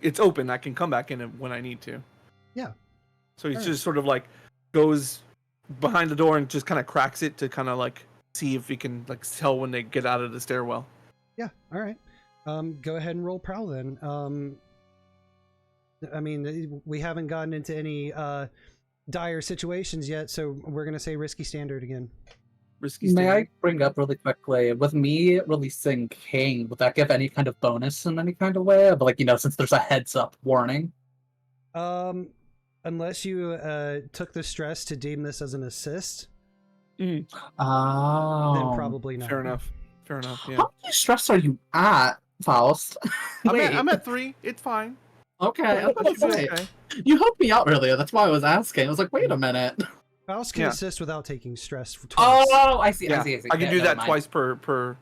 it's open. I can come back in it when I need to. Yeah. So he's just sort of like goes behind the door and just kind of cracks it to kind of like see if he can, like, tell when they get out of the stairwell. Yeah. All right. Go ahead and roll prowl then. I mean, we haven't gotten into any dire situations yet, so we're gonna say risky standard again. Risky May I standard. bring up really quickly, with me releasing King, would that give any kind of bonus in any kind of way? But like, since there's a heads up warning. Unless you took the stress to deem this as an assist, Oh. then probably not. Fair enough. Fair enough. Yeah. How many stress are you at, Faust? I'm at 3. It's fine. Okay, That should be okay. You helped me out earlier. That's why I was asking. I was like, wait a minute. Faust can assist without taking stress for Oh, twice. I see. Yeah. I see. I can do that twice per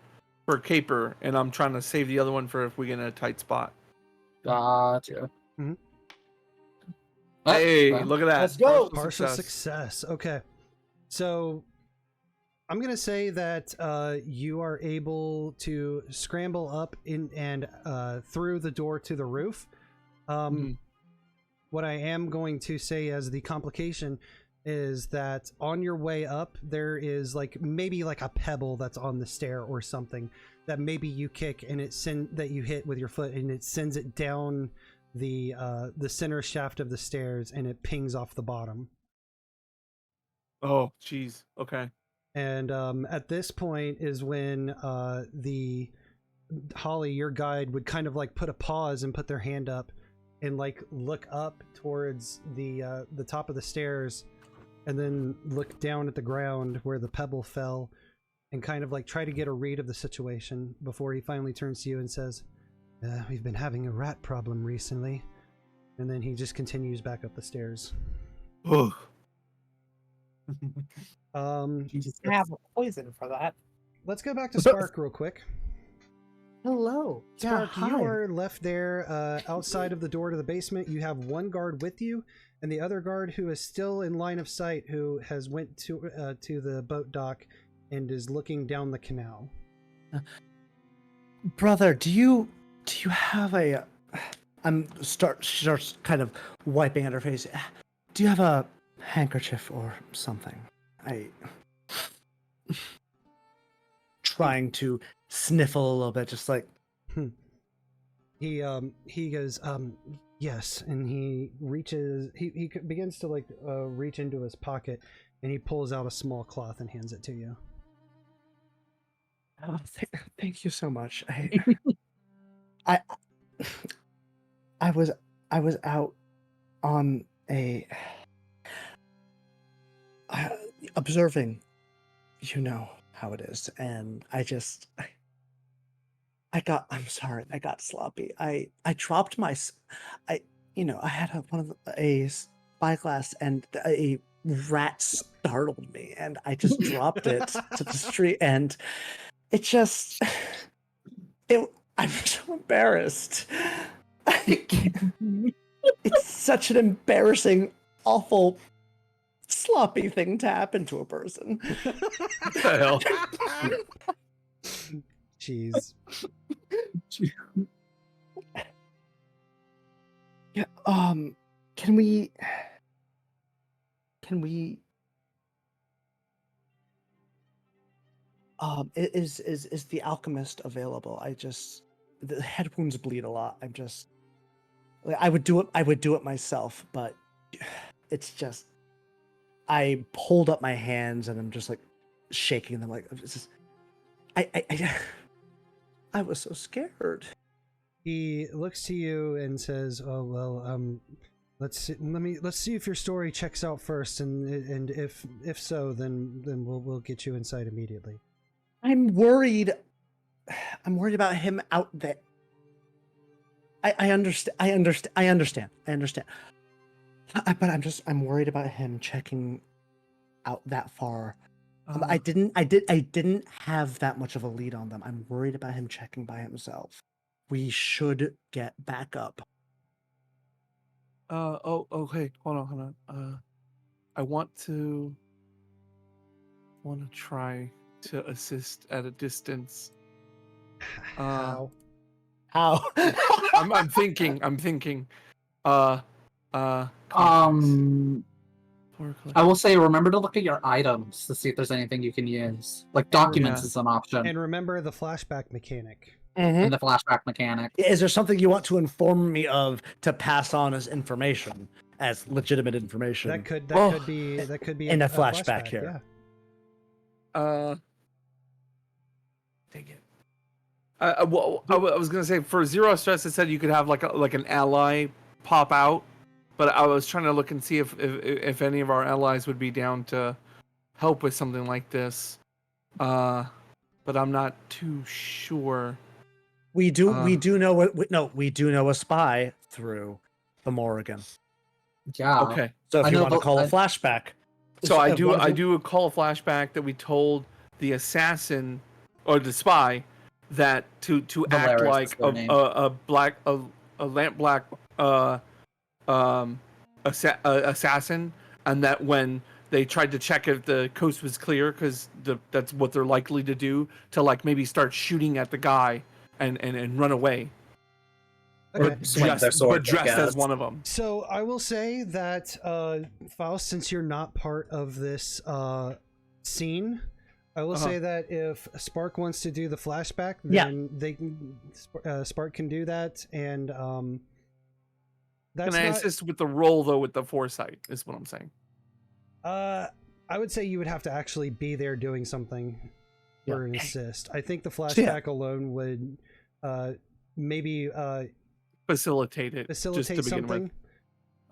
caper, and I'm trying to save the other one for if we get in a tight spot. Gotcha. Mm-hmm. Hey, look at that. Let's go. Partial success. Okay. So I'm going to say that you are able to scramble up in and through the door to the roof. What I am going to say as the complication is that on your way up, there is maybe a pebble that's on the stair or something that maybe you kick and that you hit with your foot, and it sends it down the center shaft of the stairs, and it pings off the bottom. Oh, jeez. Okay. And at this point is when the Holly, your guide, would kind of put a pause and put their hand up and look up towards the top of the stairs, and then look down at the ground where the pebble fell, and kind of try to get a read of the situation before he finally turns to you and says, "We've been having a rat problem recently," and then he just continues back up the stairs. Oh. You just have a poison for that. Let's go back to Spark real quick. Hello. Spark, Yeah, you hi. are left there outside of the door to the basement. You have one guard with you, and the other guard who is still in line of sight, who has went to the boat dock and is looking down the canal. Brother, do you have a? Starts kind of wiping at her face. Do you have a handkerchief or something? Trying to sniffle a little bit, just like. He goes, yes, and he reaches. He begins to reach into his pocket, and he pulls out a small cloth and hands it to you. Oh, thank you so much. I was out on a observing. You know how it is, and I'm sorry, I got sloppy. I dropped my, I had a spyglass, and a rat startled me, and I just dropped it to the street, and I'm so embarrassed. It's such an embarrassing, awful, sloppy thing to happen to a person. What the hell? Jeez. Yeah. Can we? Is the alchemist available? The head wounds bleed a lot. I would do it myself, but it's just. I pulled up my hands and I'm just shaking them I was so scared. He looks to you and says, "Oh well, let's see if your story checks out first, and if so, then we'll get you inside immediately." I'm worried about him out there. I understand. But I'm worried about him checking out that far. I didn't have that much of a lead on them. I'm worried about him checking by himself. We should get back up. Okay. Hold on. I want to try to assist at a distance. How? I'm thinking. I will say, remember to look at your items to see if there's anything you can use. Like documents is an option. And remember the flashback mechanic. in the flashback mechanic. Is there something you want to inform me of to pass on as information, as legitimate information? That could be in a flashback here. Yeah. Take it. Well, I was gonna say for zero stress, it said you could have like an ally pop out, but I was trying to look and see if any of our allies would be down to help with something like this. But I'm not too sure. We do know a spy through the Morrigan. Yeah. Okay. So if you want to call a flashback. So I do call a flashback that we told the assassin or the spy that to act like a lamp black assassin, and that when they tried to check if the coast was clear, because that's what they're likely to do, to like maybe start shooting at the guy and run away. Okay. But dressed as one of them. So I will say that Faust, since you're not part of this scene, I will say that if Spark wants to do the flashback, then Spark can do that, and that's Can I assist with the roll though with the foresight? Is what I'm saying. I would say you would have to actually be there doing something for an assist. I think the flashback alone would maybe facilitate it just to begin something. with.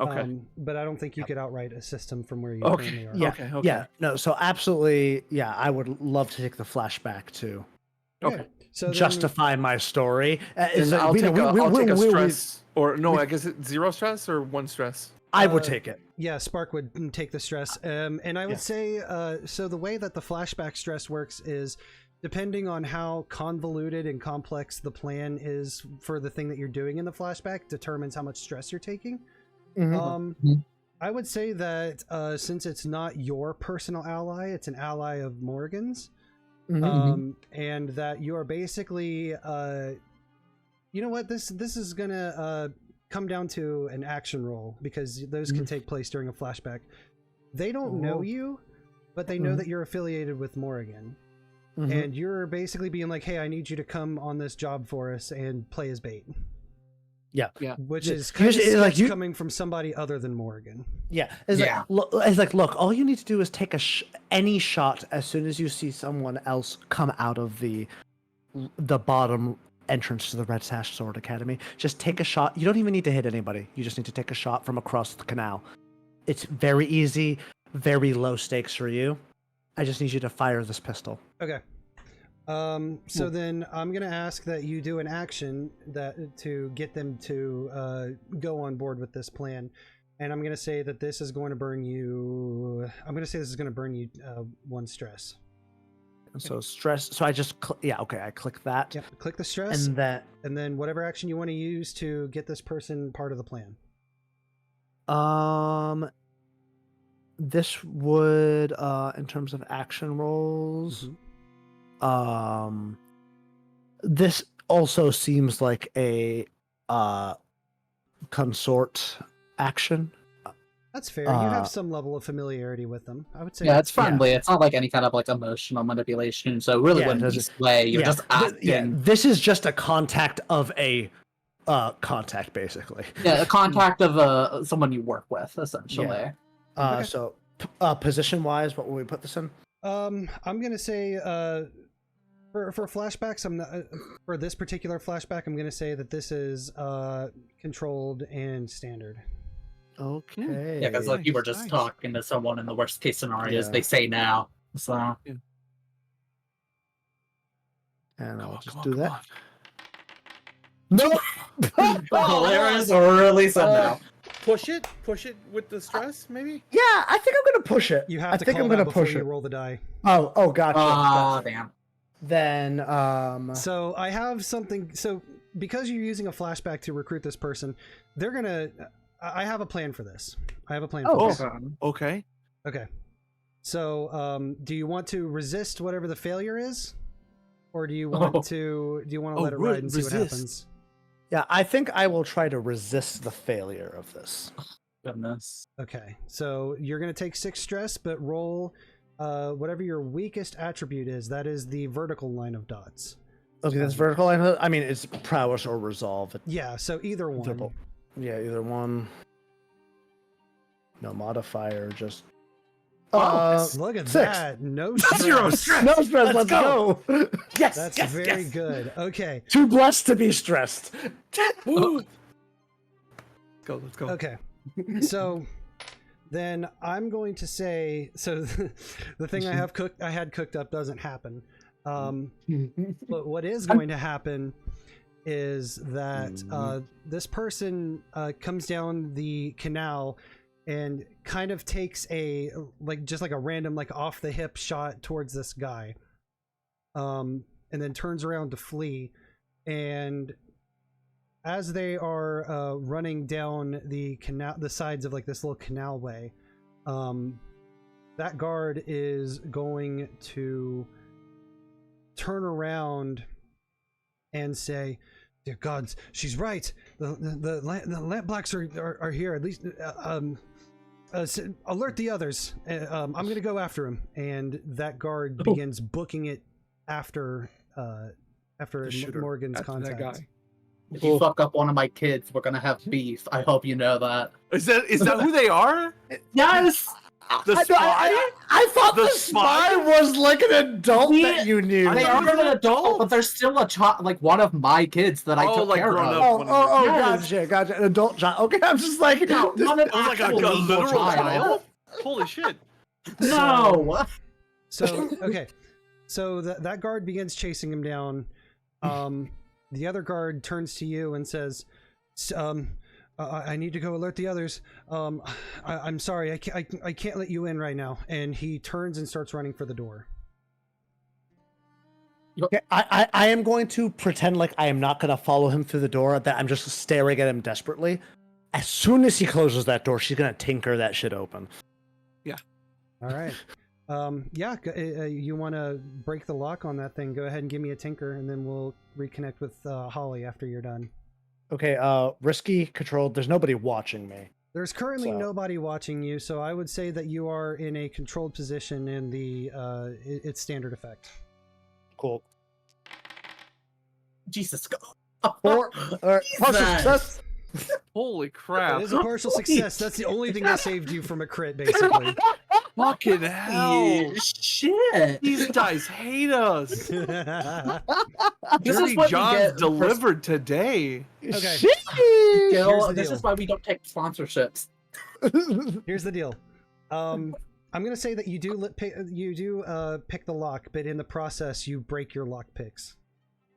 Okay. But I don't think you could outright assist him from where you currently are. Yeah. Yeah. No. So absolutely. Yeah. I would love to take the flashback too. Okay. So justify my story. I'll take a stress, or no, I guess it's 0 stress or 1 stress. I would take it. Yeah, Spark would take the stress. And I would say, so the way that the flashback stress works is depending on how convoluted and complex the plan is for the thing that you're doing in the flashback determines how much stress you're taking. I would say that since it's not your personal ally, it's an ally of Morrigan's, and that you are basically, you know what, this is gonna come down to an action roll, because those can take place during a flashback. They don't know you, but they know that you're affiliated with Morrigan, and you're basically being like, hey, I need you to come on this job for us and play as bait. Yeah. Which is kind of like coming from somebody other than Morrigan. Yeah. It's like, look, all you need to do is take any shot as soon as you see someone else come out of the bottom entrance to the Red Sash Sword Academy. Just take a shot. You don't even need to hit anybody. You just need to take a shot from across the canal. It's very easy, very low stakes for you. I just need you to fire this pistol. Okay. So then I'm going to ask that you do an action to get them to go on board with this plan. And I'm going to say that this is going to burn you... 1 stress. So stress... So I just... I click that. Yep, click the stress. And then whatever action you want to use to get this person part of the plan. This would, in terms of action rolls... this also seems like a consort action. That's fair. You have some level of familiarity with them, I would say. Yeah, it's friendly. It's not like any kind of like emotional manipulation. So it really wouldn't display. You're just asking. This is just a contact of a contact, basically. Yeah, a contact of someone you work with, essentially. So position wise, what will we put this in? I'm gonna say for flashbacks, I'm not for this particular flashback. I'm gonna say that this is controlled and standard. Okay. Yeah, because like you were just talking to someone in the worst case scenarios, they say now. So. Yeah. And I'll just do that. No. Hilarious early somehow. Push it with the stress, maybe. Yeah, I think I'm gonna push it. You have to. I'm gonna push it. Roll the die. Oh, gotcha. Damn. Then So I have something. So because you're using a flashback to recruit this person, they're gonna. I have a plan for this. I have a plan for this. Okay. Okay. So do you want to resist whatever the failure is, or do you want to let it ride and see what happens? Yeah, I think I will try to resist the failure of this. Goodness. Okay, so you're going to take 6 stress, but roll whatever your weakest attribute is. That is the vertical line of dots. Okay, that's vertical. I mean, it's prowess or resolve. Yeah, so either one. Yeah, either one. No modifier, just. Look at 6. that. No stress. 0 stress. No stress. Let's go. Yes, That's yes, very yes. good. Okay. Too blessed to be stressed. Let's go. Okay. So then I'm going to say, so the thing I had cooked up doesn't happen. But what is going to happen is that this person comes down the canal and kind of takes a just like a random off the hip shot towards this guy, and then turns around to flee. And as they are running down the canal, the sides of this little canalway, that guard is going to turn around and say, "Dear gods, she's right. The lamp blacks are here. At least alert the others. I'm gonna go after him." And that guard begins booking it after Morgan's contact. That guy. If you fuck up one of my kids, we're gonna have beef. I hope you know that. Is that who they are? Yes. The spy? I thought The the spy? spy was like an adult Yeah, that you knew. They are an adult, but they're still a child, like one of my kids that I took care grown of. up. Oh, Yes. gotcha. An adult child. Okay, I'm just like, No, not an I was like a actual literal child. child? Holy shit. No. So okay, so that guard begins chasing him down. The other guard turns to you and says, I need to go alert the others. I'm sorry, I can't let you in right now. And he turns and starts running for the door. okay, I am going to pretend like I am not going to follow him through the door, that I'm just staring at him desperately. As soon as he closes that door, she's going to tinker that shit open. All right. You want to break the lock on that thing? Go ahead and give me a tinker, and then we'll reconnect with Holly after you're done. Okay, risky, controlled. There's nobody watching me. There's currently So- nobody watching you, so I would say that you are in a controlled position in the its standard effect. Cool. Jesus. Go. Or partial success. Holy crap. It is a partial success. That's the only thing that saved you from a crit, basically. Fucking hell. Shit. These guys hate us. This Dirty is what we John's get delivered today. Okay. Gil, the this deal. is why we don't take sponsorships. Here's the deal. I'm gonna say that you do pick the lock, but in the process you break your lock picks.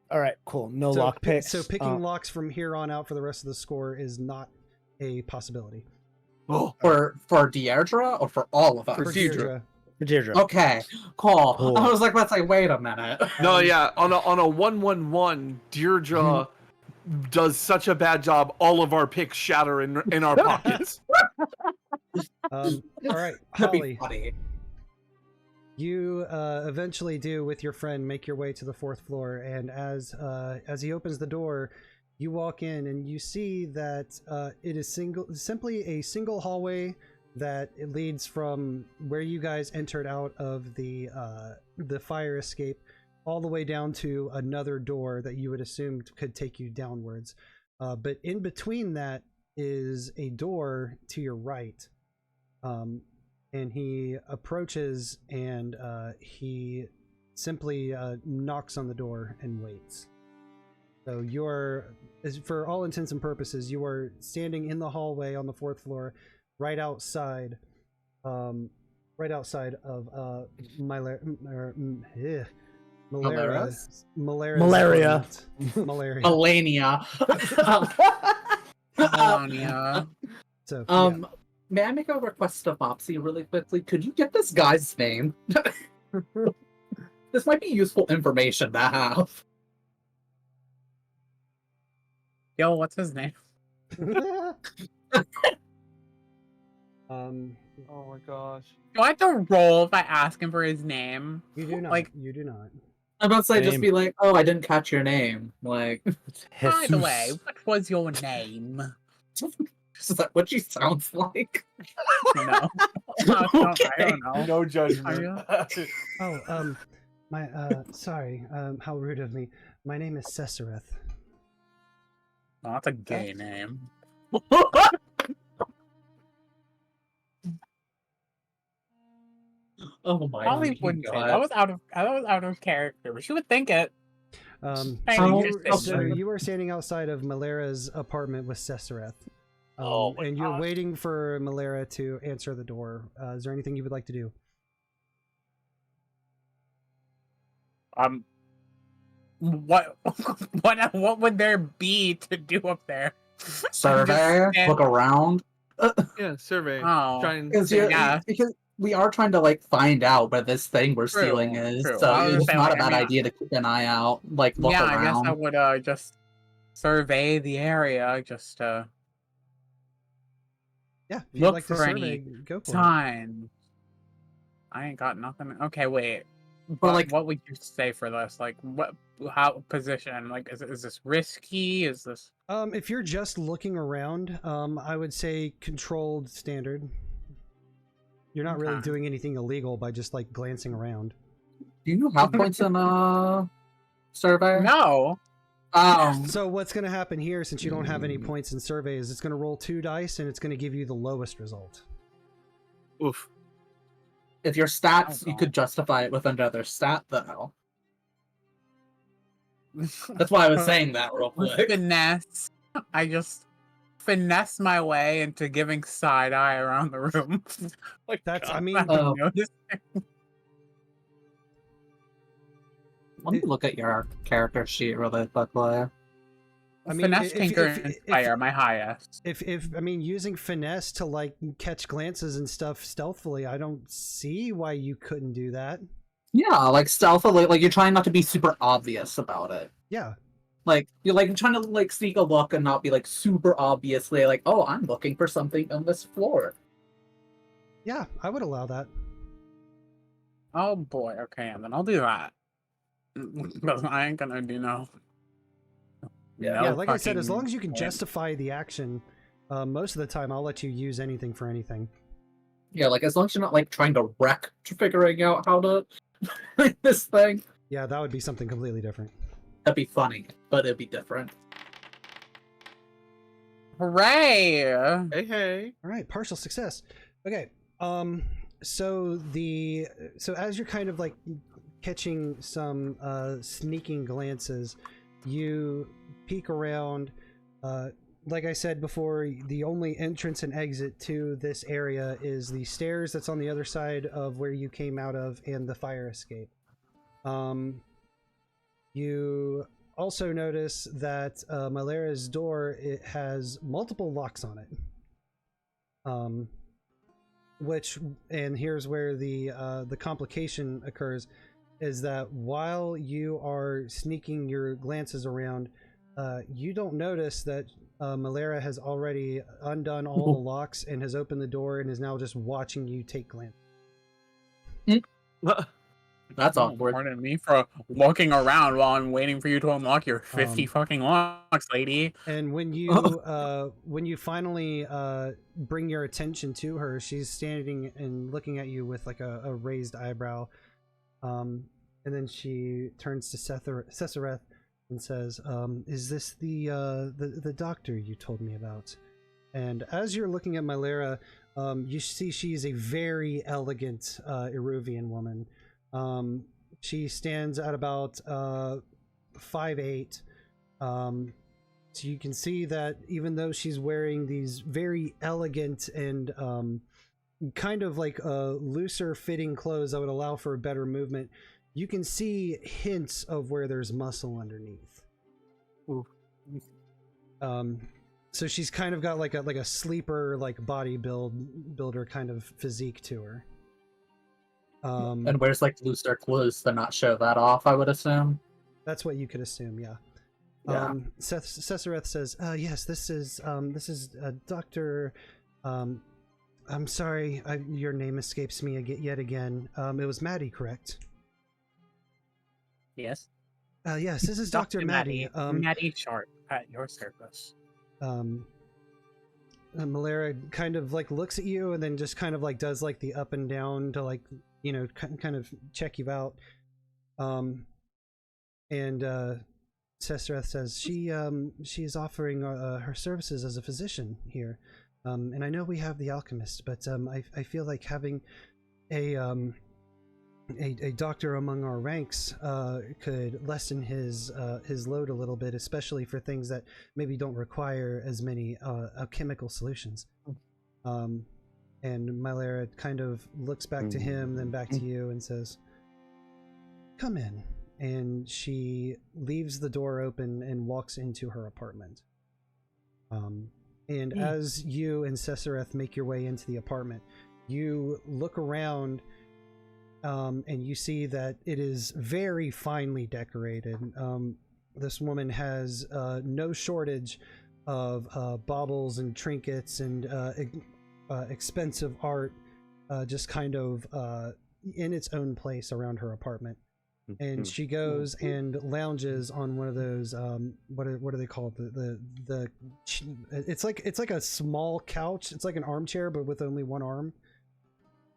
All right, cool. No So, lock picks. So picking locks from here on out for the rest of the score is not a possibility. Oh, For Deirdre or for all of us? For Deirdre. Deirdre. Okay, cool. Cool. I was like, let's say, wait a minute. no, yeah. On a 1-1-1, Deirdre does such a bad job. All of our picks shatter in our pockets. All right, That'd be Holly, funny. you eventually do with your friend make your way to the 4th floor, and as he opens the door, you walk in and you see that it is simply a single hallway that it leads from where you guys entered out of the fire escape all the way down to another door that you would assume could take you downwards. But in between that is a door to your right. And he approaches and he simply knocks on the door and waits. So you're, for all intents and purposes, you are standing in the hallway on the 4th floor, right outside of Malaria. Malaria. Melania. Melania. So yeah. May I make a request of Mopsy really quickly? Could you get this guy's name? This might be useful information to have. Yo, what's his name? Oh my gosh. Do I have to roll if I ask him for his name? You do not. Like- you do not. I'm about to say, just Name. be like, oh, I didn't catch your name. Like, By the way, what was your name? is that what she sounds like? No. I don't know. No Are judgment. Oh, sorry. How rude of me. My name is Cesareth. Oh, that's a gay name. Oh my Probably wouldn't say god. that was out of character, but she would think it. So Interesting. you were standing outside of Malera's apartment with Cesareth. Oh my and you're gosh. waiting for Malera to answer the door. Is there anything you would like to do? What would there be to do up there? Survey, look around. Yeah, survey. Oh, Try and Because we are trying to like find out where this thing we're stealing is, true. so I was it's saying, not like, a I bad mean, idea to keep an eye out, like look I guess I around. would just survey the area, just Yeah, if you'd look like to for survey, any go for it. signs. I ain't got nothing. Okay, wait. But like, what would you say for this? Like, how position? Like, is this risky? Is this? If you're just looking around, I would say controlled standard. You're not really doing anything illegal by just like glancing around. do you have points in survey? No. So what's going to happen here, since you don't have any points in survey, is it's going to roll 2 dice and it's going to give you the lowest result. Oof. If your stats, you could justify it with another stat, though. That's why I was saying that real quick. Finesse. I just finesse my way into giving side eye around the room. Like, That's, I I'm mean, not gonna notice. Let me look at your character sheet really quickly. I mean, Finesse, tinker, and fire, my highest. If I mean, using finesse to like catch glances and stuff stealthily, I don't see why you couldn't do that. Yeah, like stealthily, like you're trying not to be super obvious about it. Yeah. Like you're like trying to like sneak a look and not be like super obviously like, oh, I'm looking for something on this floor. Yeah, I would allow that. Oh boy, okay, and then I'll do that. But I ain't gonna do no. Yeah, like I said, as long as you can justify the action, most of the time I'll let you use anything for anything. Yeah, like as long as you're not like trying to wreck figuring out how to this thing. Yeah, that would be something completely different. That'd be funny, but it'd be different. Hooray! Hey. All right, partial success. Okay. So as you're kind of like catching some sneaking glances, you peek around. Like I said before, the only entrance and exit to this area is the stairs that's on the other side of where you came out of and the fire escape. You also notice that Malera's door, it has multiple locks on it. And here's where the complication occurs, is that while you are sneaking your glances around, you don't notice that Malera has already undone all the locks and has opened the door and is now just watching you take glances. That's awkward. Pardon me for walking around while I'm waiting for you to unlock your 50 fucking locks, lady. And when you finally bring your attention to her, she's standing and looking at you with like a raised eyebrow, and then she turns to Cesareth and says, "Is this the doctor you told me about?" And as you're looking at Malera, you see she's a very elegant Eruvian woman. She stands at about 5'8". So you can see that even though she's wearing these very elegant and kind of like looser fitting clothes that would allow for a better movement, you can see hints of where there's muscle underneath. Ooh. So she's kind of got like a sleeper, like builder kind of physique to her. And where's like looser clothes to not show that off, I would assume. That's what you could assume, yeah. Cesareth says, "Yes, this is Dr. I'm sorry, your name escapes me yet again. It was Maddy, correct?" Yes. Yes, this is Dr. Maddy. Maddy Sharpe at your service. Malera kind of like looks at you and then just kind of like does like the up and down to like, kind of check you out. And Sestereth says she is offering her services as a physician here, and I know we have the alchemist, but I feel like having a doctor among our ranks could lessen his load a little bit, especially for things that maybe don't require as many alchemical solutions. And Mylera kind of looks back to him, then back to you, and says, "Come in." And she leaves the door open and walks into her apartment. And as you and Sestereth make your way into the apartment, you look around and you see that it is very finely decorated. This woman has no shortage of baubles and trinkets and expensive art just kind of in its own place around her apartment. And she goes and lounges on one of those what are they called, it's like a small couch. It's like an armchair but with only one arm.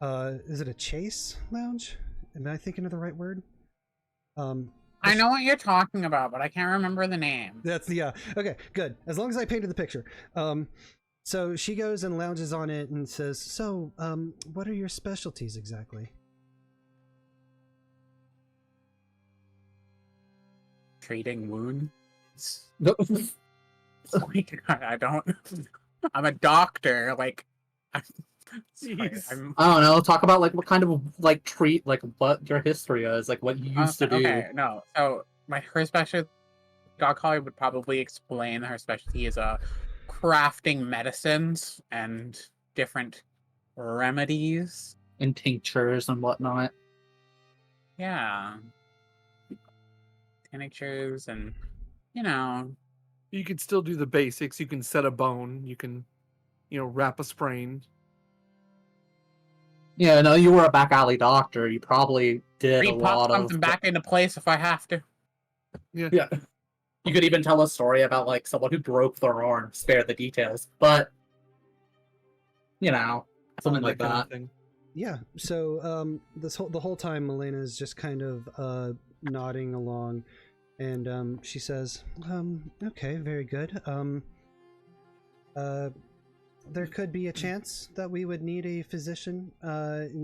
Is it a chase lounge? Am I thinking of the right word? I know what you're talking about, but I can't remember the name. That's the okay, good. As long as I painted the picture. So she goes and lounges on it and says, "So, what are your specialties exactly?" Treating wounds. No. Like, I don't. I'm a doctor. Like, Jeez. I don't know. Talk about like what kind of like treat, like what your history is, like what you used to do. Okay, no. So her specialty, Doc Holly would probably explain her specialty is crafting medicines and different remedies And tinctures and whatnot. Yeah. Tinctures and, you know. You can still do the basics. You can set a bone. You can, wrap a sprain. Yeah, no, you were a back alley doctor. You probably did a Re-pop lot of something back into place if I have to. Yeah. You could even tell a story about like someone who broke their arm, spare the details. But something like that. Thing. Yeah. So the whole time Milena is just kind of nodding along, and she says, "Okay, very good. There could be a chance that we would need a physician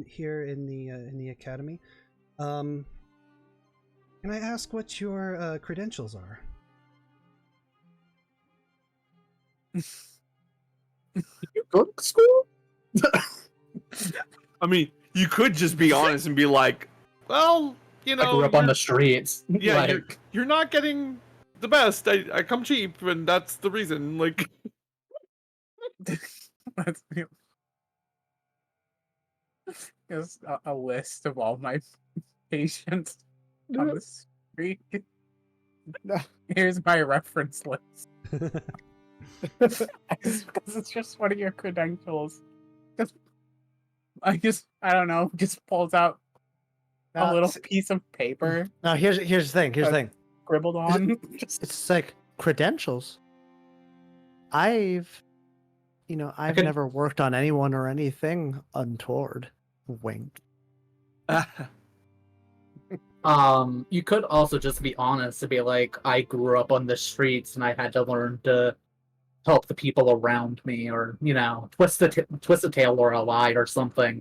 here in the academy. Can I ask what your credentials are?" You go to school? I mean, you could just be honest and be like, well, I grew up on the streets. Yeah, like, you're not getting the best. I come cheap, and that's the reason. Like, That's just a list of all my patients on the street. Here's my reference list. Because it's just one of your credentials. I don't know, just pulls out a little piece of paper. Now here's the thing. Scribbled on. It's like credentials. I've never worked on anyone or anything untoward. Wink. You could also just be honest and be like, I grew up on the streets and I had to learn to help the people around me, or twist a tail or a lie or something,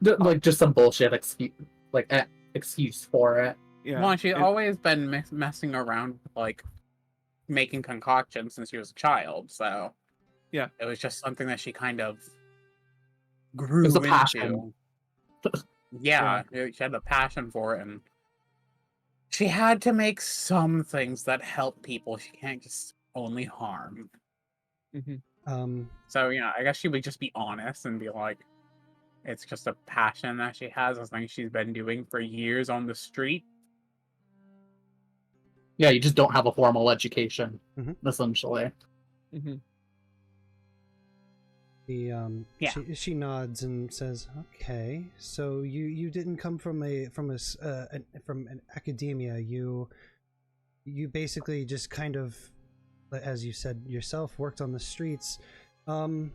like just some bullshit excuse for it. yeah. Well, she's always been messing around with, like, making concoctions since she was a child, so yeah, it was just something that she kind of grew It's a into. passion. Yeah, she had a passion for it, and she had to make some things that help people. She can't just only harm. Mm-hmm. So, I guess she would just be honest and be like, it's just a passion that she has, a thing she's been doing for years on the street. Yeah, you just don't have a formal education, essentially. Mm-hmm. She nods and says, "Okay, so you didn't come from an academia. You basically just kind of, as you said yourself, worked on the streets. That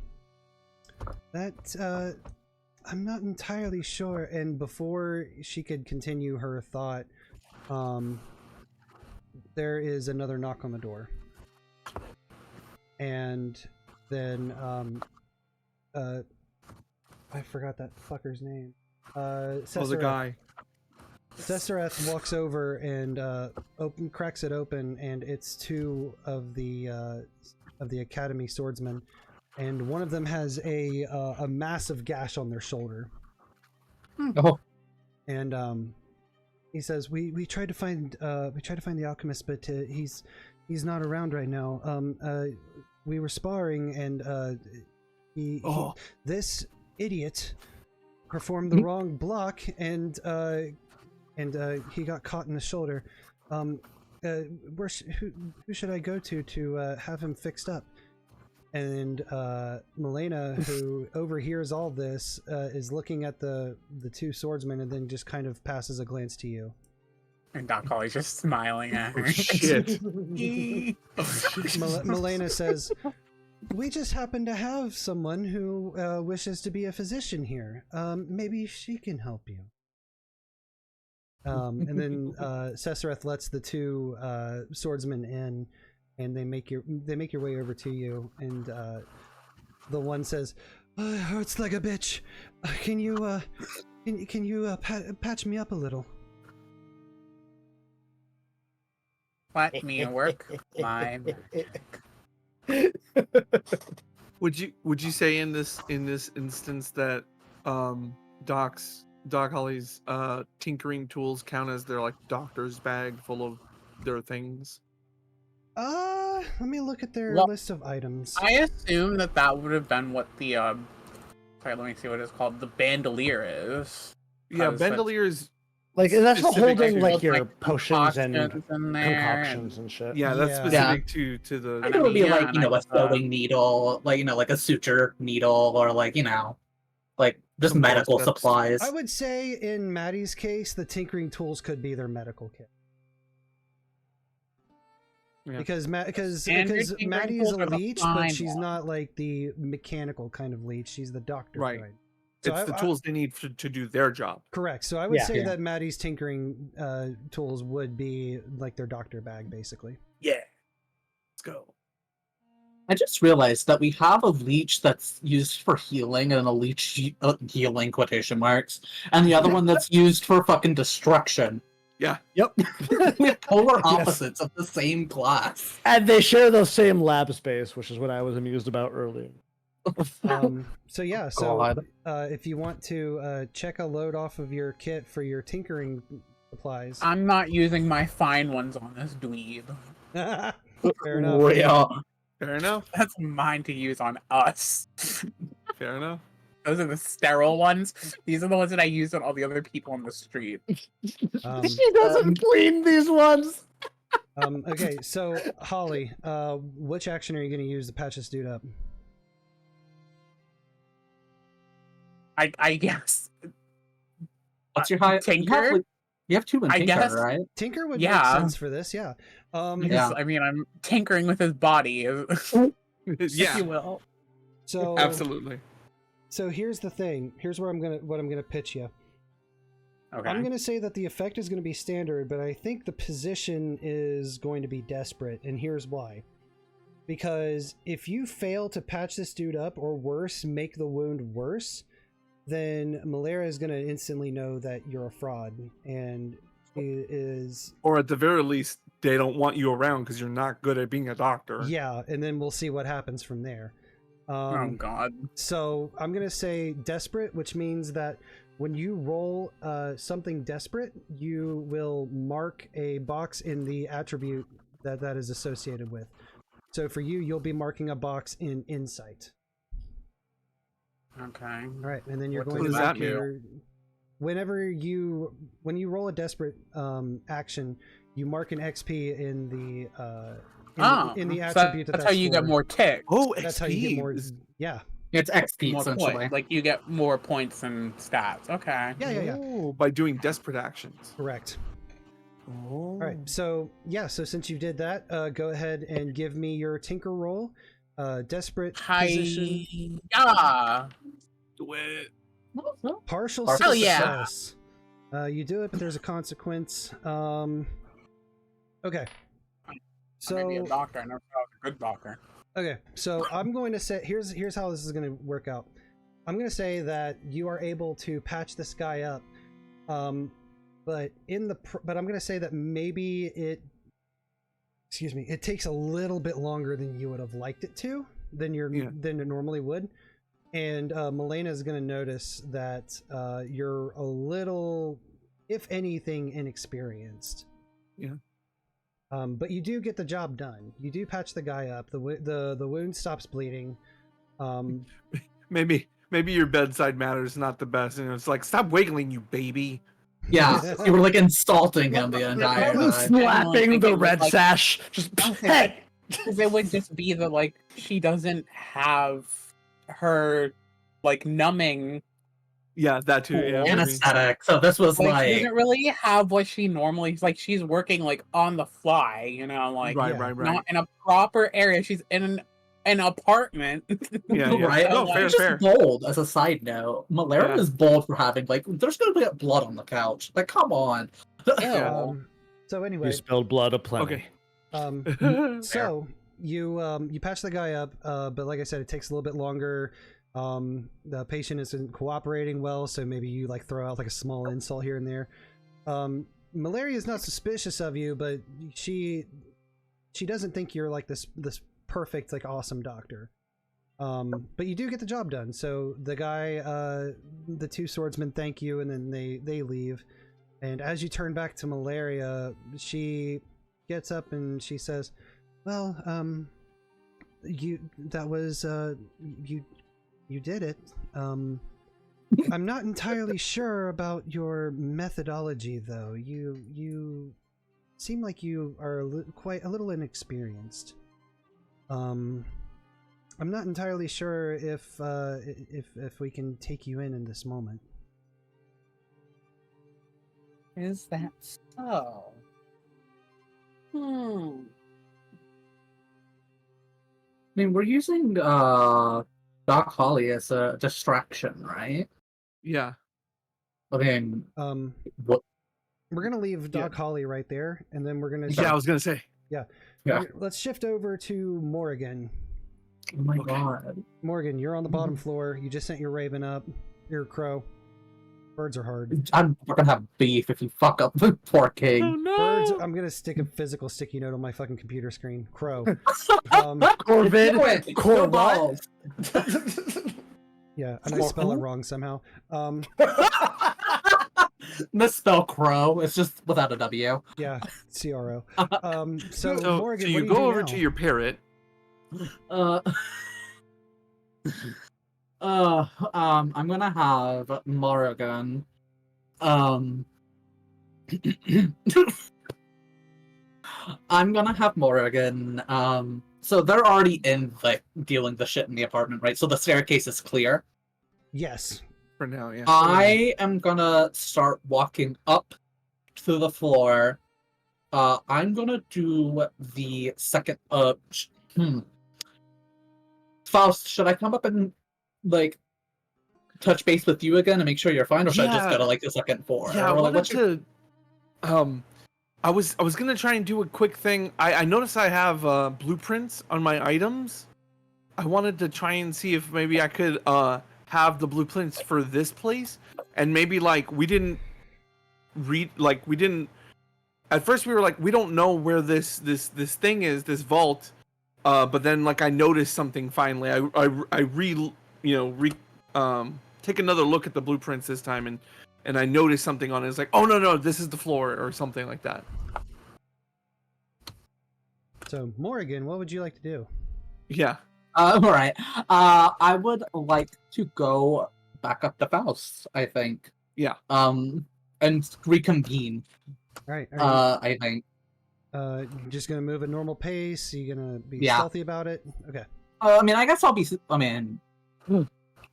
I'm not entirely sure." And before she could continue her thought, there is another knock on the door. And then, I forgot that fucker's name. The guy. Cesareth walks over and cracks it open, and it's two of the Academy swordsmen, and one of them has a massive gash on their shoulder. Oh. And he says, "We tried to find the alchemist, but he's not around right now. We were sparring, and this idiot performed the wrong block, and he got caught in the shoulder. Who should I go to have him fixed up?" And Milena, who overhears all this, is looking at the two swordsmen and then just kind of passes a glance to you. And Doc Holly's just smiling at her. Oh, shit. Milena says, "We just happen to have someone who wishes to be a physician here. Maybe she can help you." And then Cesareth lets the two swordsmen in, and they make your way over to you. And the one says, "It hurts like a bitch. Can you patch me up a little?" Let me work my Would you say in this instance that Doc Holly's tinkering tools count as their like doctor's bag full of their things? Let me look at their list of items. I assume that would have been what the sorry, let me see what it's called. The bandolier is. Yeah, bandolier is like that's for specific holding to- like your like potions and in there concoctions and shit. yeah, that's Yeah. specific to the. It would be Yeah, like, a sewing needle, like, like a suture needle, or like, like just Some medical forceps. supplies. I would say in Maddy's case, the tinkering tools could be their medical kit. Yeah. Because Standard tinkering Maddy is tools a are the leech, fine but she's ones. not like the mechanical kind of leech. She's the doctor. Right. Kind. So It's the tools they need to do their job. Correct. So I would Yeah. say Yeah. that Maddy's tinkering tools would be like their doctor bag, basically. Yeah. Let's go. I just realized that we have a leech that's used for healing and a leech healing quotation marks, and the other one that's used for fucking destruction. Yeah. Yep. We have polar Yes. opposites of the same class. And they share the same lab space, which is what I was amused about earlier. So yeah. So God. if you want to check a load off of your kit for your tinkering supplies, I'm not using my fine ones on this dweeb. fair enough. Yeah. Fair enough. That's mine to use on us. Fair enough. Those are the sterile ones. These are the ones that I use on all the other people on the street. She doesn't clean these ones. Okay, so Holly, which action are you going to use to patch this dude up? I guess. What's your high? Tinker? You have two in I Tinker, guess. right? Tinker would Yeah. make sense for this, yeah. Because, Yeah. I mean, I'm tinkering with his body, if Yeah. you will. So Absolutely. So here's the thing. Here's where what I'm gonna pitch you. Okay. I'm gonna say that the effect is gonna be standard, but I think the position is going to be desperate, and here's why. Because if you fail to patch this dude up, or worse, make the wound worse, then Malera is gonna instantly know that you're a fraud, and he is. Or at the very least, they don't want you around because you're not good at being a doctor. Yeah, and then we'll see what happens from there. Oh God. So I'm gonna say desperate, which means that when you roll something desperate, you will mark a box in the attribute that is associated with. So for you, you'll be marking a box in insight. Okay. All right, and then you're What going to does mark that mean? your. When you roll a desperate action, you mark an XP in the So attribute that's how you get for. more ticks. Oh, That's how you get more. Yeah. It's XP More essentially. points. Like you get more points and stats. Okay. Yeah. Oh, by doing desperate actions. Correct. Oh. All right, so yeah, so since you did that, go ahead and give me your tinker roll. Desperate position, Yeah. Do it. partial Hell success. You do it, but there's a consequence. Okay, So maybe a doctor. I never thought I was a good doctor. okay, so I'm going to say here's how this is going to work out. I'm going to say that you are able to patch this guy up, but I'm going to say that maybe it takes a little bit longer than you would have liked it to, than it normally would, and Milena is going to notice that you're a little, if anything, inexperienced. Yeah. But you do get the job done. You do patch the guy up. The wound stops bleeding. Maybe your bedside manner is not the best, and it's like, stop wiggling, you baby. Yeah, you were like insulting him the entire time. Slapping the red sash. Just hey. Because it would just be that like she doesn't have her like numbing. Yeah, that too. Yeah, anesthetic. So this was like she doesn't really have what she normally like. She's working like on the fly, you know, like right. not in a proper area. She's in an apartment. Yeah. Right? No, She's fair. just bold, as a side note. Malaria is bold for having, like, there's gonna be blood on the couch. Like, come on. So anyway, You spilled blood aplenty. Okay. So you patch the guy up, but like I said, it takes a little bit longer. The patient isn't cooperating well, so maybe you like throw out like a small insult here and there. Malaria is not suspicious of you, but she doesn't think you're like this perfect, like, awesome doctor. But you do get the job done. So the guy, the two swordsmen thank you, and then they leave. And as you turn back to Malaria, she gets up and she says, well, you did it. I'm not entirely sure about your methodology, though. You seem like you are quite a little inexperienced. I'm not entirely sure if we can take you in this moment. Is that so? I mean, we're using Doc Holly as a distraction, right? Yeah. I mean, what? We're gonna leave Doc Holly right there, and then we're gonna. Yeah, I was gonna say. Yeah. Let's shift over to Morrigan. Oh my god. Morrigan, you're on the bottom floor. You just sent your raven up. Your crow. Birds are hard. We're gonna have beef if you fuck up the poor king. Oh no! Birds. I'm gonna stick a physical sticky note on my fucking computer screen. Crow. Corvid. Corvalls. Yeah, and I spell it wrong somehow. Misspell crow. It's just without a W. Yeah, CRO. So so Morrigan, you what do go do over now? to your parrot. I'm gonna have Morrigan. I'm gonna have Morrigan. So they're already in like dealing the shit in the apartment, right? So the staircase is clear. Yes. For now, yeah. I am gonna start walking up to the floor. I'm gonna do the second. Faust, should I come up and like touch base with you again and make sure you're fine, or should I just go to like the second floor? Yeah, I or, like, wanted to. I was gonna try and do a quick thing. I noticed I have blueprints on my items. I wanted to try and see if maybe I could have the blueprints for this place, and maybe like we didn't read, like we didn't. At first we were like, we don't know where this thing is, this vault. But then like I noticed something finally. I take another look at the blueprints this time, and I noticed something on it. It's like, oh no, this is the floor or something like that. So Morrigan, what would you like to do? Yeah. All right. I would like to go back up to Faust, I think. Yeah. And reconvene. All right. I think. You're just gonna move at normal pace. You gonna be Yeah. stealthy about it? Okay. I mean, I guess I'll be. I mean,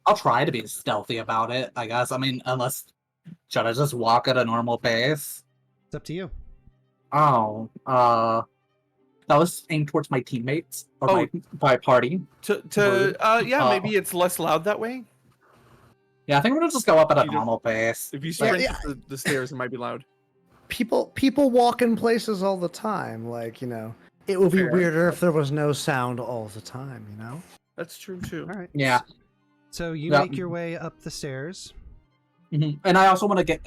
I'll try to be stealthy about it. I guess. I mean, unless should I just walk at a normal pace? It's up to you. Oh. That was aimed towards my teammates or my party. Maybe it's less loud that way. Yeah, I think we're gonna just go up at a normal pace. If you sprint up the stairs, it might be loud. People walk in places all the time. Like, It would be Fair. weirder if there was no sound all the time, you know? That's true too. All right. Yeah. So you Yep. make your way up the stairs. And I also want to get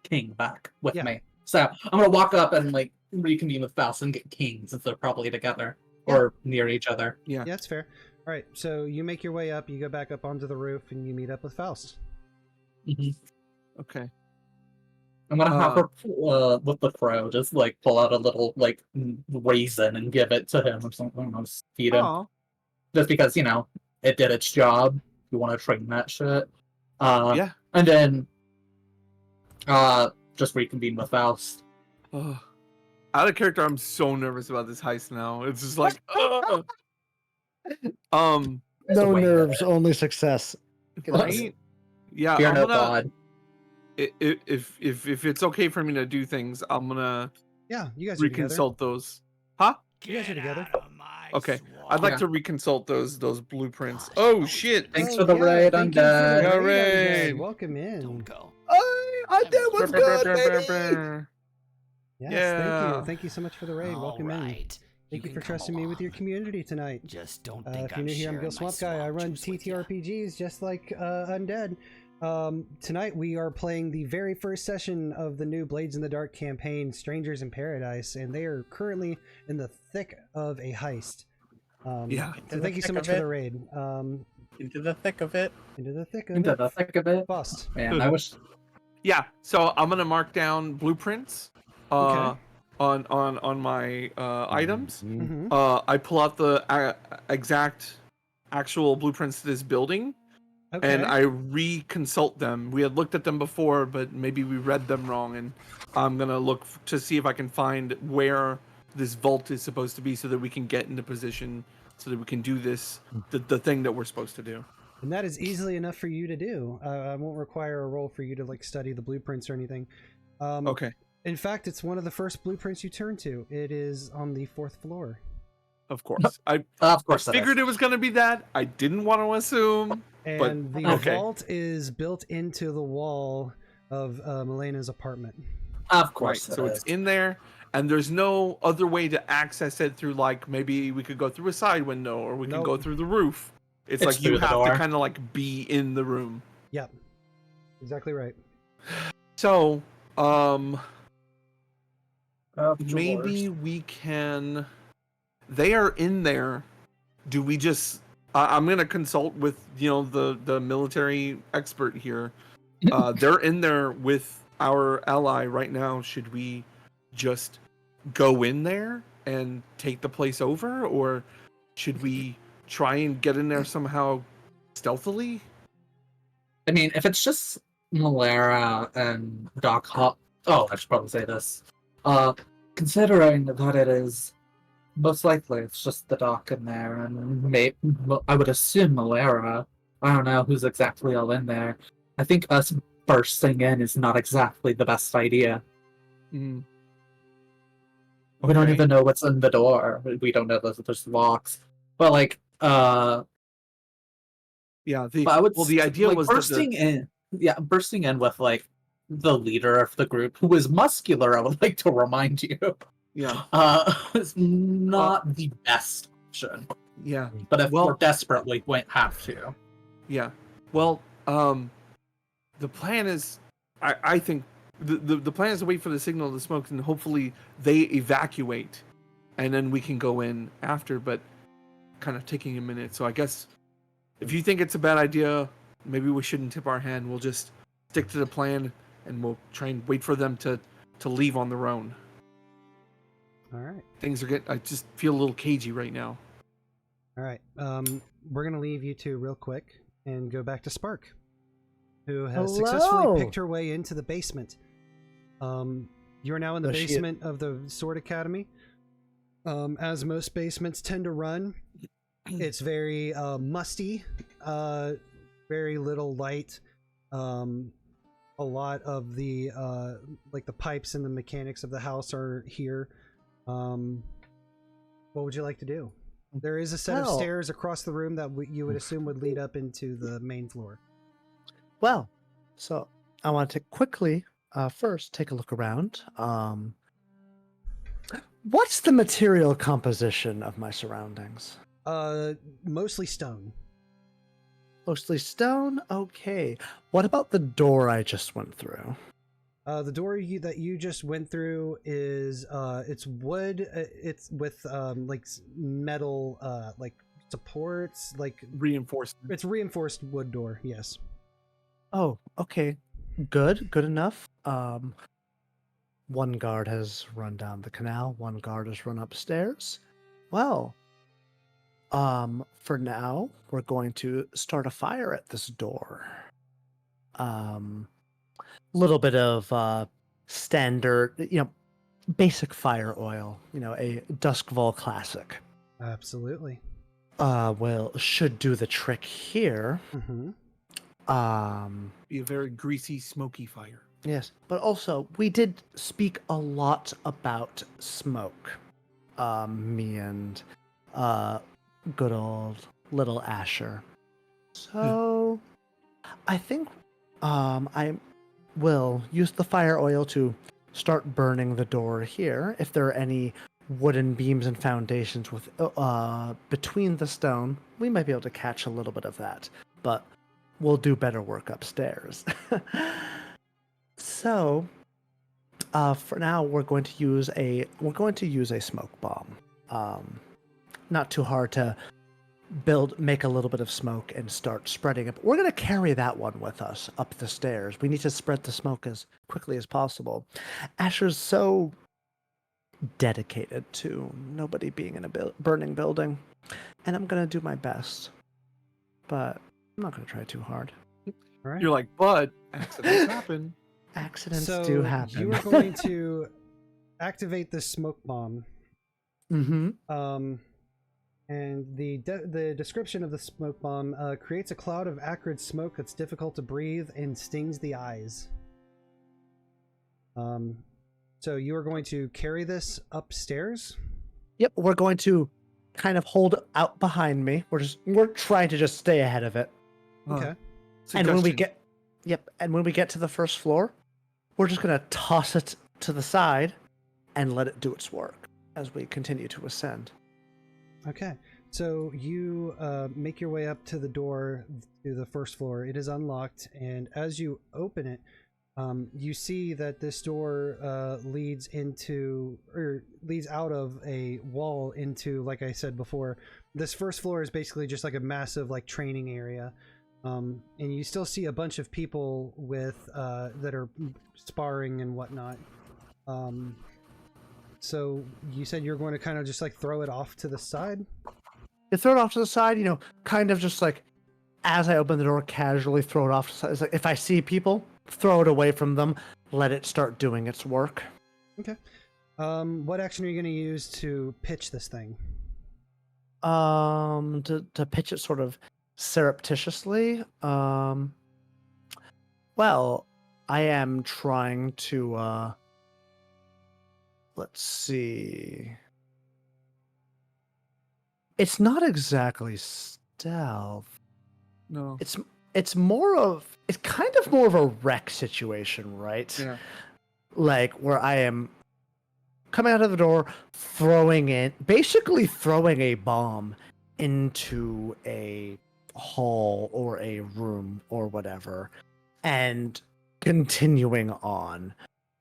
King back with Yeah. me. So I'm gonna walk up and like reconvene with Faust and get King since they're probably together or near each other. Yeah. Yeah, that's fair. All right. So you make your way up. You go back up onto the roof, and you meet up with Faust. Okay. I'm gonna have her with the crow just like pull out a little like raisin and give it to him or something. I'll just feed him. Aw. Just because it did its job. You want to train that shit. Yeah. And then just reconvene with Faust. Ugh. Out of character, I'm so nervous about this heist now. It's just like, ugh. No nerves, only success. Right? Yeah, Fear I'm no gonna. god. If it's okay for me to do things, I'm gonna Yeah, you guys are together. reconsult those. Huh? You guys are together. Okay. I'd like to reconsult those blueprints. Oh shit! Thanks for the raid, thank you for Undead. the All raid, right. Undead. Welcome in. Don't go. I did what's good, baby! Yes, Yeah. thank you. Thank you so much for the raid. Welcome in. Alright. Thank you can for come trusting me with your along. community tonight. Just don't think If you're I'm new here, I'm sharing Gil my Swamp Guy. I swamp run juice with ya. TTRPGs just like Undead. Tonight we are playing the very first session of the new Blades in the Dark campaign, Strangers in Paradise, and they are currently in the thick of a heist. Yeah. So thank you so much for the raid. Into the thick of it. Into the thick of Into it. the thick of it. Faust. Man, I wish. Yeah. So I'm gonna mark down blueprints. Okay. On my items. Mhm. I pull out the actual blueprints to this building. Okay. And I reconsult them. We had looked at them before, but maybe we read them wrong. And I'm gonna look to see if I can find where this vault is supposed to be, so that we can get into position, so that we can do this, the thing that we're supposed to do. And that is easily enough for you to do. I won't require a roll for you to like study the blueprints or anything. Okay. In fact, it's one of the first blueprints you turn to. It is on the 4th floor. Of course. I Of course, figured it was gonna be that. I didn't want to assume. And the okay. vault is built into the wall of Milena's apartment. Of Right. course. So it's in there, and there's no other way to access it through, like, maybe we could go through a side window, or we can go Nope. through the roof. It's It's like you through the have to door. kind of like be in the room. Yep. Exactly right. So, Of maybe we can. They are in there. Do we just? I'm gonna consult with the military expert here. They're in there with our ally right now. Should we just go in there and take the place over, or should we try and get in there somehow stealthily? I mean, if it's just Malera and Doc Hop. Oh, I should probably say this. Considering that it is most likely it's just the Doc in there, and I would assume Malera. I don't know who's exactly all in there. I think us bursting in is not exactly the best idea. Mm. We don't Okay. even know what's in the door. We don't know that there's locks. But like, Yeah. but I would the idea like, was bursting in. Yeah, bursting in with like the leader of the group, who is muscular. I would like to remind you. Yeah. Is not the best option. Yeah. But if we're desperate, we won't have to. Yeah. Well, the plan is, I think the plan is to wait for the signal to smoke, and hopefully they evacuate, and then we can go in after. But kind of taking a minute. So I guess if you think it's a bad idea, maybe we shouldn't tip our hand. We'll just stick to the plan, and we'll try and wait for them to leave on their own. All right. Things are I just feel a little cagey right now. All right. We're going to leave you two real quick and go back to Spark, who has successfully Hello. picked her way into the basement. You're now in the Does she- basement of the Sword Academy. As most basements tend to run, it's very musty, very little light. A lot of the like the pipes and the mechanics of the house are here. What would you like to do? There is a set of Well- stairs across the room that you would assume would lead up into the main floor. Well, so I want to quickly first take a look around. What's the material composition of my surroundings? Mostly stone. Mostly stone? Okay. What about the door I just went through? The door that you just went through is it's wood. It's with like metal like supports, like Reinforced. it's reinforced wood door. Yes. Oh, okay. Good enough. One guard has run down the canal, one guard has run upstairs. Well, for now, we're going to start a fire at this door. Little bit of standard, basic fire oil, a Duskval classic. Absolutely. Well, should do the trick here. Mm-hmm. Be a very greasy, smoky fire. Yes, but also we did speak a lot about smoke. Me and good old little Asher. So I think I will use the fire oil to start burning the door here. If there are any wooden beams and foundations with between the stone, we might be able to catch a little bit of that. But we'll do better work upstairs. So, for now, we're going to use a smoke bomb. Not too hard to make a little bit of smoke and start spreading it. We're going to carry that one with us up the stairs. We need to spread the smoke as quickly as possible. Asher's so dedicated to nobody being in a burning building, and I'm going to do my best, but I'm not going to try too hard. All right. You're like, but accidents happen. Accidents So do happen. you are going to activate the smoke bomb. Mm-hmm. And the description of the smoke bomb creates a cloud of acrid smoke that's difficult to breathe and stings the eyes. So you are going to carry this upstairs? Yep, we're going to kind of hold out behind me. We're trying to just stay ahead of it. Okay. And when we get to the first floor, we're just going to toss it to the side and let it do its work as we continue to ascend. Okay. So you make your way up to the door to the first floor. It is unlocked, and as you open it, you see that this door leads out of a wall into, like I said before, this first floor is basically just like a massive like training area. And you still see a bunch of people with that are sparring and whatnot. So you said you're going to kind of just like throw it off to the side? You throw it off to the side, kind of just like as I open the door, casually throw it off to the side. It's like if I see people, throw it away from them, let it start doing its work. Okay. What action are you going to use to pitch this thing? To pitch it sort of surreptitiously. Well, I am trying to let's see. It's not exactly stealth. No. It's kind of more of a wreck situation, right? Yeah. Like where I am coming out of the door, basically throwing a bomb into a hall or a room or whatever, and continuing on,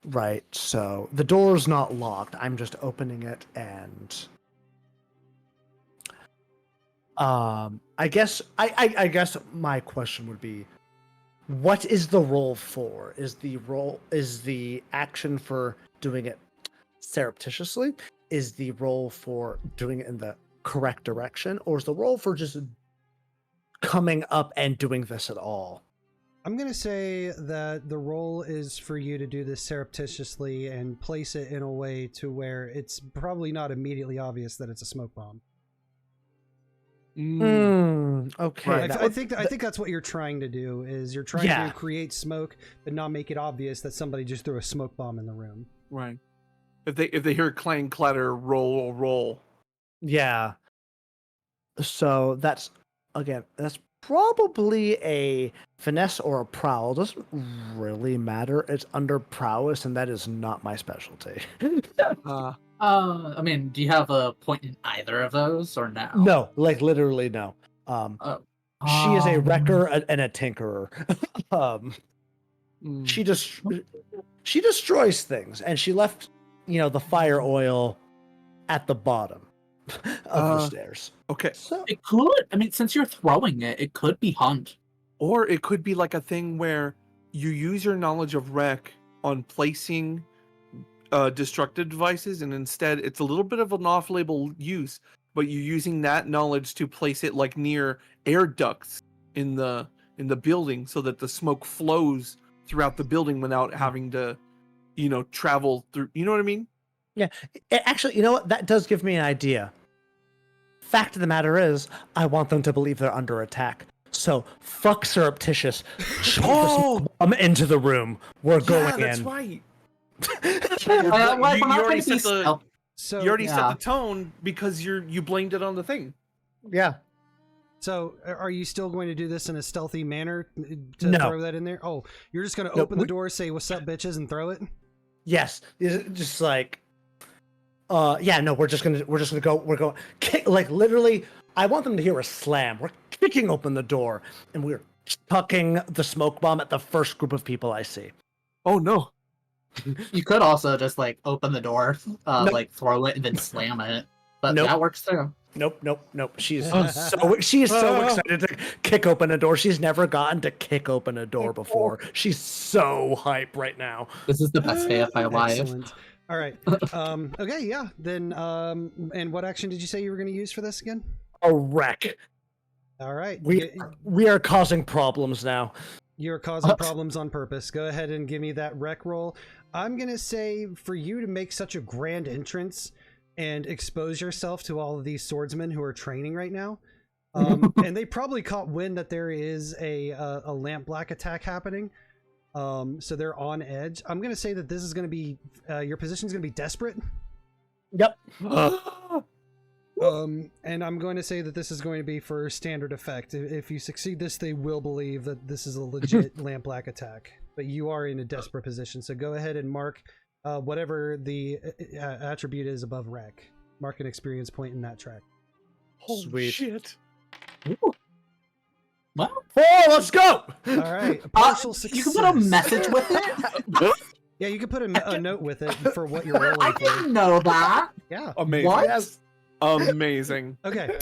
right? So the door's not locked. I'm just opening it, and I guess my question would be, what is the roll for? Is the action for doing it surreptitiously? Is the roll for doing it in the correct direction? Or is the roll for just coming up and doing this at all? I'm going to say that the roll is for you to do this surreptitiously and place it in a way to where it's probably not immediately obvious that it's a smoke bomb. Okay. Right. I think that's what you're trying to do. Is you're trying to create smoke, but not make it obvious that somebody just threw a smoke bomb in the room. Right. If they hear clang, clatter, roll. Yeah. So that's probably a finesse or a prowl. It doesn't really matter. It's under prowess, and that is not my specialty. I mean, do you have a point in either of those, or no? No, like literally no. She is a wrecker and a tinkerer. She just she destroys things, and she left, the fire oil at the bottom of the stairs. Okay. So It could. I mean, since you're throwing it, it could be hunt. Or it could be like a thing where you use your knowledge of rec on placing destructive devices, and instead it's a little bit of an off-label use, but you're using that knowledge to place it like near air ducts in the building, so that the smoke flows throughout the building without having to, travel through. You know what I mean? yeah, actually, you know what? That does give me an idea. Fact of the matter is, I want them to believe they're under attack. So fuck surreptitious. I'm into the room. We're going in. That's right. You already set the So you already set the tone because you blamed it on the thing. Yeah. So, are you still going to do this in a stealthy manner to No. throw that in there? Oh, you're just going to open the door, say "What's up, bitches," and throw it? Yes. Just like, yeah. No, we're just gonna go. We're going kick, like literally. I want them to hear a slam. We're kicking open the door, and we're chucking the smoke bomb at the first group of people I see. Oh no. You could also just like open the door, like throw it and then slam it. But that works too. Nope. She is so excited to kick open a door. She's never gotten to kick open a door before. She's so hype right now. This is the best day of my life. Excellent. All right. Okay. Yeah. Then. And what action did you say you were going to use for this again? A wreck. All right. We are causing problems now. You're causing problems on purpose. Go ahead and give me that wreck roll. I'm going to say for you to make such a grand entrance and expose yourself to all of these swordsmen who are training right now. And they probably caught wind that there is a lamp black attack happening. So they're on edge. I'm going to say that this is going to be, your position is going to be desperate. Yep. And I'm going to say that this is going to be for standard effect. If you succeed this, they will believe that this is a legit lamp black attack. But you are in a desperate position, so go ahead and mark whatever the attribute is above wreck. Mark an experience point in that track. Holy Sweet. shit. Well, Let's go! All right, partial success. you can put a message with it. Yeah, you can put a note with it for what you're rolling I for. didn't know that. Yeah. Amazing. What? Amazing. Okay.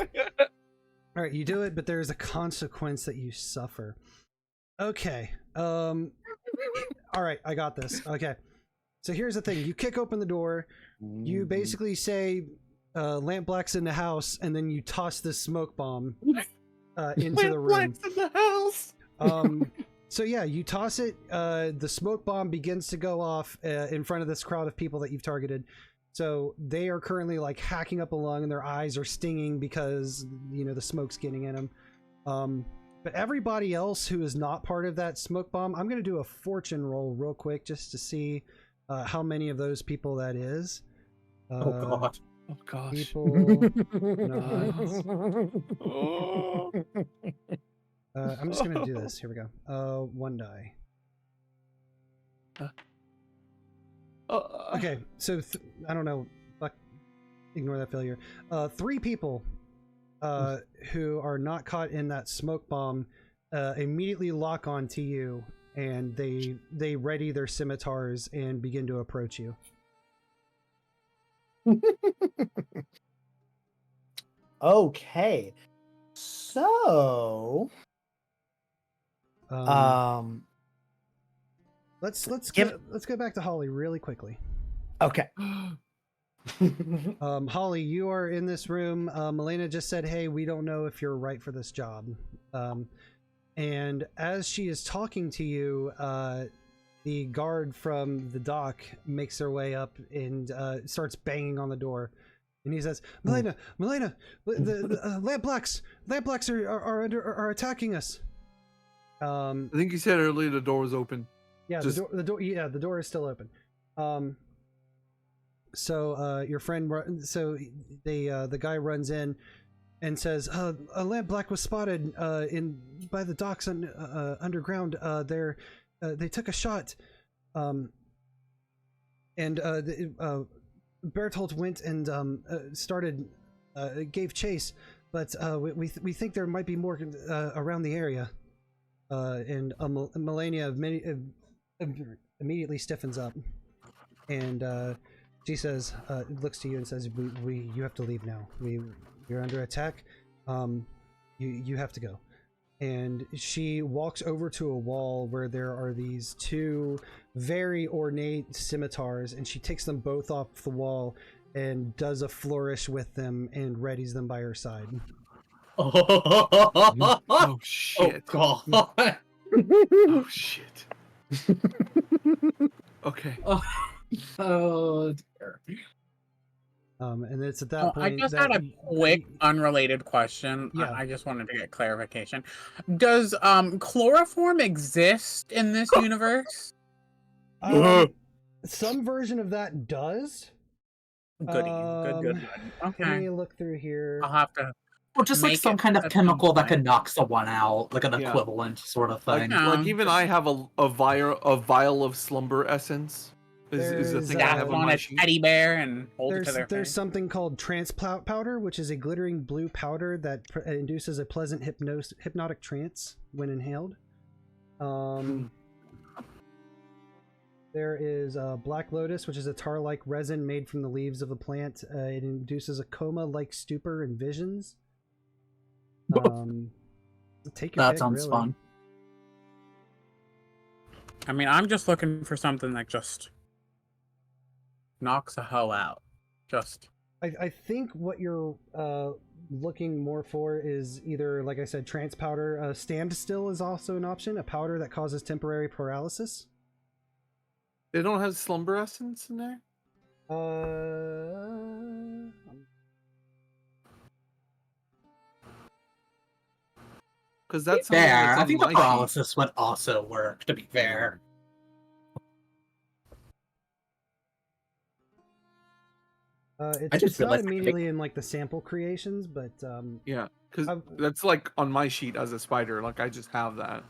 All right, you do it, but there is a consequence that you suffer. Okay. All right, I got this. Okay. So here's the thing. You kick open the door. You basically say, lamp black's in the house, and then you toss this smoke bomb into the room. Lamp black's in the house. So yeah, you toss it. The smoke bomb begins to go off in front of this crowd of people that you've targeted. So they are currently like hacking up a lung, and their eyes are stinging because the smoke's getting in them. But everybody else who is not part of that smoke bomb, I'm going to do a fortune roll real quick just to see how many of those people that is. Oh god. Oh gosh. People. Oh. I'm just going to do this. Here we go. One die. Okay, so I don't know. Fuck, ignore that failure. 3 people who are not caught in that smoke bomb immediately lock on to you, and they ready their scimitars and begin to approach you. Okay. So let's go back to Holly really quickly. Okay. Holly, you are in this room. Milena just said, hey, we don't know if you're right for this job. And as she is talking to you, the guard from the dock makes their way up and starts banging on the door. And he says, Milena, the lamp blacks are attacking us. I think you said earlier the door was open. Yeah, the door is still open. So your friend, the guy runs in and says, a lamp black was spotted by the docks underground. They took a shot, and Bertolt went and gave chase, but we think there might be more around the area. And Melania immediately stiffens up, and she says, looks to you and says, you have to leave now. You're under attack. You have to go. And she walks over to a wall where there are these two very ornate scimitars, and she takes them both off the wall and does a flourish with them and readies them by her side. Oh shit. Oh god. Oh shit. Okay. Oh dear. And it's at that point I just had a quick, unrelated question. Yeah. I just wanted to get clarification. Does chloroform exist in this universe? Some version of that does. Goody. Good. Let Okay. me look through here. I'll have to. Or just like Make some it kind of at chemical some that can point. knock someone out, like an Yeah. equivalent sort of thing. Like even I have a vial of slumber essence. Is the There's, thing I Snap have on on my a sheet. teddy bear and hold it to their There's face. something called trance powder, which is a glittering blue powder that induces a pleasant hypnotic trance when inhaled. There is Black Lotus, which is a tar-like resin made from the leaves of the plant. It induces a coma-like stupor and visions. Take your That pick, sounds really. fun. I mean, I'm just looking for something that just knocks a hoe out. Just. I think what you're looking more for is either, like I said, trance powder. Standstill is also an option, a powder that causes temporary paralysis. They don't have slumber essence in there? Because that's something Fair. that's I on think the my sheet. paralysis would also work, to be fair. It's just not realized I immediately in like the sample creations, but Yeah, because I've- that's like on my sheet as a spider. Like I just have that,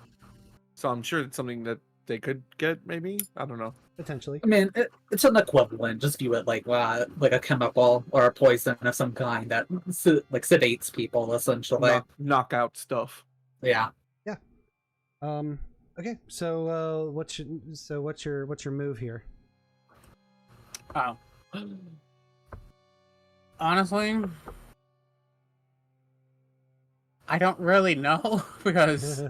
so I'm sure it's something that they could get. Maybe I don't know. potentially. I mean, it's an equivalent. Just view it like a chemical or a poison of some kind that sedates people, essentially. Knockout stuff. Yeah. Okay, so what's your move here? Oh. Honestly, I don't really know because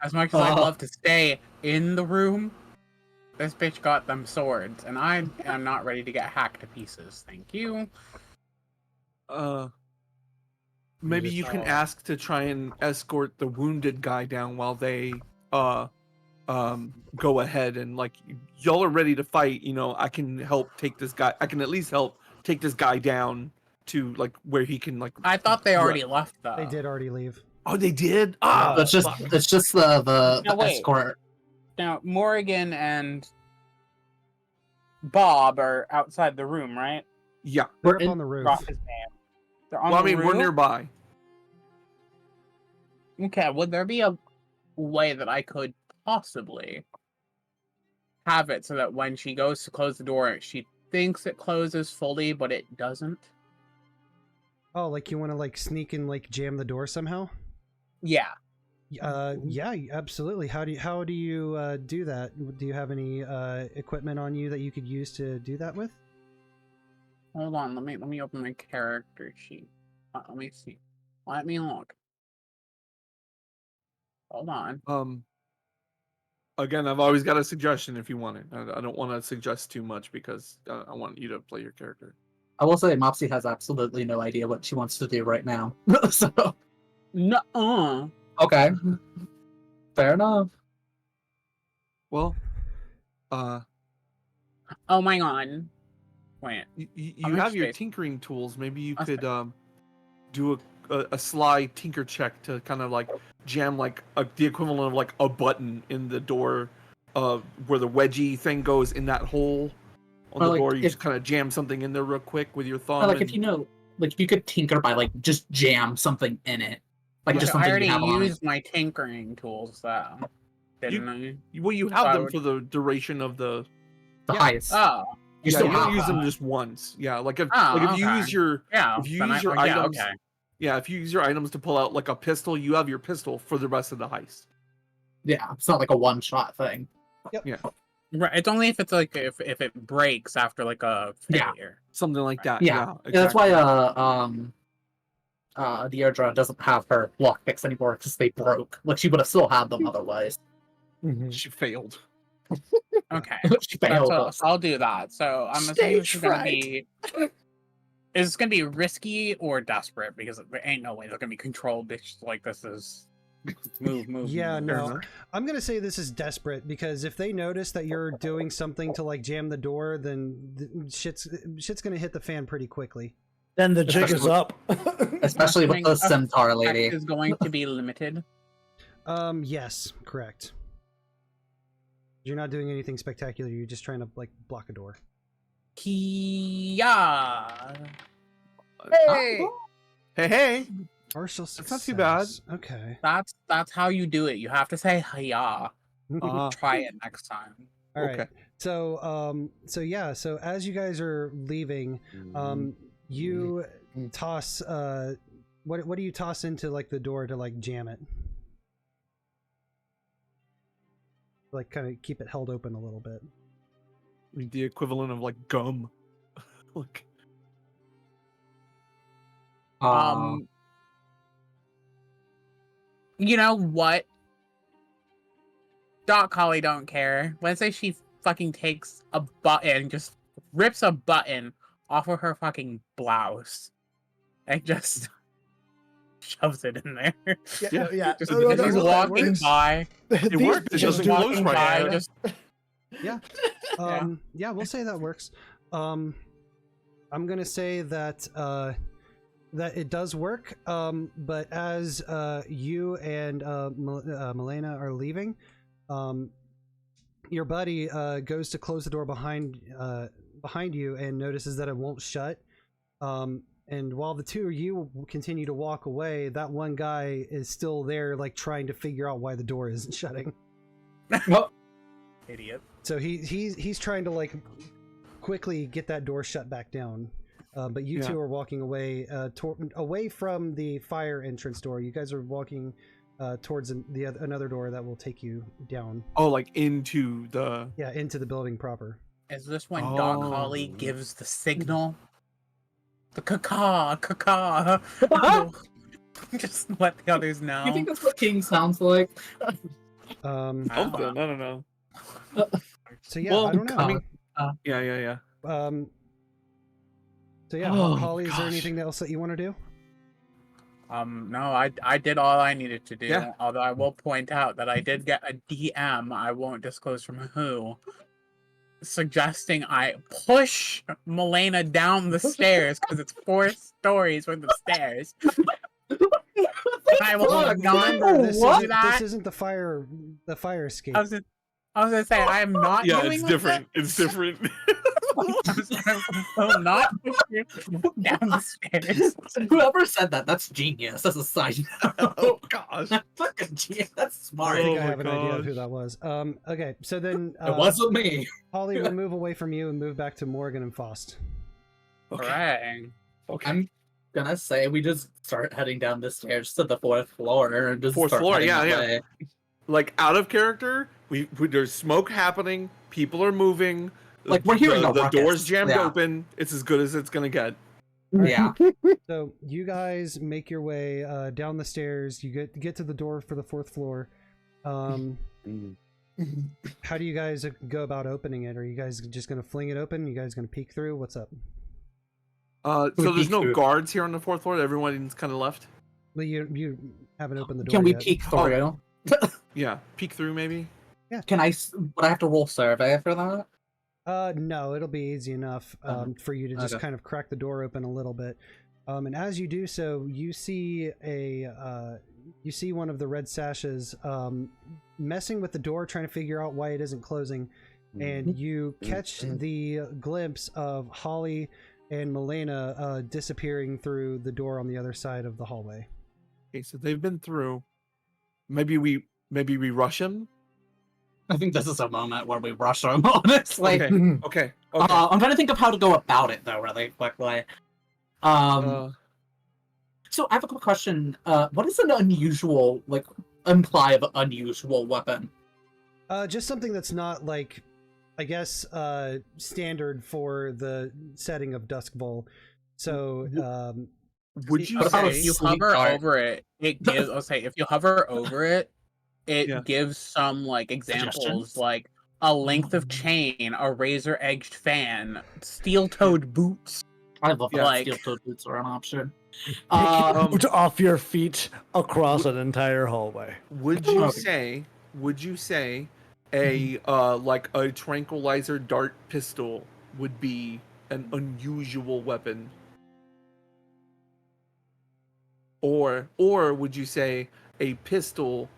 as much as I'd love to stay in the room, this bitch got them swords, and I am not ready to get hacked to pieces. Thank you. Maybe you can ask to try and escort the wounded guy down while they go ahead and like y'all are ready to fight. You know, I can help take this guy. I can at least help take this guy down to like where he can like. I thought they already left though. They did already leave. Oh, they did. It's just the No, wait. escort. Now Morrigan and Bob are outside the room, right? Yeah. They're We're up in- on the roof. Drop his name. They're on Well, I the mean, we're roof? nearby. Okay, would there be a way that I could possibly have it so that when she goes to close the door, she thinks it closes fully, but it doesn't? Oh, like you want to like sneak and like jam the door somehow? Yeah. Yeah, absolutely. How do you do that? Do you have any equipment on you that you could use to do that with? Hold on, let me open my character sheet. Let me see. Let me look. Hold on. Again, I've always got a suggestion if you want it. I don't want to suggest too much because I want you to play your character. I will say Mopsy has absolutely no idea what she wants to do right now. So No. okay. Fair enough. Well, Oh my god. Wait. you How much have your space? tinkering tools. Maybe you Okay. could do a sly tinker check to kind of like jam like the equivalent of like a button in the door, where the wedgie thing goes in that hole on Or, the like, door. You if- just kind of jam something in there real quick with your thumb. Or, like and- if you know, like you could tinker by like just jam something in it, like Okay, just I something already you have on. used my tinkering tools though. Didn't I? Well, you have I them would- for the duration of the. The yeah. highest. Oh. You yeah, still you don't have use them that. just once. Yeah, like if you okay. use your Yeah. if you then use your yeah, items, okay. yeah, if you use your items to pull out like a pistol, you have your pistol for the rest of the heist. Yeah, it's not like a one-shot thing. Yeah, Right. It's only if it's like if it breaks after like a Yeah. failure. something like that. Yeah, Yeah, yeah, that's why exactly. Deirdre doesn't have her lockpicks anymore because they broke. Like she would have still had them otherwise. She failed. Okay. She failed. So I'll do that. So I'm assuming this is gonna be. Is this gonna be risky or desperate? Because there ain't no way they're gonna be controlled. Like this is move. Yeah, move. no. I'm gonna say this is desperate because if they notice that you're doing something to like jam the door, then shit's gonna hit the fan pretty quickly. Then the jig is up. Especially with the centaur lady. Is going to be limited. Yes, correct. You're not doing anything spectacular. You're just trying to like block a door. Yeah. Hey, hey. Partial That's success. not too bad. Okay. That's how you do it. You have to say yeah. Uh, Try it next time. All right. okay. So so as you guys are leaving, you toss what do you toss into like the door to like jam it? Like kind of keep it held open a little bit. The equivalent of like gum. Like, You know what? Doc Holly don't care. Let's say she fucking takes a button, just rips a button off of her fucking blouse and just shoves it in there. Yeah. Just, No, she's that walking works. by. it These worked. It just doesn't do close walking right by, now. just Yeah. Yeah, we'll say that works. I'm gonna say that that it does work. But as you and Milena are leaving, your buddy goes to close the door behind you and notices that it won't shut. And while the two of you continue to walk away, that one guy is still there, like trying to figure out why the door isn't shutting. idiot. So he's trying to like quickly get that door shut back down. But you two are walking away away from the fire entrance door. You guys are walking towards another door that will take you down. Oh, like into the into the building proper. Is this when Doc Holly gives the signal? The caca. Just let the others know. You think that's what King sounds like? something. I don't know. So yeah, I don't know. I mean, yeah. So yeah, Holly, is there anything else that you want to do? No, I did all I needed to do. Yeah. Although I will point out that I did get a DM, I won't disclose from who, suggesting I push Milena down the stairs because it's 4 stories worth of stairs. I will not Remember, this do that. This isn't the fire escape. I was gonna say I am not. Yeah, doing it's that. different. It's different. I will not push you down the stairs. Whoever said that, that's genius. That's a side note. Oh gosh. Fucking genius. That's I smart. think Oh I my have an idea of gosh. who that was. Okay, so then It wasn't me. Holly will move away from you and move back to Morrigan and Faust. Okay. Okay. I'm gonna say we just start heading down the stairs to the 4th floor and just 4th start floor, heading yeah, that yeah. way. Like out of character, we there's smoke happening. People are moving. Like, we're hearing the a ruckus. doors jammed Yeah. open. It's as good as it's gonna get. Yeah. So you guys make your way down the stairs. You get to the door for the 4th floor. How do you guys go about opening it? Are you guys just gonna fling it open? You guys gonna peek through? What's up? So We there's peek no through. guards here on the 4th floor. Everyone's kind of left. Well, you haven't opened the door Can we yet. peek through? Yeah, peek through maybe. Can I? Would I have to roll survey for that? No, it'll be easy enough for you to just Okay. kind of crack the door open a little bit. And as you do so, you see one of the red sashes messing with the door, trying to figure out why it isn't closing. And you catch the glimpse of Holly and Milena disappearing through the door on the other side of the hallway. Okay, so they've been through. Maybe we rush him. I think this is a moment where we rush him, honestly. Okay. I'm trying to think of how to go about it, though, really quickly. So I have a quick question. What is an unusual, imply of an unusual weapon? Just something that's not like, I guess, standard for the setting of Duskvol. So, would you say say if you hover over it, it gives? I'll say if you hover over it, it gives some examples, like a length of chain, a razor-edged fan, steel-toed boots. I love that steel-toed boots are an option. Boot off your feet across an entire hallway. Would you say a a tranquilizer dart pistol would be an unusual weapon? Or would you say a pistol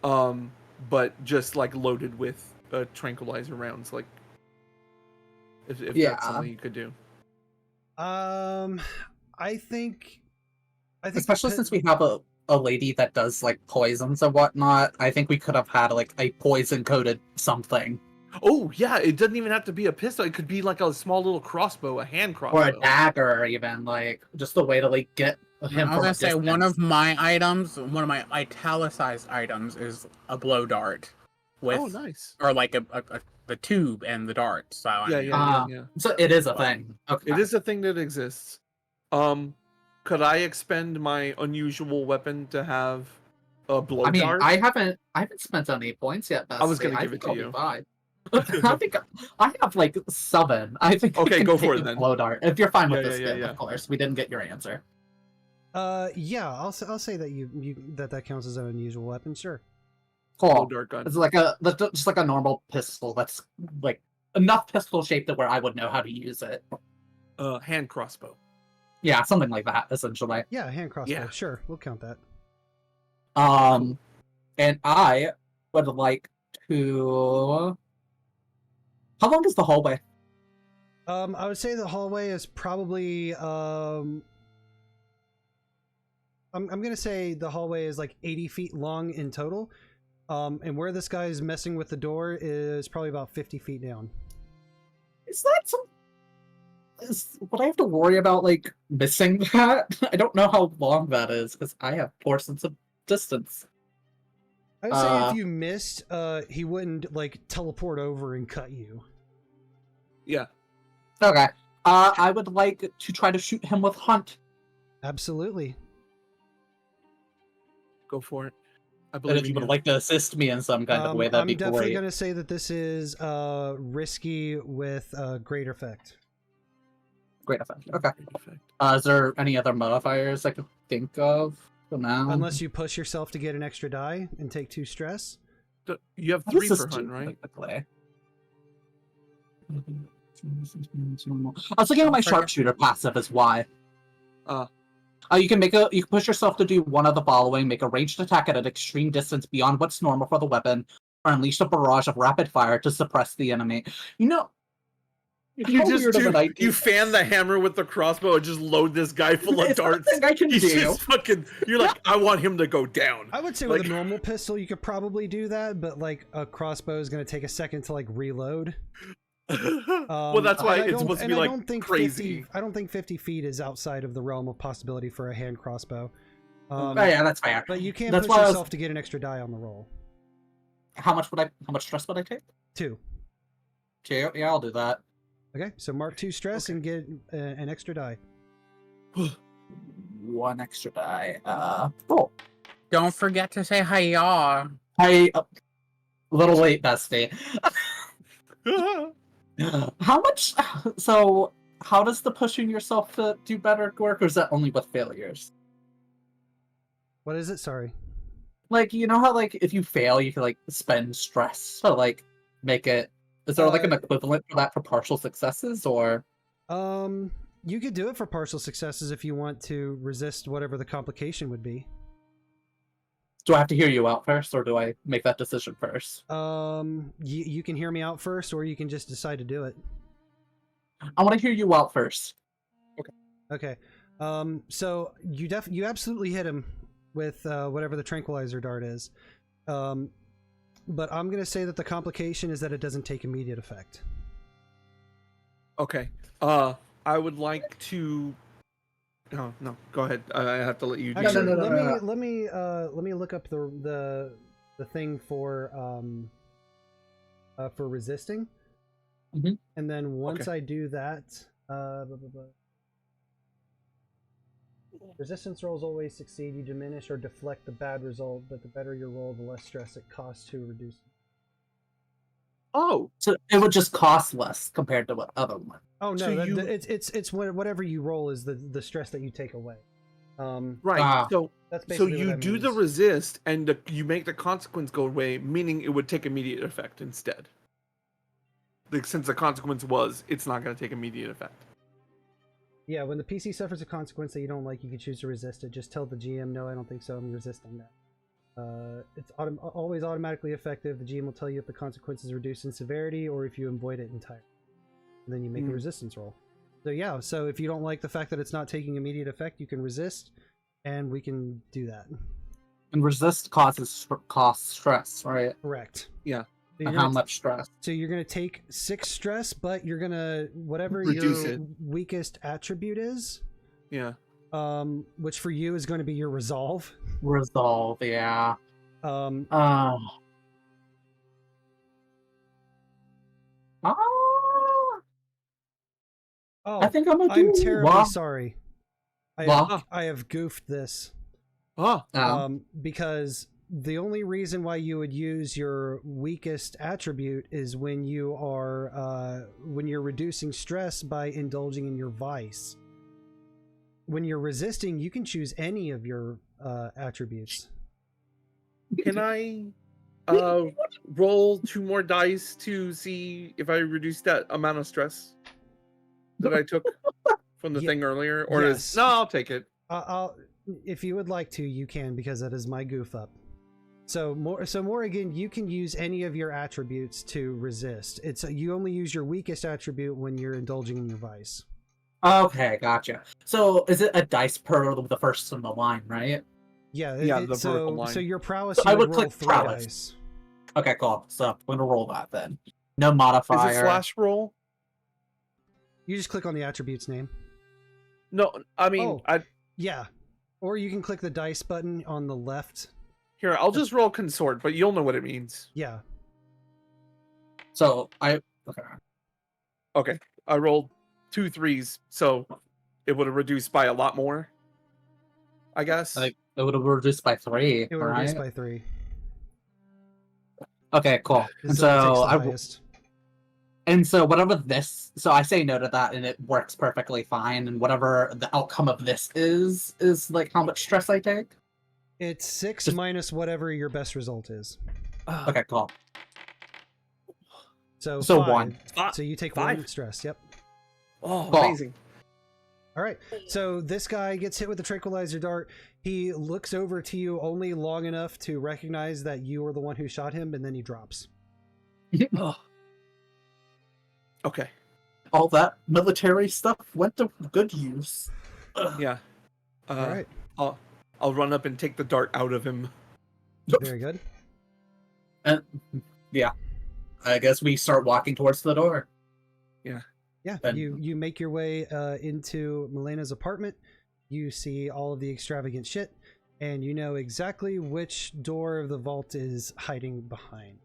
but just loaded with tranquilizer rounds, if that's something you could do? I think especially since we have a lady that does poisons and whatnot, I think we could have had a poison coated something. Oh yeah, it doesn't even have to be a pistol. It could be a small little crossbow, a hand crossbow, or a dagger, even just a way to get him. I was gonna say one of my italicized items is a blow dart with nice, or the tube and the dart. So yeah. So it is a thing. Okay. It is a thing that exists. Could I expend my unusual weapon to have a blow dart? I haven't spent any points yet. I was gonna give it to you. I think I have 7. I think. Okay, go for it then. Blow dart. If you're fine with this, of course. We didn't get your answer. Yeah, I'll say that that counts as an unusual weapon. Sure. Cool. Blow dart gun. It's just a normal pistol. That's enough pistol shape that where I would know how to use it. Hand crossbow. Yeah, something like that, essentially. Yeah, hand crossbow. Sure, we'll count that. And I would like to. How long is the hallway? I would say the hallway is probably I'm gonna say the hallway is 80 feet long in total. And where this guy is messing with the door is probably about 50 feet down. Is that would I have to worry about missing that? I don't know how long that is because I have poor sense of distance. I would say if you missed, he wouldn't teleport over and cut you. Yeah. Okay. I would like to try to shoot him with Hunt. Absolutely. Go for it. I believe if you would like to assist me in some kind of way, that'd be great. I'm definitely going to say that this is risky with great effect. Great effect. Okay. Is there any other modifiers I could think of for now? Unless you push yourself to get an extra die and take 2 stress. You have 3 for Hunt, right? I was looking at my sharpshooter passive as why. You can push yourself to do one of the following: make a ranged attack at an extreme distance beyond what's normal for the weapon, or unleash a barrage of rapid fire to suppress the enemy. You fan the hammer with the crossbow and just load this guy full of darts. I can do. Just you're I want him to go down. I would say with a normal pistol you could probably do that, but a crossbow is going to take a second to reload. Well, that's why it's supposed to be crazy. I don't think 50 feet is outside of the realm of possibility for a hand crossbow. Yeah, that's fair. But you can't push yourself to get an extra die on the roll. How much stress would I take? 2. 2? Yeah, I'll do that. Okay, so mark 2 stress and get an extra die. 1 extra die. Cool. Don't forget to say hi-ya. A little late, bestie. How much? So, how does the pushing yourself to do better work, or is that only with failures? What is it? Sorry. You know how if you fail, you can spend stress to make it. Is there an equivalent for that for partial successes, or? You could do it for partial successes if you want to resist whatever the complication would be. Do I have to hear you out first, or do I make that decision first? You can hear me out first, or you can just decide to do it. I want to hear you out first. Okay. So you absolutely hit him with whatever the tranquilizer dart is. but I'm gonna say that the complication is that it doesn't take immediate effect. Okay. I would like to. No, go ahead. I have to let you do Actually, that. let me look up the thing for resisting, and then once I do that, resistance rolls always succeed. You diminish or deflect the bad result, but the better your roll, the less stress it costs to reduce. Oh, so it would just cost less compared to what other one. Oh no, it's whatever you roll is the stress that you take away. Right. So that's so basically you what that do means. the resist, and you make the consequence go away, meaning it would take immediate effect instead. Since the consequence was, it's not going to take immediate effect. Yeah, when the PC suffers a consequence that you don't like, you can choose to resist it. Just tell the GM, no, I don't think so, I'm resisting that. It's always automatically effective. The GM will tell you if the consequence is reduced in severity or if you avoid it entirely. And then you make a resistance roll. So yeah, so if you don't like the fact that it's not taking immediate effect, you can resist, and we can do that. And resist costs stress, right? Correct. Yeah. So how much stress? So you're going to take 6 stress, but you're going to, whatever reduce your it. weakest attribute is, Yeah. which for you is going to be your resolve. Resolve, yeah. Oh, I think I'm terribly sorry. I have goofed this. Because the only reason why you would use your weakest attribute is when you are when you're reducing stress by indulging in your vice. When you're resisting, you can choose any of your attributes. Can I roll 2 more dice to see if I reduce that amount of stress that I took from the thing earlier? Or yes. No, I'll take it. If you would like to, you can, because that is my goof up. So Morrigan, you can use any of your attributes to resist. You only use your weakest attribute when you're indulging in your vice. Okay, gotcha. So is it a dice per the first in the line, right? Yeah, the vertical line. So your prowess, So you I would roll click 3 prowess. dice. Okay, cool. So I'm gonna roll that then. No modifier. Is it slash roll? You just click on the attribute's name. No, I mean, yeah. Or you can click the dice button on the left. Here, I'll just roll consort, but you'll know what it means. Yeah. So Okay, I rolled 2 3s, so it would have reduced by a lot more, I guess. Like it would have reduced by 3. It would have reduced by 3. Okay, cool. And so whatever this, so I say no to that, and it works perfectly fine. And whatever the outcome of this is like how much stress I take. It's 6 minus whatever your best result is. Okay, cool. So 1. So you take 1 stress. Yep. Oh, amazing. All right. So this guy gets hit with the tranquilizer dart. He looks over to you only long enough to recognize that you were the one who shot him, and then he drops. Okay. All that military stuff went to good use. Yeah. All right. I'll run up and take the dart out of him. Very good. And yeah, I guess we start walking towards the door. Yeah. Yeah. You make your way into Milena's apartment. You see all of the extravagant shit, and you know exactly which door of the vault is hiding behind.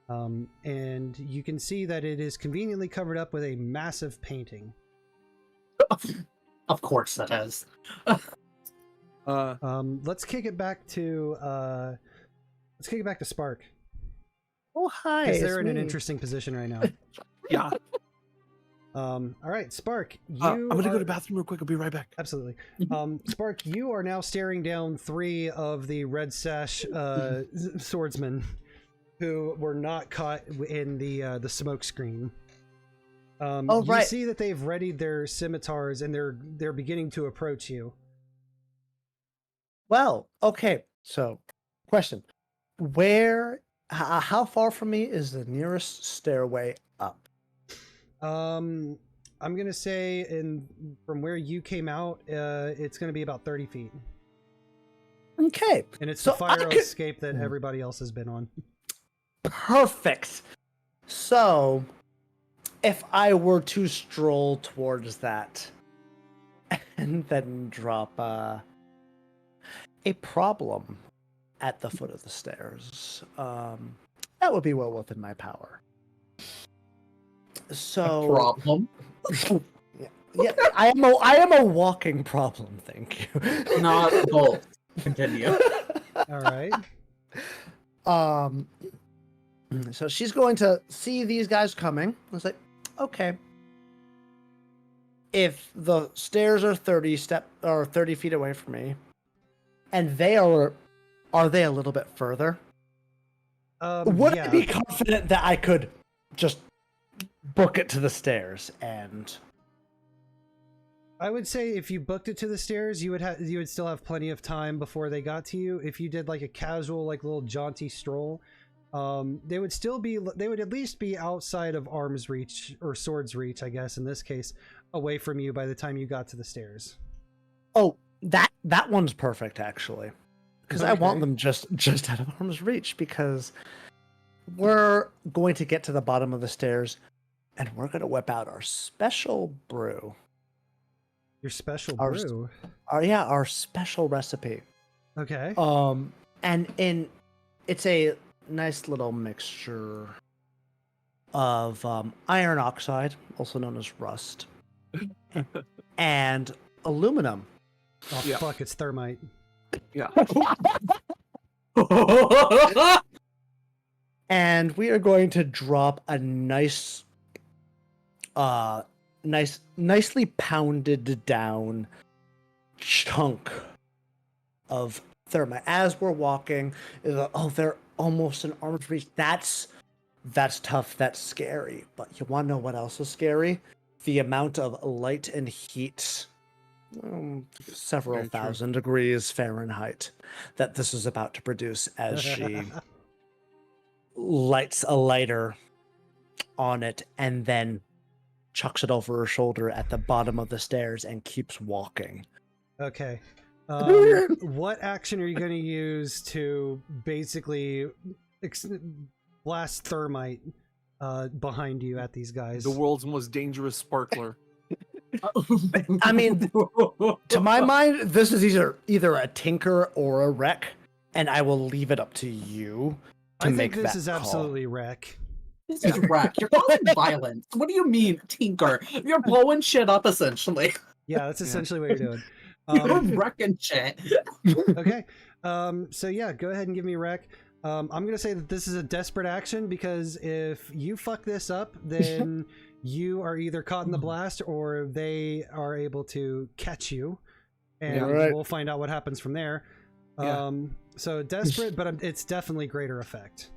And you can see that it is conveniently covered up with a massive painting. Of course that is. Let's kick it back to Spark. Oh hi! Because they're in an interesting position right now. Yeah. All right, Spark. I'm gonna go to the bathroom real quick. I'll be right back. Absolutely. Spark, you are now staring down 3 of the red sash swordsmen who were not caught in the smoke screen. You see that they've readied their scimitars and they're beginning to approach you. Well, okay. So, question: how far from me is the nearest stairway up? I'm gonna say from where you came out, it's gonna be about 30 feet. Okay. And it's So the fire I could- escape that everybody else has been on. Perfect. So, if I were to stroll towards that and then drop a problem at the foot of the stairs, that would be well within my power. So, Problem. yeah, I am a walking problem. Thank you. Not both. Continue. All right. So she's going to see these guys coming. I was like, okay. If the stairs are 30 feet away from me, and they are they a little bit further? Would I be confident that I could just book it to the stairs? And I would say if you booked it to the stairs, you would still have plenty of time before they got to you. If you did like a casual, like little jaunty stroll, they would at least be outside of arm's reach or sword's reach, I guess in this case, away from you by the time you got to the stairs. Oh, that one's perfect actually, because I want them just out of arm's reach, because we're going to get to the bottom of the stairs and we're going to whip out our special brew. Your special brew? Our special recipe. Okay. And it's a nice little mixture of iron oxide, also known as rust, and aluminum. Oh, Yeah. fuck, it's thermite. Yeah. And we are going to drop a nicely pounded down chunk of thermite as we're walking. They're almost in arm's reach. That's tough. That's scary. But you want to know what else is scary? The amount of light and heat, several thousand degrees Fahrenheit, that this is about to produce as she lights a lighter on it and then chucks it over her shoulder at the bottom of the stairs and keeps walking. Okay. What action are you going to use to basically blast thermite behind you at these guys? The world's most dangerous sparkler. I mean, to my mind, this is either a tinker or a wreck, and I will leave it up to you to make that call. I think this is absolutely wreck. This is wreck. You're causing violence. What do you mean, tinker? You're blowing shit up, essentially. Yeah, that's essentially what you're doing. You're wrecking shit. Okay. So yeah, go ahead and give me wreck. I'm gonna say that this is a desperate action, because if you fuck this up, then you are either caught in the blast or they are able to catch you, and we'll find out what happens from there. So desperate, but it's definitely greater effect.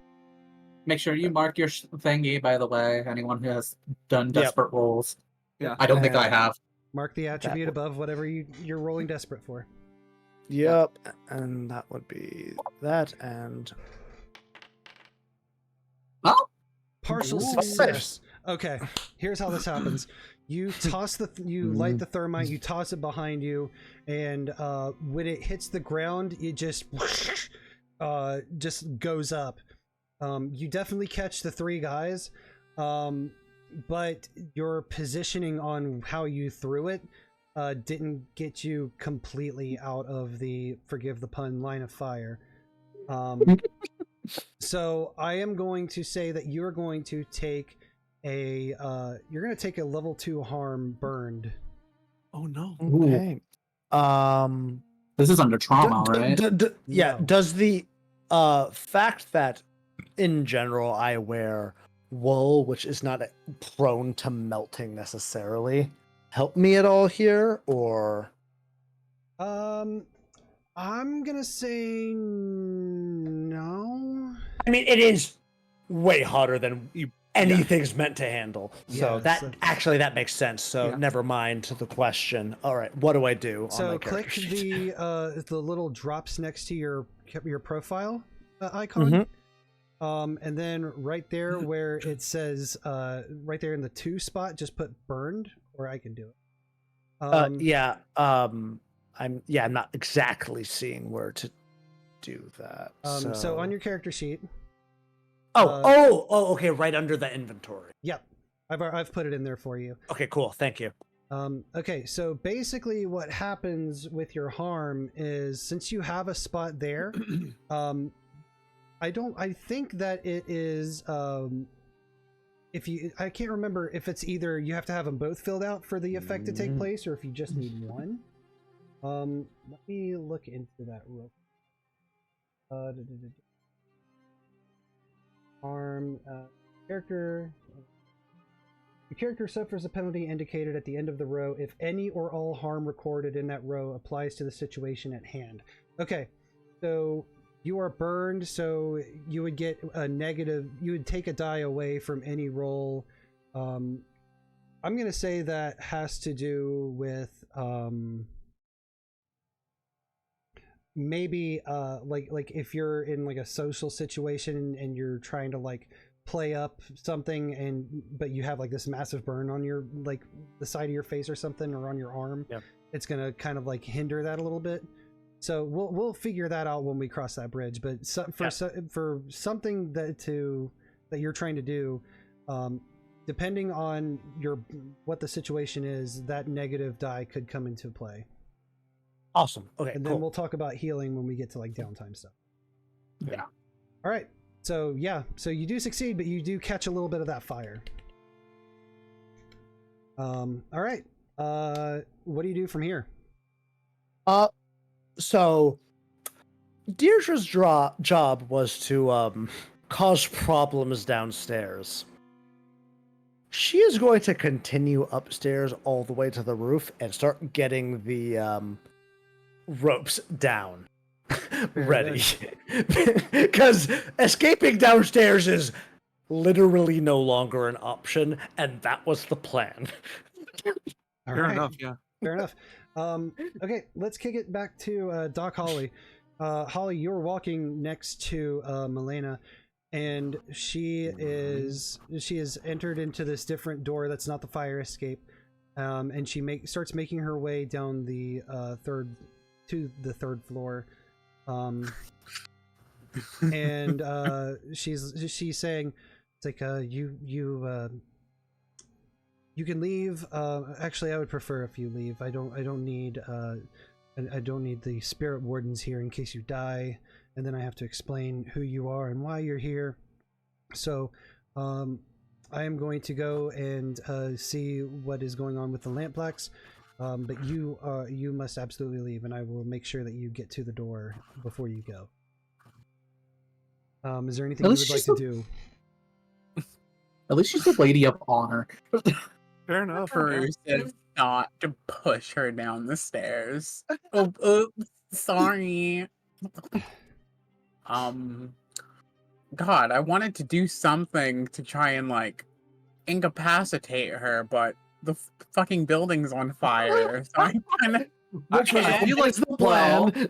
Make sure you mark your thingy, by the way, anyone who has done desperate rolls. Yeah. I don't think I have. Mark the attribute above whatever you're rolling desperate for. Yep, and that would be that, and partial success. Okay, here's how this happens. You light the thermite, you toss it behind you, and when it hits the ground, it just goes up. You definitely catch the three guys, but your positioning on how you threw it didn't get you completely out of the, forgive the pun, line of fire. So I am going to say that you're going to take a level 2 harm burned. Oh no. okay. This is under trauma, right? Yeah. No. Does the fact that in general I wear wool, which is not prone to melting necessarily, help me at all here, or? I'm gonna say no. I mean, it is way hotter than anything's meant to handle. So that makes sense. So never mind the question. All right, what do I do? So on my click character sheet? the little drops next to your profile icon. And then right there where it says right there in the 2 spot, just put burned, or I can do it. I'm not exactly seeing where to do that. So on your character sheet. Okay, right under the inventory. Yep, I've put it in there for you. Okay, cool. Thank you. Okay, so basically what happens with your harm is, since you have a spot there, I think that it is, I can't remember if it's either you have to have them both filled out for the effect to take place, or if you just need one. Let me look into that real quick. Harm, character. The character suffers a penalty indicated at the end of the row if any or all harm recorded in that row applies to the situation at hand. Okay, so you are burned, so you would get a negative, you would take a die away from any roll. I'm going to say that has to do with maybe like if you're in like a social situation and you're trying to like play up something but you have like this massive burn on your like the side of your face or something, or on your arm. Yep. It's gonna kind of like hinder that a little bit. So we'll figure that out when we cross that bridge. But for something that you're trying to do, depending on what the situation is, that negative die could come into play. Awesome. Okay, and then we'll talk about healing when we get to like downtime stuff. Yeah. All right. So yeah, so you do succeed, but you do catch a little bit of that fire. All right. What do you do from here? So Deirdre's job was to cause problems downstairs. She is going to continue upstairs all the way to the roof and start getting the ropes down. Ready. Because escaping downstairs is literally no longer an option, and that was the plan. Fair enough, yeah. Fair enough. Okay, let's kick it back to Doc Holly. Holly, you're walking next to Milena, and she has entered into this different door that's not the fire escape, and she starts making her way down the third floor. And she's saying, it's like, you can leave. Actually, I would prefer if you leave. I don't need the spirit wardens here in case you die, and then I have to explain who you are and why you're here. So I am going to go and see what is going on with the lampblax. But you must absolutely leave, and I will make sure that you get to the door before you go. Is there anything you would like to do? At least she's a lady of honor. Fair enough. Person not to push her down the stairs. Oh, sorry. God, I wanted to do something to try and like incapacitate her, but the fucking building's on fire. So I kind of. I feel like the plan.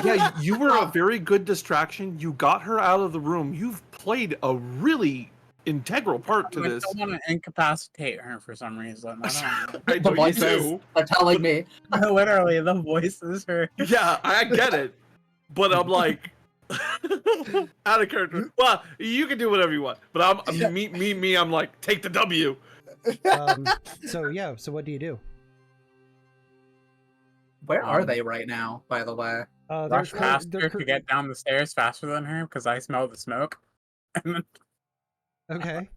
Yeah, you were a very good distraction. You got her out of the room. You've played a really integral part to this. I still want to incapacitate her for some reason. I don't know. The voices are telling me. Literally, the voices are. Yeah, I get it, but I'm like, out of character. Well, you can do whatever you want, but I'm like, take the W. So what do you do? Where are they right now, by the way? Rush past her to get down the stairs faster than her because I smell the smoke. Okay.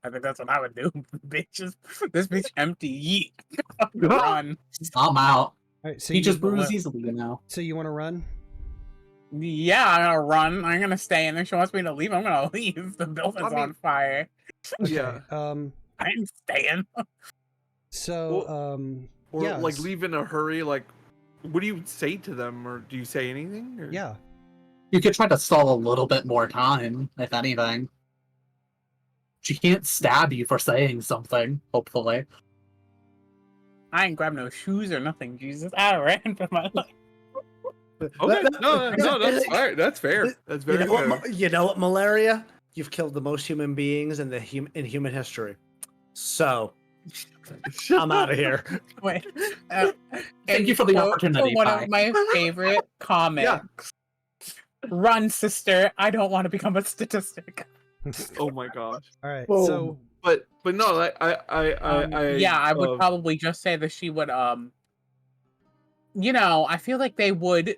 I think that's what I would do. This bitch empty. Yeet. Run. I'm out. All right, so he just brews easily, you know. So you want to run? Yeah, I'm gonna run. I'm gonna stay, and if she wants me to leave, I'm gonna leave. The building's on fire. Okay. Yeah. I'm staying. So, or like leave in a hurry. Like, what do you say to them, or do you say anything? Or? Yeah. You could try to stall a little bit more time, if anything. She can't stab you for saying something, hopefully. I ain't grabbed no shoes or nothing, Jesus. I ran for my life. Okay, no, that's fair. That's fair. That's very fair. You know what, Malaria? You've killed the most human beings in human history. So, I'm out of here. Wait. Thank you for the opportunity. One of my favorite comics. Run, sister. I don't want to become a statistic. Oh my gosh. All right. Whoa. So, But no, I would probably just say that she would I feel like they would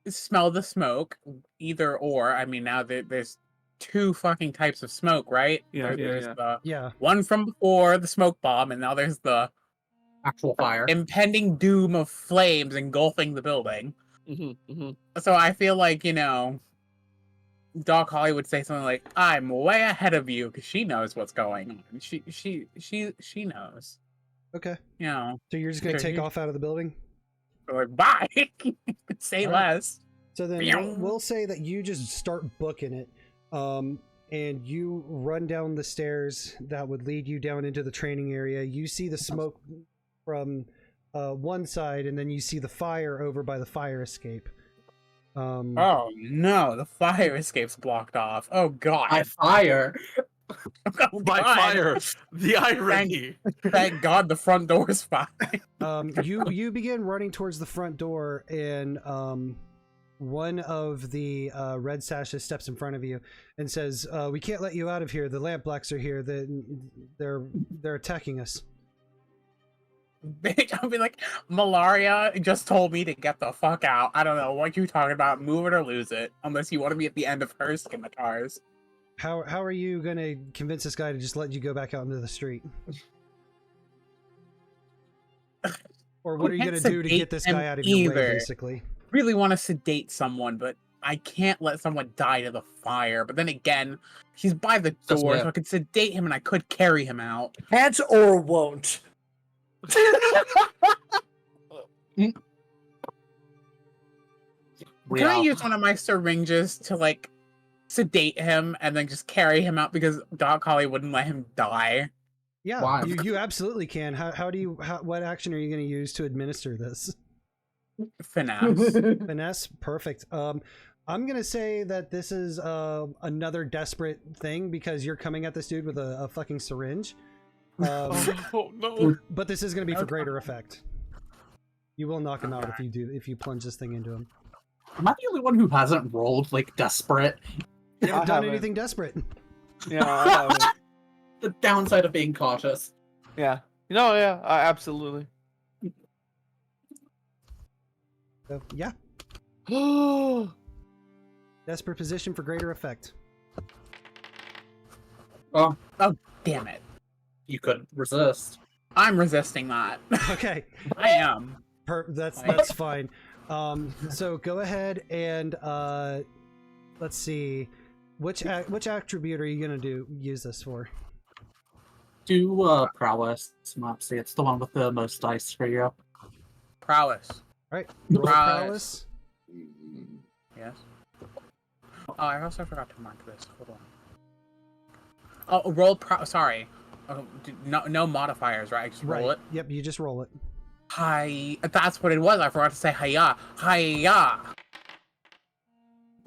smell the smoke, either or. I mean, now there's two fucking types of smoke, right? There's the one from before, the smoke bomb, and now there's the actual fire. Impending doom of flames engulfing the building. So I feel like, Doc Holly would say something like, "I'm way ahead of you," because she knows what's going on. She knows. Okay. So you're just gonna take off out of the building? Like, bye. Say less. So then we'll say that you just start booking it, and you run down the stairs that would lead you down into the training area. You see the smoke from one side, and then you see the fire over by the fire escape. Oh no, the fire escape's blocked off. Oh god. By fire. By fire. The irony. Thank God the front door is fine. You begin running towards the front door, and one of the red sashes steps in front of you and says, "We can't let you out of here. The lampblacks are here. They're attacking us." Bitch, I'll be like, Malaria just told me to get the fuck out. I don't know what you're talking about. Move it or lose it. Unless you want to be at the end of her scimitars. How are you gonna convince this guy to just let you go back out into the street? Or what are you gonna do to get this guy out of your way, basically? Really want to sedate someone, but I can't let someone die to the fire. But then again, he's by the door, so I could sedate him and I could carry him out. Can't or won't. Can I use one of my syringes to like sedate him and then just carry him out because Doc Holly wouldn't let him die? Yeah, you absolutely can. What action are you going to use to administer this? Finesse. Finesse, perfect. I'm going to say that this is another desperate thing because you're coming at this dude with a fucking syringe. Oh no! But this is going to be for greater effect. You will knock him out if you plunge this thing into him. Am I the only one who hasn't rolled like desperate? You haven't done anything desperate. Yeah, I haven't. The downside of being cautious. Yeah. No, yeah, absolutely. So, yeah. Desperate position for greater effect. Oh, damn it. You couldn't resist. I'm resisting that. Okay. I am. That's fine. So go ahead and let's see. Which attribute are you gonna use this for? Do prowess, Mopsy. It's the one with the most dice for you. Prowess. All right. Roll prowess. Yes. Oh, I also forgot to mark this. Hold on. Oh, roll sorry. Oh, no modifiers, right? I just roll it? Yep, you just roll it. Hi. That's what it was. I forgot to say hiya. Hiya.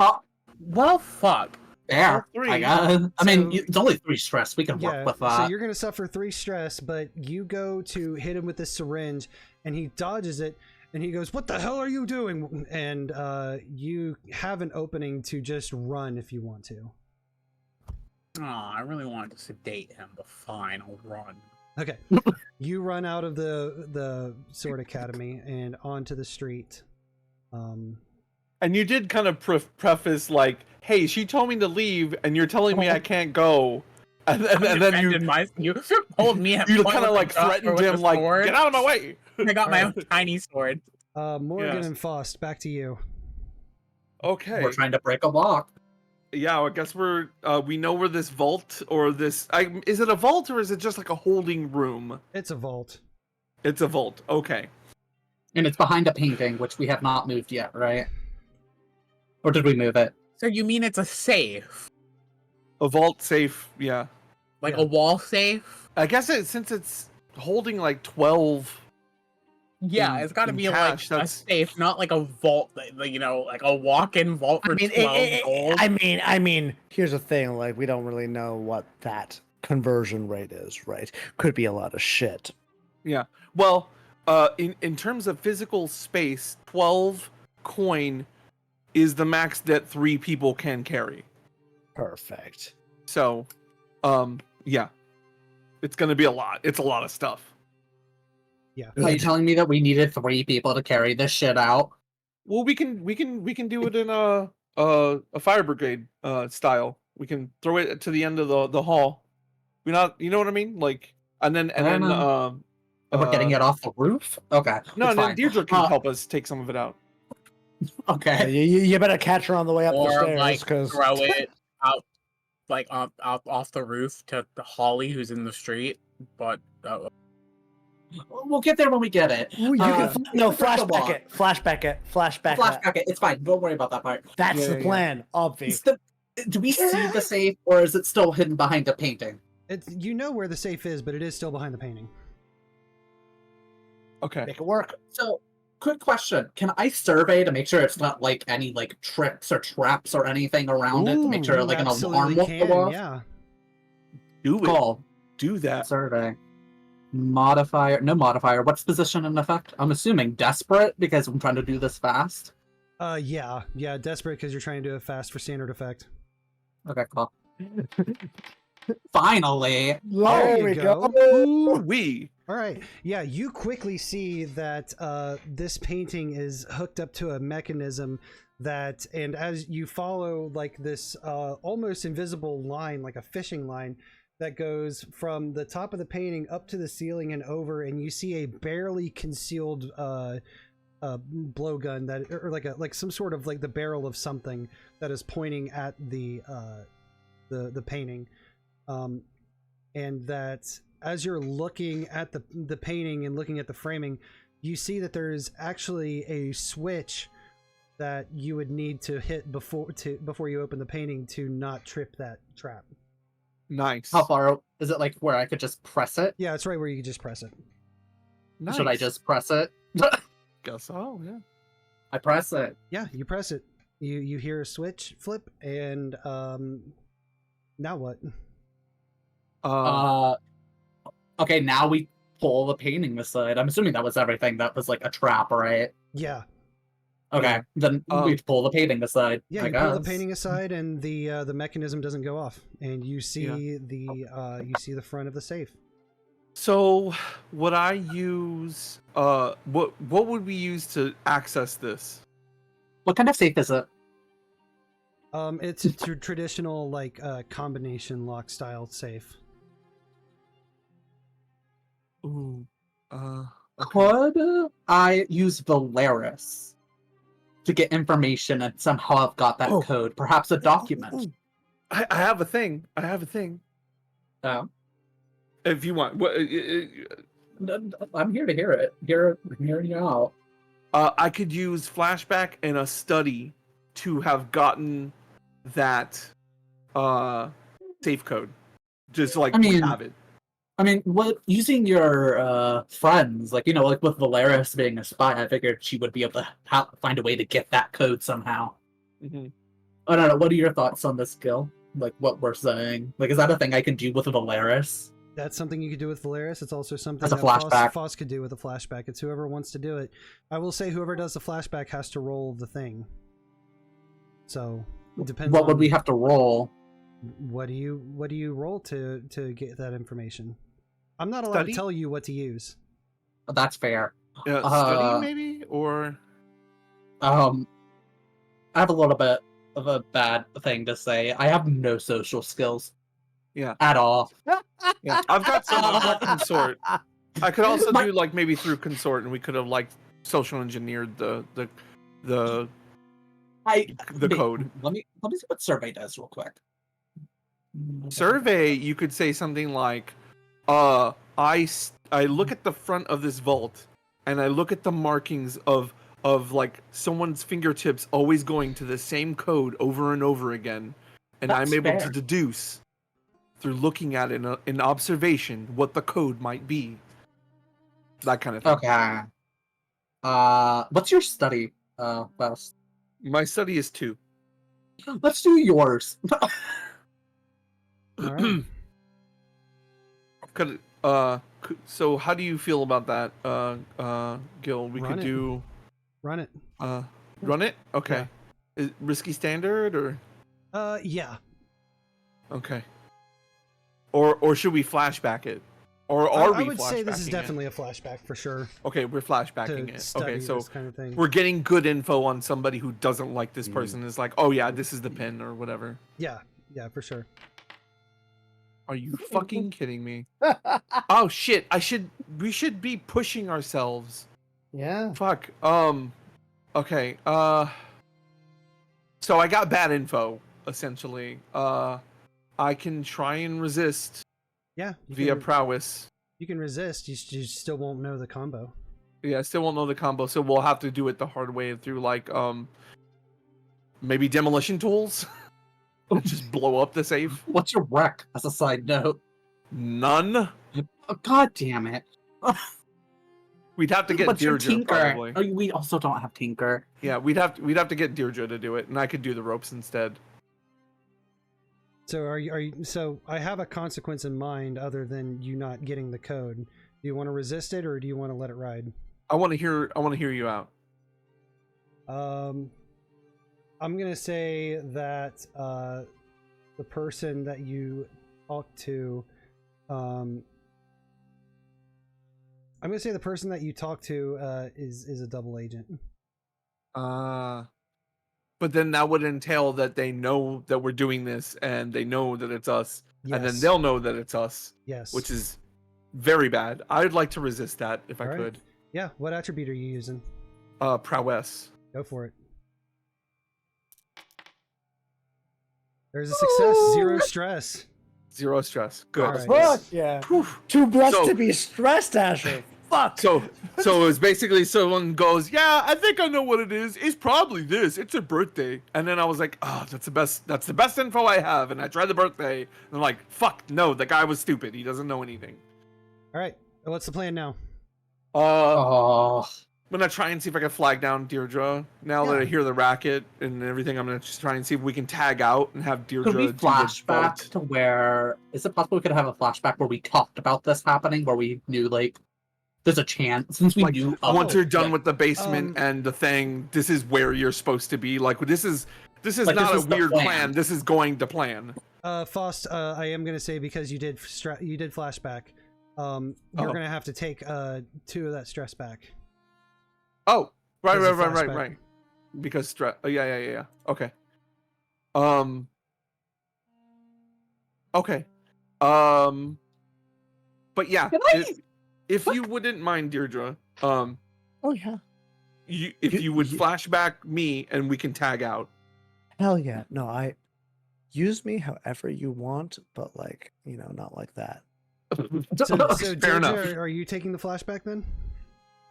Oh. Well, fuck. There. I got it. I mean, it's only 3 stress. We can work with that. So you're going to suffer 3 stress, but you go to hit him with this syringe, and he dodges it, and he goes, "What the hell are you doing?" And you have an opening to just run if you want to. Oh, I really wanted to sedate him, but fine, I'll run. Okay. You run out of the Sword Academy and onto the street. And you did kind of preface like, "Hey, she told me to leave, and you're telling me I can't go." And then you hold me. You kind of like threatened him, like, "Get out of my way!" I got my own tiny sword. Morrigan and Faust, back to you. Okay. We're trying to break a lock. Yeah, I guess we know where this vault or this. Is it a vault or is it just like a holding room? It's a vault. It's a vault. Okay. And it's behind a painting, which we have not moved yet, right? Or did we move it? So you mean it's a safe? A vault safe, yeah. Like a wall safe? I guess since it's holding like 12. Yeah, it's got to be like a safe, not like a vault, like a walk-in vault for 12 gold. I mean, here's the thing, like, we don't really know what that conversion rate is, right? Could be a lot of shit. Yeah. Well, in terms of physical space, 12 coin is the max that 3 people can carry. Perfect. So, yeah, it's gonna be a lot. It's a lot of stuff. Yeah. Are you telling me that we needed 3 people to carry this shit out? Well, we can do it in a fire brigade style. We can throw it to the end of the hall. You know what I mean? Like, and then we're getting it off the roof? Okay. No, and then fine. Deirdre can help us take some of it out. Okay. You better catch her on the way up the Or stairs, like because throw it out, like off the roof to Holly, who's in the street. But We'll get there when we get it. you can flashback it. Flashback it. It's fine. Don't worry about that part. That's the plan, obvious. Do we see the safe, or is it still hidden behind a painting? It's, you know where the safe is, but it is still behind the painting. Okay. Make it work. So, quick question: can I survey to make sure it's not like any like tricks or traps or anything around it to make sure like an alarm won't go off? Yeah. Do it. Cool. Do that. Survey. Modifier. No modifier. What's position and effect? I'm assuming desperate because I'm trying to do this fast. Yeah, desperate because you're trying to do it fast for standard effect. Okay, cool. Finally. There we go. Ooh-wee. All right. Yeah, you quickly see that this painting is hooked up to a mechanism that, and as you follow like this almost invisible line, like a fishing line, that goes from the top of the painting up to the ceiling and over, and you see a barely concealed blowgun that, or like some sort of like the barrel of something that is pointing at the painting, and that as you're looking at the painting and looking at the framing, you see that there's actually a switch that you would need to hit before you open the painting to not trip that trap. Nice. How far is it? Like where I could just press it? Yeah, it's right where you can just press it. Nice. Should I just press it? Guess so. Yeah. I press it. Yeah, you press it. You hear a switch flip, and now what? Okay, now we pull the painting aside. I'm assuming that was everything. That was like a trap, right? Yeah. Okay, then we pull the painting aside. Yeah, you pull the painting aside, and the mechanism doesn't go off, and you see the front of the safe. So, would I use what would we use to access this? What kind of safe is it? It's a traditional like combination lock style safe. Ooh. Okay. Could I use Valeris to get information and somehow I've got that code? Perhaps a document. I have a thing. Oh. If you want, I'm here to hear it. I'm hearing you out. I could use flashback and a study to have gotten that safe code. Just like have it. I mean, using your friends, like, like with Valeris being a spy, I figured she would be able to find a way to get that code somehow. Mm-hmm. I don't know. What are your thoughts on this skill? Like, what we're saying? Like, is that a thing I can do with Valeris? That's something you could do with Valeris. It's also something that Faust could do with a flashback. It's whoever wants to do it. I will say whoever does the flashback has to roll the thing. So it depends. What would we have to roll? What do you roll to get that information? I'm not allowed to tell you what to use. That's fair. Study maybe, or I have a little bit of a bad thing to say. I have no social skills. Yeah. At all. Yeah. I've got some consort. I could also do like maybe through consort, and we could have like social engineered the code. Let me see what survey does real quick. Survey, you could say something like, I look at the front of this vault, and I look at the markings of like someone's fingertips always going to the same code over and over again, and That's I'm able fair. to deduce through looking at it in observation what the code might be. That kind of thing. Okay. What's your study, Faust? My study is 2. Let's do yours. All right. So how do you feel about that, Gil? We Run could it. do Run it. run it. Okay. Yeah. Risky standard or? Yeah. Okay. Or should we flashback it? Or are we? I would say this is flashbacking definitely a flashback for sure. Okay, we're flashbacking To it. study Okay, so this kind of thing. we're getting good info on somebody who doesn't like this person. Is like, oh yeah, this is the pin or whatever. Yeah, for sure. Are you fucking kidding me? Oh shit! We should be pushing ourselves. Yeah. Fuck. Okay. So I got bad info essentially. I can try and resist. Yeah. Via prowess. You can resist. You still won't know the combo. Yeah, I still won't know the combo, so we'll have to do it the hard way through like maybe demolition tools. Just blow up the safe. What's your wreck? As a side note. None. Oh, God damn it. We'd have to get What's your Deirdre Tinker? probably. Oh, we also don't have Tinker. Yeah, we'd have to get Deirdre to do it, and I could do the ropes instead. So are you? So I have a consequence in mind other than you not getting the code. Do you want to resist it or do you want to let it ride? I want to hear you out. I'm gonna say that the person that you talked to, I'm gonna say the person that you talked to is a double agent. But then that would entail that they know that we're doing this and they know that it's us, and then they'll know that it's us. Yes. Which is very bad. I'd like to resist that if I All right. could. Yeah. What attribute are you using? Prowess. Go for it. There's a success. Zero stress. Zero stress. Good. All right. Fuck yeah. Whew. Too blessed So- to be stressed, Asher. Fuck. So it was basically someone goes, yeah, I think I know what it is. It's probably this. It's her birthday. And then I was like, oh, that's the best info I have. And I tried the birthday. And I'm like, fuck, no, the guy was stupid. He doesn't know anything. All right. What's the plan now? Oh. I'm gonna try and see if I can flag down Deirdre. Now that I hear the racket and everything, I'm gonna just try and see if we can tag out and have Deirdre Could we do the flashback bolt. to where... Is it possible we could have a flashback where we talked about this happening? Where we knew, like, there's a chance, since we Like, knew... once you're done like, with the basement and the thing, this is where you're supposed to be. Like, this is Like, not this is a the weird plan. plan. This is going to plan. Faust, I am gonna say because you did flashback, you're gonna have to take 2 of that stress back. Oh, right. Because of flashback. Because stress. Oh, yeah. Okay. Okay. But yeah, if you wouldn't mind, Deirdre, Oh yeah. if you would flashback me and we can tag out. Hell yeah. No, I use me however you want, but like, not like that. So Fair enough. Deirdre, are you taking the flashback then?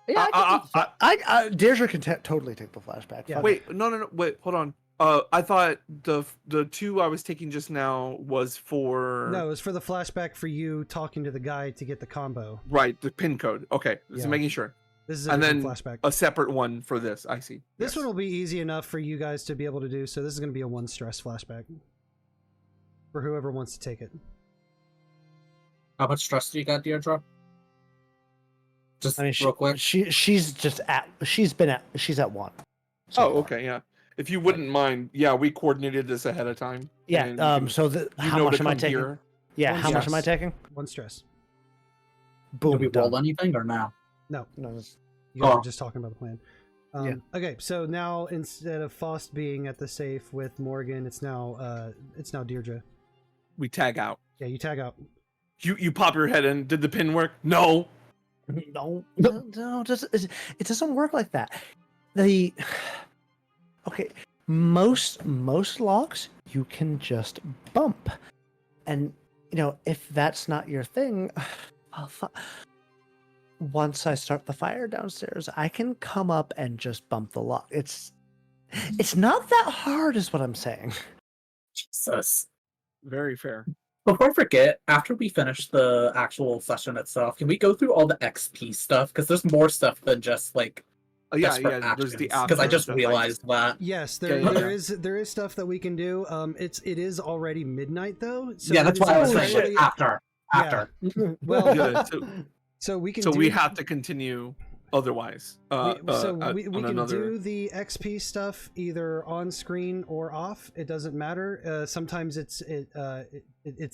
Yeah, I Deirdre can totally take the flashback. Yeah. Fuck Wait, no. Wait, hold on. I thought the 2 I was taking just now was for No, it was for the flashback for you talking to the guy to get the combo. right, the pin code. Okay, just Yeah. making sure. This is a And different then flashback. a separate one for this. I see. This Yes. one will be easy enough for you guys to be able to do, so this is going to be a 1 stress flashback for whoever wants to take it. How much stress do you got, Deirdre? Just I mean, real quick. she's at 1. So Oh, far. okay, yeah. If you wouldn't mind, yeah, we coordinated this ahead of time. Yeah. and you can- So you how know much to am I come taking? here. Yeah. One How much am I stress. taking? 1 stress. Boom. Do we roll done. anything or no? No, No, it's- you guys Oh. were just talking about the plan. Yeah. Okay, so now instead of Faust being at the safe with Morrigan, it's now Deirdre. We tag out. Yeah, you tag out. You pop your head in. Did the pin work? No. No, it doesn't work like that. Okay, most locks you can just bump, and if that's not your thing, once I start the fire downstairs, I can come up and just bump the lock. It's not that hard, is what I'm saying. Jesus. Very fair. Before I forget, after we finish the actual session itself, can we go through all the XP stuff? Because there's more stuff than just like Oh, yeah. There's There's the because I after just stuff, realized that. Yes, Yeah, there is stuff that we can do. It is already midnight though. So Yeah, that's it is why I was already- saying after. Yeah. Well, Good. so we can. So do, we have to continue. otherwise. We can do the XP stuff either on screen or off. It doesn't matter. Sometimes it's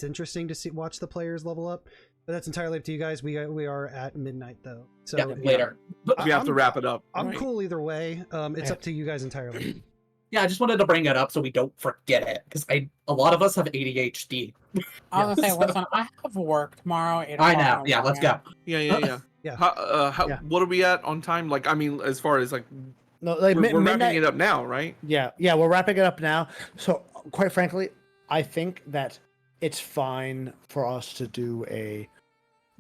interesting to watch the players level up, but that's entirely up to you guys. We are at midnight though, so later. But we have to wrap it up. I'm cool either way. It's up to you guys entirely. Yeah, I just wanted to bring it up so we don't forget it, because a lot of us have ADHD. I was gonna say, listen, I have work tomorrow. I know. Yeah, let's go. Yeah. Yeah. What are we at on time? Like, I mean, as far as like, No, like we're wrapping it up now, right? Yeah, we're wrapping it up now. So, quite frankly, I think that it's fine for us to do a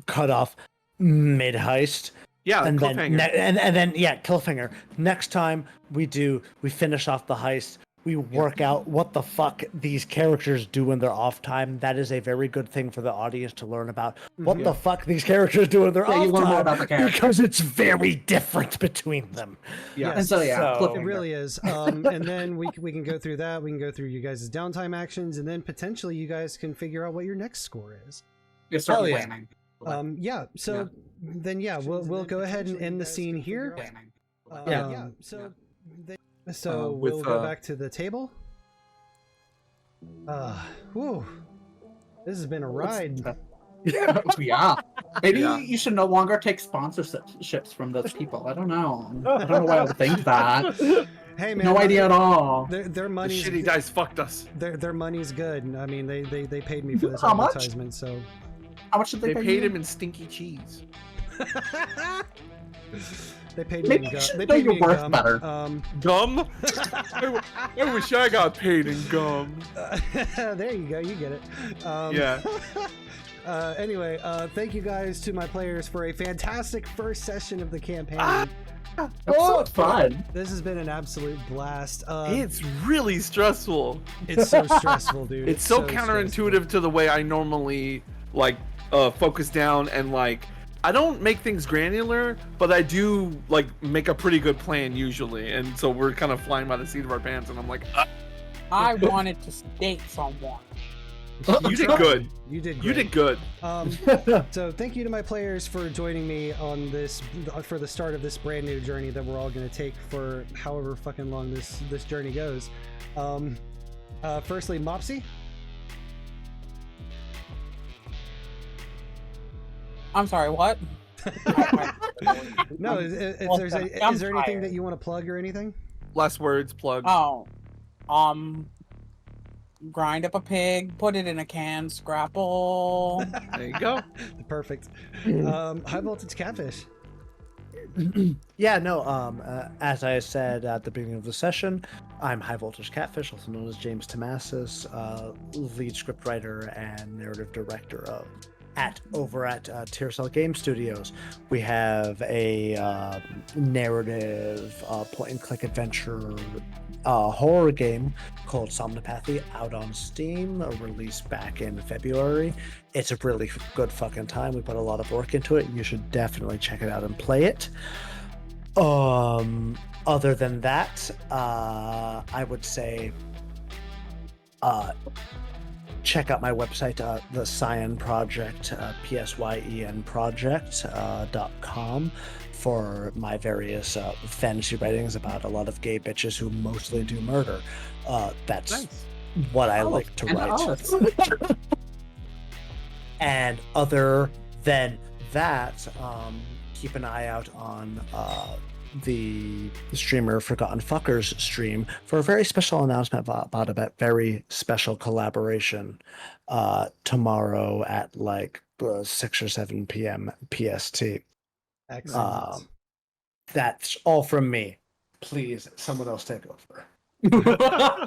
cutoff mid heist. Yeah, and cliffhanger. then cliffhanger. Next time we finish off the heist. We work out what the fuck these characters do in their off time. That is a very good thing for the audience to learn about what the fuck these characters do in their off you learn time. more about the characters. Because it's very different between them. Yeah, and so it really is. And then we can go through that. We can go through you guys' downtime actions, and then potentially you guys can figure out what your next score is. You start planning. Then we'll go ahead and end the scene here. So we'll go back to the table. Whew. This has been a ride. Yeah. Maybe you should no longer take sponsorships from those people. I don't know. I don't know why I would think that. Hey man, no idea at all. Their money's the shitty dice fucked us. Their money's good. I mean, they paid me for this How much? advertisement, so. How much did they pay paid you? him in stinky cheese. They paid me in gum. They paid me in gum. Better. Gum? I wish I got paid in gum. There you go. You get it. Anyway, thank you guys to my players for a fantastic first session of the campaign. So fun. This has been an absolute blast. It's really stressful. It's so stressful, dude. It's so counterintuitive to the way I normally like focus down and like. I don't make things granular, but I do like make a pretty good plan usually, and so we're kind of flying by the seat of our pants. And I'm like, I wanted to date someone. You did good. You did. Great. You did good. So thank you to my players for joining me on this for the start of this brand new journey that we're all going to take for however fucking long this journey goes. Firstly, Mopsy. I'm sorry, what? No, is there anything that you want to plug or anything? Last words, plug. Oh, grind up a pig, put it in a can, scrapple. There you go. Perfect. High voltage catfish. As I said at the beginning of the session, I'm High Voltage Catfish, also known as James Tomassis, lead scriptwriter and narrative director over at TRSL Game Studios. We have a narrative point-and-click adventure horror game called Somnopathy out on Steam, released back in February. It's a really good fucking time. We put a lot of work into it. You should definitely check it out and play it. Other than that, I would say check out my website, the Cyan Project, PSYENproject.com, for my various fantasy writings about a lot of gay bitches who mostly do murder. That's nice. What I like to write. And other than that, keep an eye out on the streamer Forgotten Fuckers stream for a very special announcement about a very special collaboration tomorrow at like 6 or 7 p.m. PST. Excellent. That's all from me. Please, someone else take over.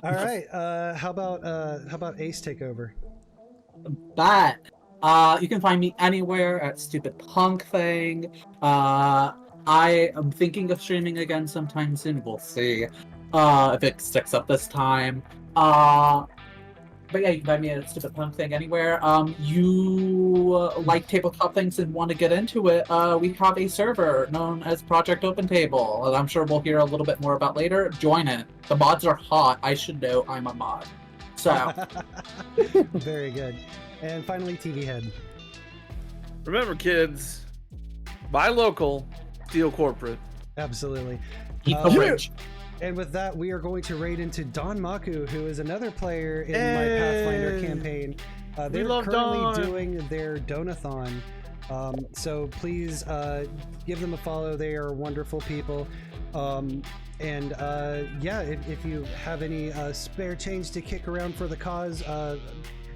All right. How about Ace take over? But you can find me anywhere at StupidPunkThing. I am thinking of streaming again sometime soon. We'll see if it sticks up this time. But yeah, you can find me at StupidPunkThing anywhere. You like tabletop things and want to get into it, we have a server known as Project Open Table, that I'm sure we'll hear a little bit more about later. Join it. The mods are hot. I should know I'm a mod. So. Very good. And finally, TVHEADD. Remember, kids, buy local, Steel corporate. Absolutely. Eat the rich. And with that, we are going to raid into Don Maku, who is another player in my Pathfinder campaign. They're currently doing their Donathon. So please give them a follow. They are wonderful people. And yeah, if you have any spare change to kick around for the cause,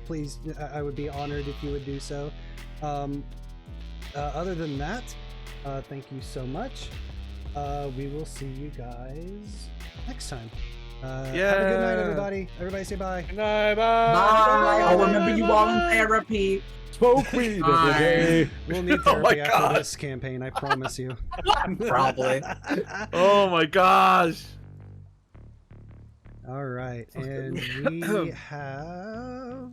please, I would be honored if you would do so. Other than that, thank you so much. We will see you guys next time. Have a good night, everybody. Everybody say bye. Good night, Bye. I'll remember you all in therapy. Smoke weed every day. We'll need therapy after this campaign, I promise you. Probably. Oh my gosh. All right, and we have